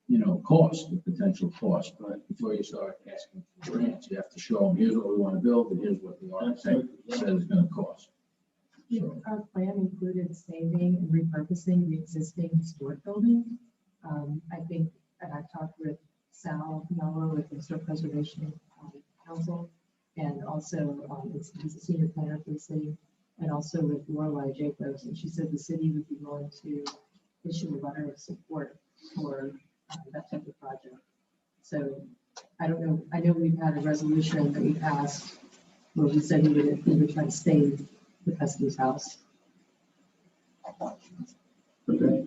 the cost, the potential cost. But before you start asking for grants, you have to show them, here's what we want to build, and here's what the architect says it's gonna cost. If our plan included saving and repurposing the existing historic building, I think, and I've talked with Sal Mello with the Historic Preservation Council, and also he's a senior planner for the city, and also with Lorelei Jacobs, and she said the city would be willing to issue a letter of support for that type of project. So I don't know, I know we've had a resolution that we passed where we said we would try to save the customer's house. Okay.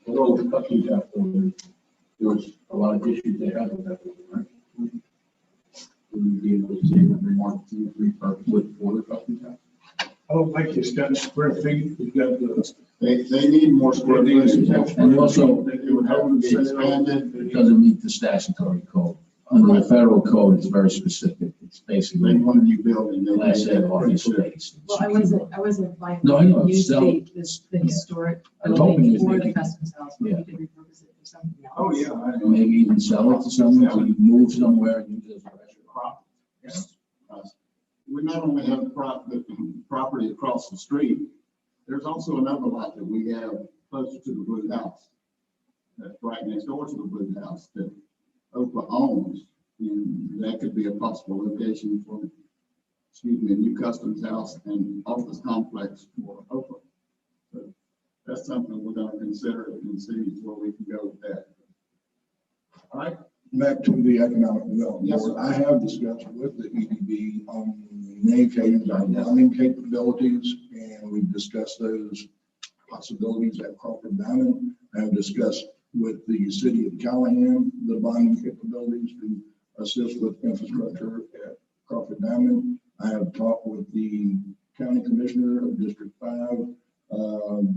Although the customers have to, there was a lot of issues they had with that, right? Would we be able to say that we want to repurpose it for the customers house? I don't think it's got square feet, it's got the. They need more square footage. And also, It would have to be expanded. it doesn't meet the statutory code. Under the federal code, it's very specific. It's They basically want a new building. They class made A that office pretty clear. space. Well, I wasn't applying. No, I know, Use so- the historic I'm hoping building it's for the maybe- customer's house, but yeah. we could repurpose it for something else. Oh, yeah. I know. Maybe even sell it to someone, so you move somewhere and use it as a restaurant. Yes. We not only have the property across the street, there's also another lot that we have closer to the Blue House. That's right next door to the Blue House that Oprah owns. And that could be a possible location for, a new customs house and office complex for Oprah. So that's something we're gonna consider and see where we can go with that. All right. Back to the economic development Yes, board, sir. I have discussed with the EDB on many occasions our bonding capabilities, and we've discussed those possibilities at Crawford Diamond. I have discussed with the city of Callahan, the bonding capabilities to assist with infrastructure at Crawford Diamond. I have talked with the county commissioner of District 5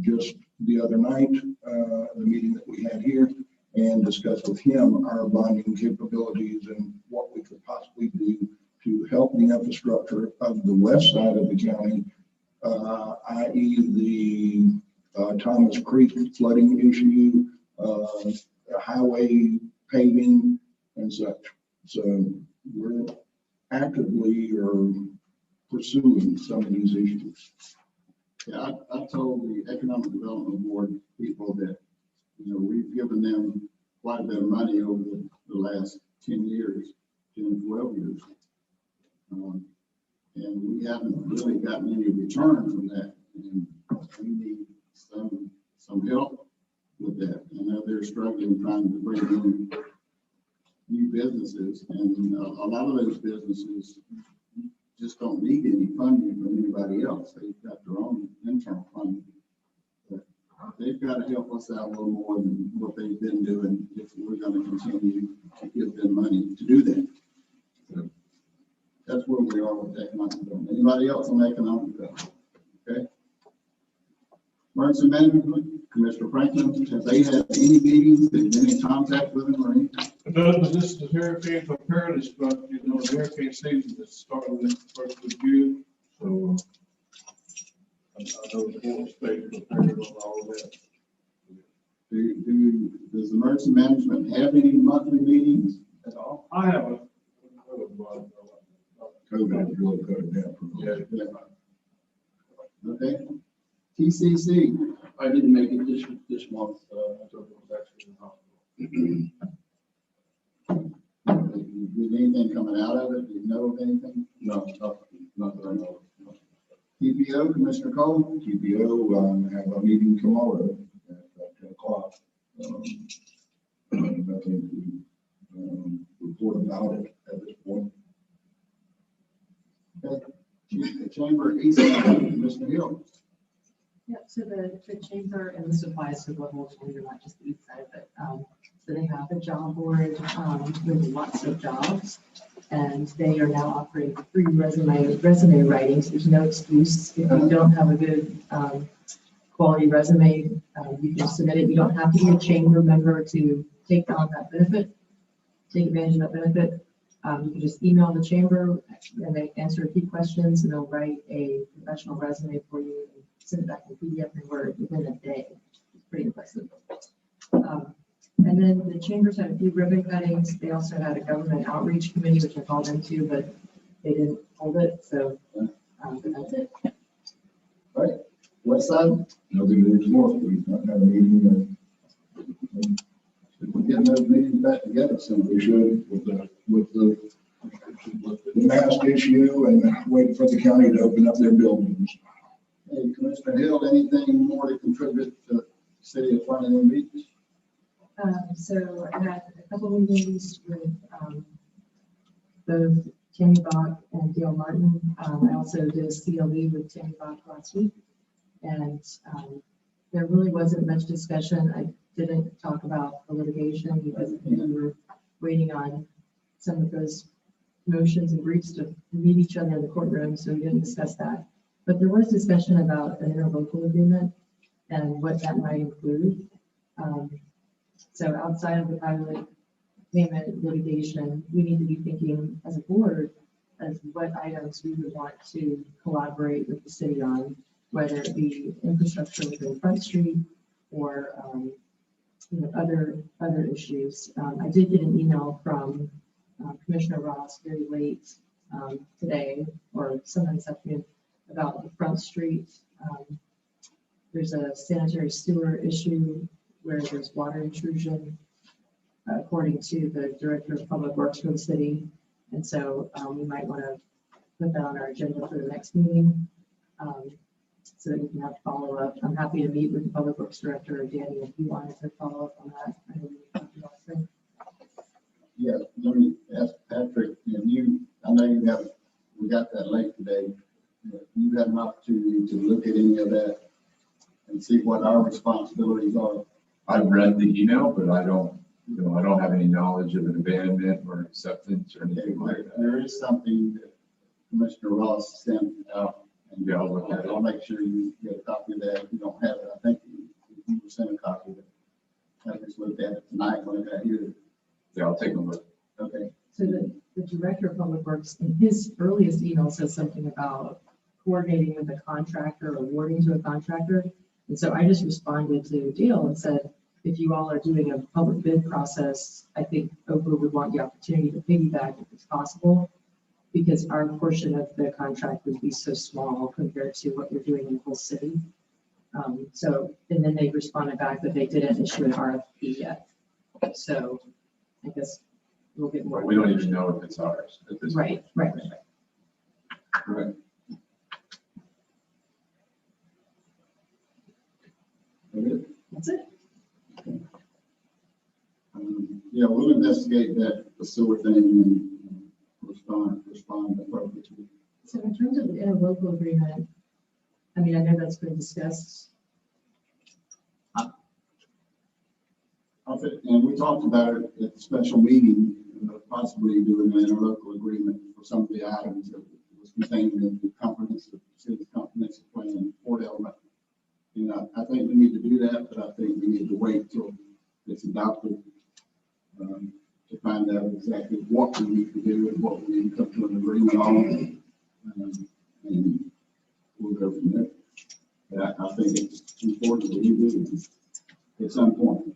just the other night, the meeting that we had here, and discuss with him our bonding capabilities and what we could possibly do to help the infrastructure of the west side of the county, i.e. the Thomas Creek flooding issue, highway paving and such. So we're actively pursuing some of these issues. Yeah, I told the Economic Development Board people that, we've given them quite a bit of money over the last 10 years, 10, 12 years. And we haven't really gotten any return from that. And we need some help with that. I know they're struggling trying to bring in new businesses, and a lot of those businesses just don't need any funding from anybody else. They've got their own internal funding. But they've got to help us out a little more than what they've been doing if we're going to continue to give them money to do that. So that's where we are with economic development. Anybody else on economic development? Okay. Emergency management, Commissioner Franklin, have they had any meetings, been any contact with them or anything? No, but this is hurricane preparedness, but the hurricane season is starting this first of June, so I know the whole state prepared on all of that. Does emergency management have any monthly meetings at all? I haven't. COVID really cut it down. Yeah. Okay. TCC, I didn't make it this month, I thought it was actually in the hospital. did anything coming out of it? Do you know of anything? No, not that I know of. TPO, Commissioner Cole? TPO, have a meeting tomorrow at 10 o'clock. Nothing to report about it at this point. Okay. Chamber East, Mr. Hill. Yeah, so the chamber, and this applies to the whole chamber, not just the east side, but so they have a job board with lots of jobs, and they are now offering free resume writings. There's no excuse if you don't have a good quality resume. You can submit it. You don't have to be a chamber member to take on that benefit, take advantage of that benefit. You can just email the chamber and they answer a few questions and they'll write a professional resume for you and send it back in PDF and Word within a day. It's pretty impressive. And then the chambers had a few ribbon cuttings. They also had a government outreach committee, which I called into, but they didn't hold it. So that's it. All right, west side, Nothing to report. We've not had a meeting. we're getting those meetings back together soon. We should with the mask issue and waiting for the county to open up their buildings. Hey, Commissioner Hill, anything more to contribute to City of Farmington Beach? So I had a couple of meetings with both Tammy Bach and Dale Martin. I also did a CLE with Tammy Bach last week. And there really wasn't much discussion. I didn't talk about the litigation because we were waiting on some of those motions and briefs to meet each other in the courtroom, so we didn't discuss that. But there was discussion about an interlocal agreement and what that might include. So outside of the private payment litigation, we need to be thinking as a board as what items we would want to collaborate with the city on, whether it be infrastructure within Front Street or other issues. I did get an email from Commissioner Ross very late today or sometime this afternoon about the Front Street. There's a sanitary sewer issue where there's water intrusion, according to the Director of Public Works for the city. And so we might want to put that on our agenda for the next meeting so that we can have follow-up. I'm happy to meet with the Public Works Director, Danny, if you wanted to follow up on that. I know we talked about it. Yeah, let me ask Patrick, I know we got that late today. You had an opportunity to look at any of that and see what our responsibilities are. I've read the email, but I don't have any knowledge of an abandonment or acceptance or anything like that. There is something that Commissioner Ross sent out, and Yeah, I'll look at it. I'll make sure you get a copy of that. If you don't have it, I think you were sent a copy of it. I just looked at it tonight when I got here. Yeah, I'll take a look. Okay. So the Director of Public Works in his earliest email says something about coordinating with a contractor, awarding to a contractor. And so I just responded to Dale and said, if you all are doing a public bid process, I think OPA would want the opportunity to piggyback if it's possible, because our portion of the contract would be so small compared to what we're doing in the whole city. And then they responded back that they didn't issue an RFP yet. So I guess we'll get more. We don't even know if it's ours at this point. Right. Right. That's it. Yeah, we'll investigate that sewer thing and respond appropriately. So in terms of the interlocal agreement, I mean, I know that's been discussed. And we talked about it at the special meeting, possibly doing an interlocal agreement for some of the items that was contained in the comprehensive, city's comprehensive plan, Port Element. I think we need to do that, but I think we need to wait till it's adopted to find out exactly what we need to do and what we need to come to an agreement on. And we'll go from there. But I think it's important that we do at some point.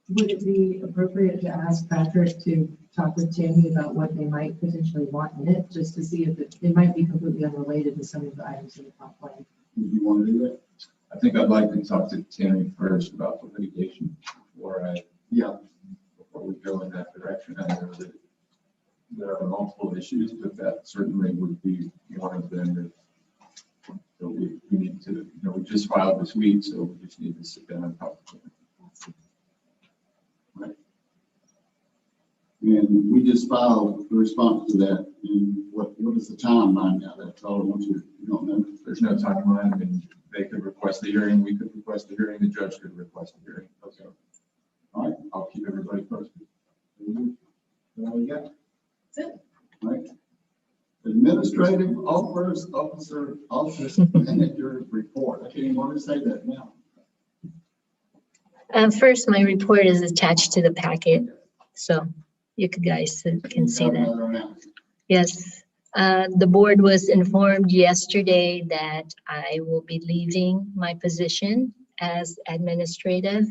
Would it be appropriate to ask Patrick to talk with Tammy about what they might potentially want in it, just to see if it might be completely unrelated to some of the items in the comp plan? Would you want to do that? I think I'd like to talk to Tammy first about the litigation before we go in that direction. I know that there are multiple issues, but that certainly would be one of them. So we need to, we just filed this week, so we just need to sit down and talk to them. Right. And we just filed the response to that. And what is the timeline now? That's all I want you don't know. There's no timeline. I mean, they could request the hearing, we could request the hearing, the judge could request the hearing. Okay. All right. I'll keep everybody everybody first. All we got? That's it. Right. Administrative office manager report. I can't even want to say that now. First, my report is attached to the packet, so you guys can see that. Another announcement. Yes, the board was informed yesterday that I will be leaving my position as administrative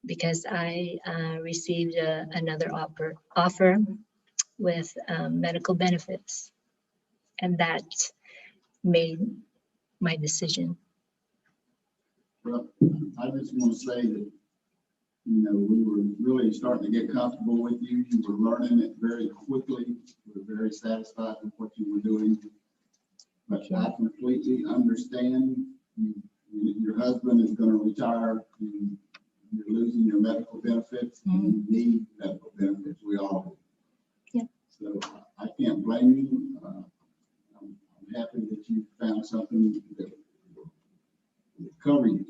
because I received another offer with medical benefits. And that made my decision. Well, I just want to say that, you know, we were really starting to get comfortable with you. You were learning it very quickly. We were very satisfied with what you were doing. But I completely understand your husband is going to retire. You're losing your medical benefits. You need medical benefits. We all do. Yeah. So I can't blame you. I'm happy that you found something that will cover you.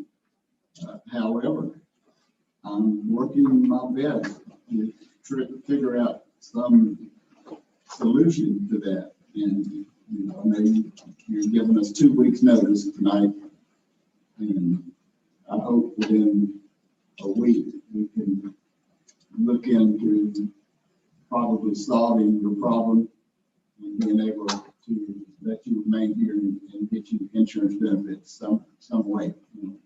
However, I'm working my best to try to figure out some solution to that. And, you know, maybe you're giving us 2 weeks notice tonight. And I hope within a week we can look into probably solving your problem and being able to let you remain here and get you insurance benefits some way. You know.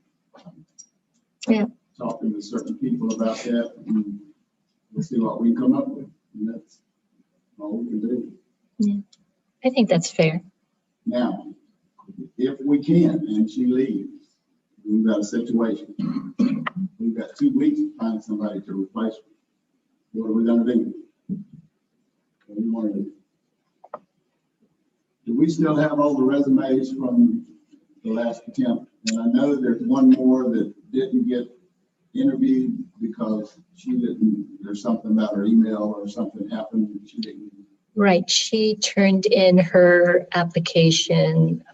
Yeah. Talking to certain people about that, and we'll see what we can come up with. And that's all we can do. Yeah, I think that's fair. Now, if we can, and she leaves, we've got a situation. We've got 2 weeks to find somebody to replace her. What are we gonna do? What do you want to do? Do we still have all the resumes from the last attempt? And I know there's one more that didn't get interviewed because she didn't, there's something about her email or something happened. She didn't. Right, she turned in her application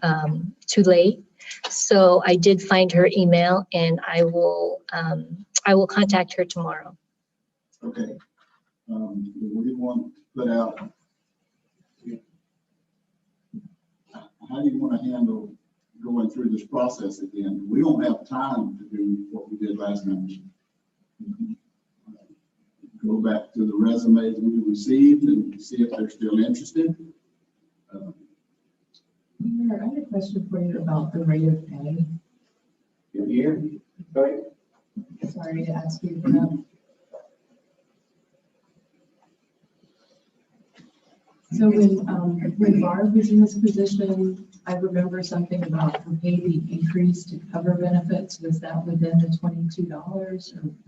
too late. So I did find her email and I will contact her tomorrow. Okay. We want to put out, how do you want to handle going through this process again? We don't have time to do what we did last night. Go back to the resumes we received and see if they're still interested. Mayor, I had a question for you about the rate of pay. Here, right? Sorry to ask you for that. So when Barb was in this position, I remember something about her pay being increased to cover benefits. Was that within the $22 or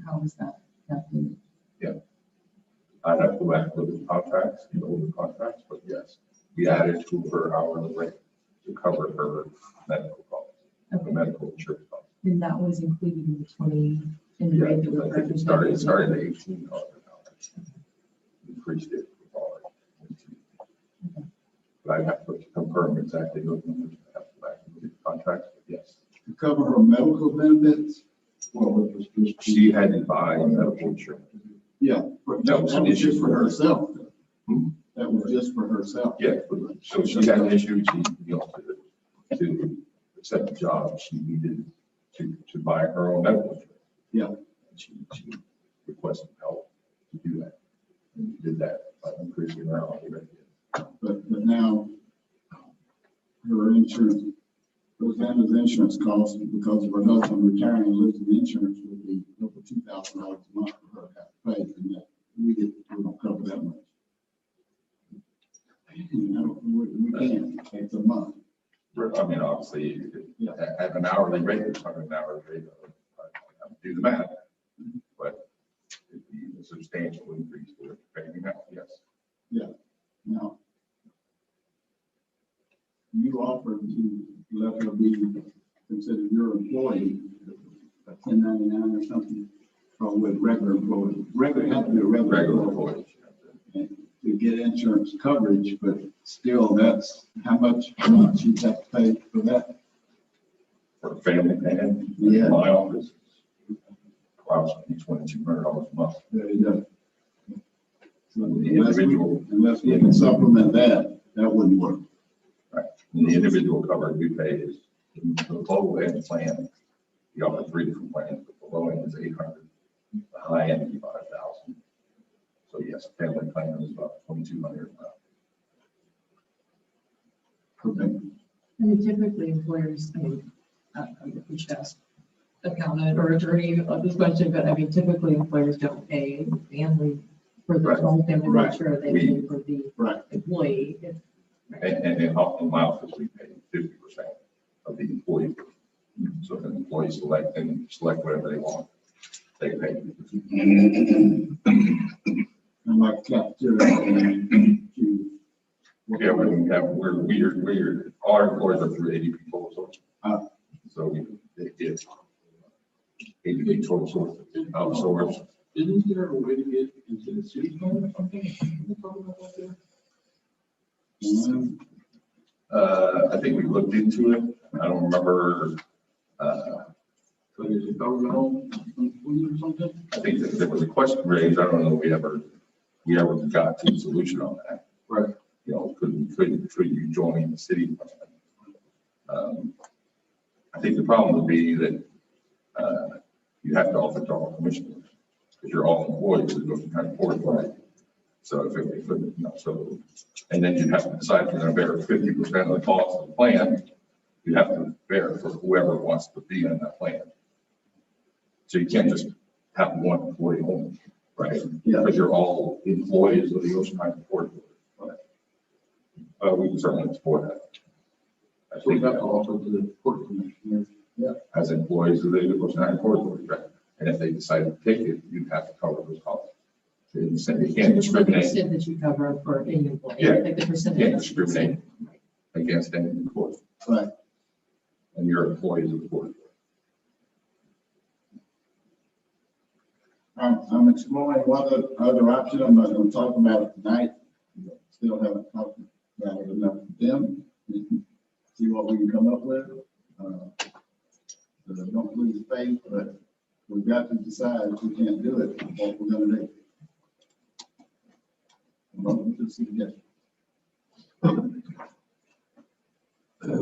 how was that calculated? I'd have to go back and look at the contracts, the older contracts, but yes, we added to her hourly rate to cover her medical costs, the medical insurance costs. And that was included in the 20, in the Yeah, rate that I was think it started at $18 an hour. Increased it. But I'd have to confirm exactly those numbers. I have to go back and look at the contracts, but yes. To cover her medical benefits? Well, it was just. She had to buy medical insurance. Yeah, but No, that was just for herself. Hmm? That was just for herself. Yeah, so she had an issue, she, you know, to accept the job, she needed to buy her own medical insurance. Yeah. She requested help to do that. And we did that by increasing her hourly rate. But now her insurance, those Anna's insurance costs because of her husband retiring and losing insurance would be over $2,000 a month for her to have to pay, and that we don't cover that much. You know, we can't, it's a month. I mean, obviously, at an hourly rate, it's not an hourly rate. I have to do the math, but it'd be a substantial increase for paying now, yes. Yeah. Now, you offered to let her be considered your employee, a 1099 or something, or with regular employees. Regular, have to be a regular employee to get insurance coverage, but still, that's how much you'd have to pay for that. For a family man, Yeah. my office, approximately $2,200 a month. There you go. So The individual, unless we can supplement that, that wouldn't work. and the individual coverage we pay is the low end plan. You offer 3 different plans, but the low end is 800, the high end is 5,000. So yes, family plan is about 2,200 a month. Okay. I mean, typically employers, I mean, we should ask accountant or attorney on this question, but I mean, typically employers don't pay family for the Right. whole family, Right. make sure they We- pay for the Right. employee. And in my office, we pay 50% of the employee. So if an employee select whatever they want, they pay. And like cafeteria, you. Yeah, we're, our employees are through ADP total source. So they get ADP total source, outsourced. Isn't there a way to get into the city plan or something? Can you talk about that there? I think we looked into it. I don't remember, So there's a governmental employee or something? I think that there was a question raised. I don't know if we ever got to a solution on that. Right. You know, could you join the city plan? I think the problem would be that, you have to offer to all commissioners, because you're all employees of the County Board, right? So so, and then you have to decide if you're gonna bear 50% of the cost of the plan, you have to bear for whoever wants to be in that plan. So you can't just have one employee only, right? Yeah. Because you're all employees of the Ocean County Board. We can certainly support that. I So we think have to offer to the court commissioners. as employees of the Ocean County Board, right? And if they decide to take it, you have to cover those costs. So you can't discriminate Percent that you cover for any employee. Yeah. Like the percentage. Can't discriminate. against any employee. Right. And you're employees of the board. I'm exploring what other option. I'm not going to talk about it tonight. Still haven't talked about it enough with them. See what we can come up with. Don't lose faith, but we've got to decide if we can't do it, what we're going to do. Welcome to the suggestion.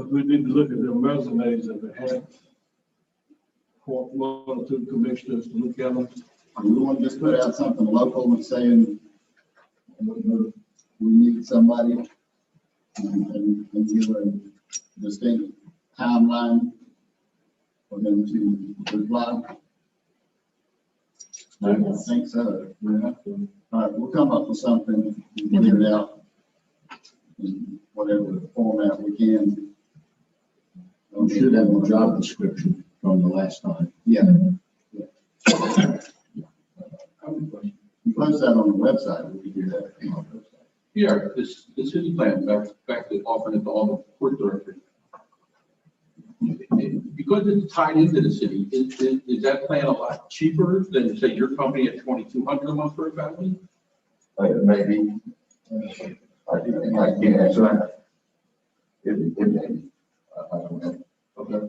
We need to look at the resumes that we have. For one or two commissioners to look at them. We want to just put out something local and saying we need somebody and give a distinct timeline for them to reply. I think so. We have to. All right, we'll come up with something and get it out in whatever format we can. We should have a job description from the last time. Yeah. I have a question. You post that on the website, we can do that. Yeah, the city plan, back to offering it to all the court directors. Because it's tied into the city, is that plan a lot cheaper than, say, your company at $2,200 a month for a family? Maybe. I can't answer that. It may be. I don't know. Okay.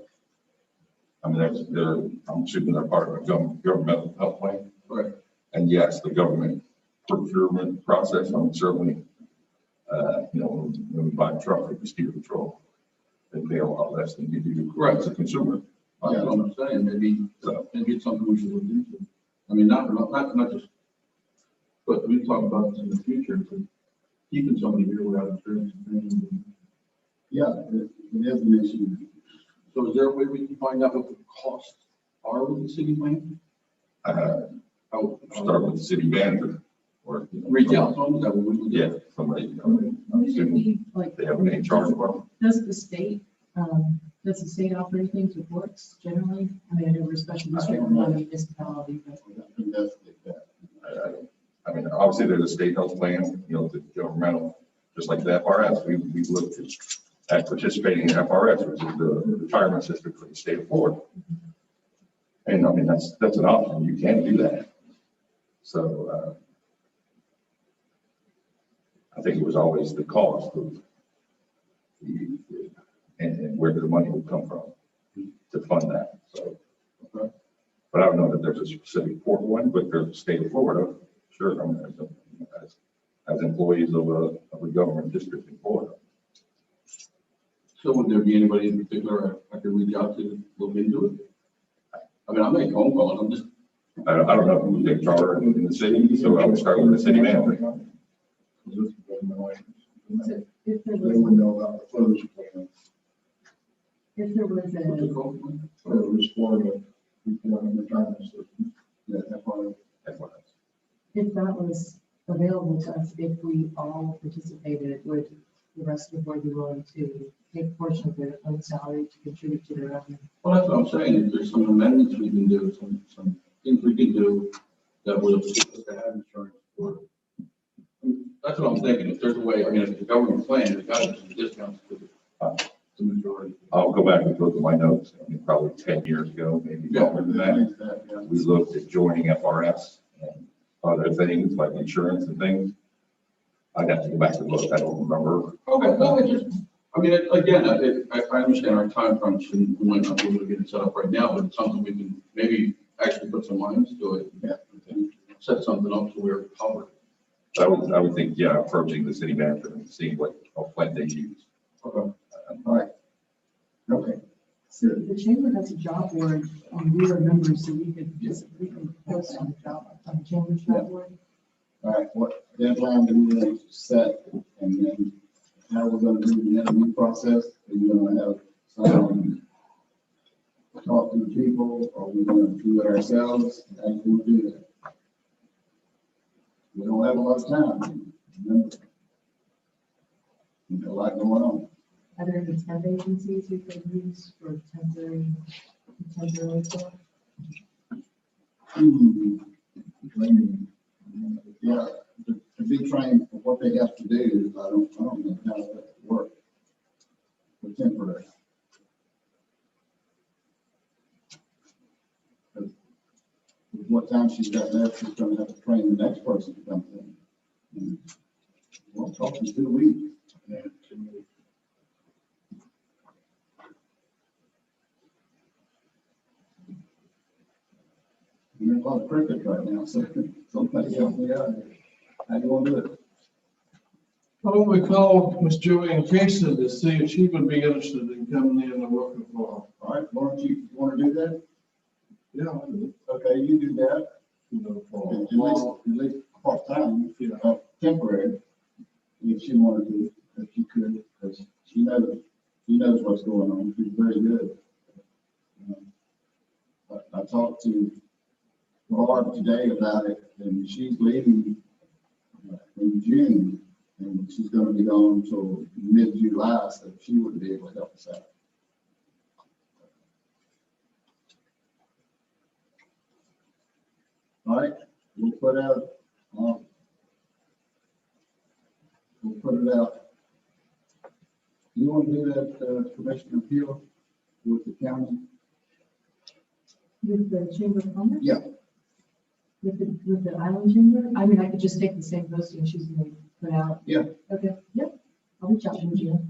I mean, I'm assuming they're part of a governmental health plan. Right. And yes, the government procurement process, I'm certainly, when we buy a truck for mosquito control, they pay a lot less than you do as a consumer. That's what I'm saying, maybe it's something we should look into. I mean, not just, but we talk about this in the future, but keeping somebody here without insurance. Yeah, it is an issue. So is there a way we can find out what the costs are with the city plan? Start with the city manager or. Reach out to them, is that what we would do? Yeah, somebody, I'm assuming Like, they have an HR department. does the state offer anything to courts generally? I mean, I know we're a special district, we're not a municipality, but. Investigate that. I mean, obviously there's a state health plan, the governmental, just like the FRS. We looked at participating in FRS, which is the retirement system for the state of Florida. And I mean, that's an option. You can do that. So I think it was always the cost of and where the money would come from to fund that. So, But I don't know that there's a specific port one, but there's the state of Florida, sure, I mean, as employees of a government district in Florida. So would there be anybody in particular I could reach out to look into it? I mean, I'll make phone calls, I'm just, I don't know who's in charge in the city, so I would start with the city manager. So if there They would was, know about the closure plan. if there was what's it a, called? Closure for the retirement system. Yeah, that's why. That's what I- if that was available to us, if we all participated, would the rest of the board be willing to take a portion of their own salary to contribute to their own? Well, that's what I'm saying, if there's some amendments we can do, some things we can do that would assist us to have insurance for. That's what I'm thinking, if there's a way, I mean, if it's a government plan, there's got to be some discounts to the majority. I'll go back and look at my notes, I mean, probably 10 years ago, maybe longer than that. We looked at joining FRS and other things like insurance and things. I'd have to go back and look, I don't remember. Okay, no, it just, I mean, again, I understand our time crunch and we might not be able to get it set up right now, but it's something we can maybe actually put some lines to it. Yeah. And set something up so we're covered. I would think, yeah, approaching the city manager and seeing what plan they use. Okay. All right. Okay. So the chamber has a job board, we are members, so we could post on the chamber's job board. All right, what deadline do we want to set, and then how we're gonna do the interview process? Are you gonna have someone talk to the people, or we gonna do it ourselves? How you gonna do that? We don't have a lot of time, remember? There's a lot going on. Are there any temp agencies we could use for temporary work? Training. Yeah, to be trained for what they have to do, I don't know how that would work. For temporary. With what time she's got left, she's gonna have to train the next person to come in. We're talking 2 weeks. Yeah, 2 weeks. There's a lot of cricket right now, so somebody help me out here. How you gonna do it? Why don't we call Miss Joanne Casey to see if she would be interested in coming in and working for All right, why don't you wanna do that? her? Yeah. Okay, you do that. You know, for, At least part-time, temporary, if she wanted to, if she could, because she knows what's going on, she's very good. I talked to Barb today about it, and she's leaving in June, and she's gonna be gone until mid-July, so she wouldn't be able to help us out. All right, we'll put out, You want to do that, Commissioner Peel, with the county? With the chamber of commerce? Yeah. With the island chamber? I mean, I could just take the same posting she's going to put out. Yeah. Okay, yep. I'll reach out to you.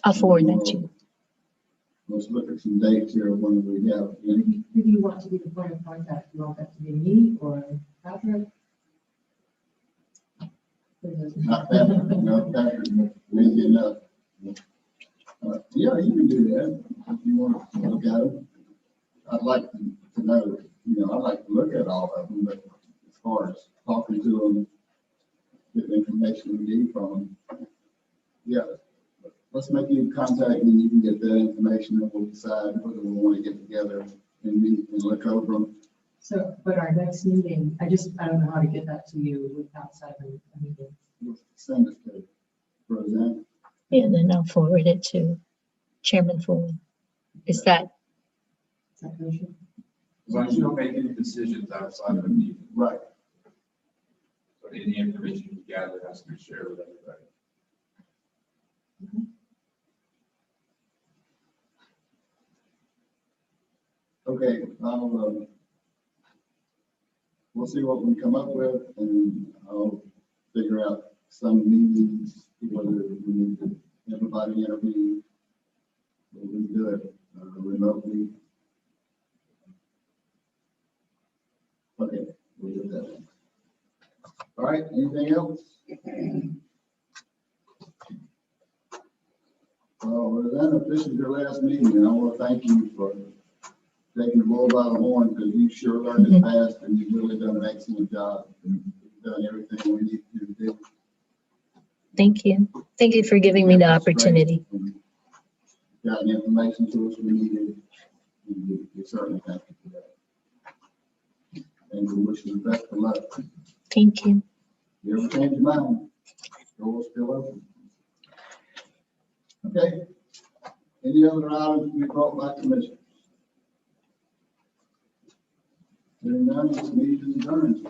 I'll forward that to you. Let's look at some dates here when we have. Who do you want to be the point of contact? Do you want that to be me or Patrick? Not Patrick, no, Patrick, maybe enough. Yeah, you can do that if you want to look at them. I'd like to know, I'd like to look at all of them, but as far as talking to them, get the information we need from them. Yeah, let's make you contact me, you can get that information, and we'll decide whether we want to get together and meet and look over them. So, but our next meeting, I don't know how to get that to you outside of a meeting. We'll send it to Roseanne. And then I'll forward it to Chairman Foley. Is that, Is that kosher? As long as you don't make any decisions outside of a meeting, Right. so any information you gather has to be shared with everybody. Okay, we'll see what we come up with, and I'll figure out some meetings, whether we need to, everybody interview. We can do it remotely. Okay, we'll do that. All right, anything else? Well, then, if this is your last meeting, and I want to thank you for taking the bull by the horn, because you sure learned it fast, and you've really done an excellent job. You've done everything we need you to do. Thank you. Thank you for giving me the opportunity. Got the information to us we needed, and we certainly thank you for that. And we wish you the best of luck. Thank you. You ever change your mind, door's still open. Okay. Any other items to be brought by commissioners? Hearing none, this meeting is adjourned.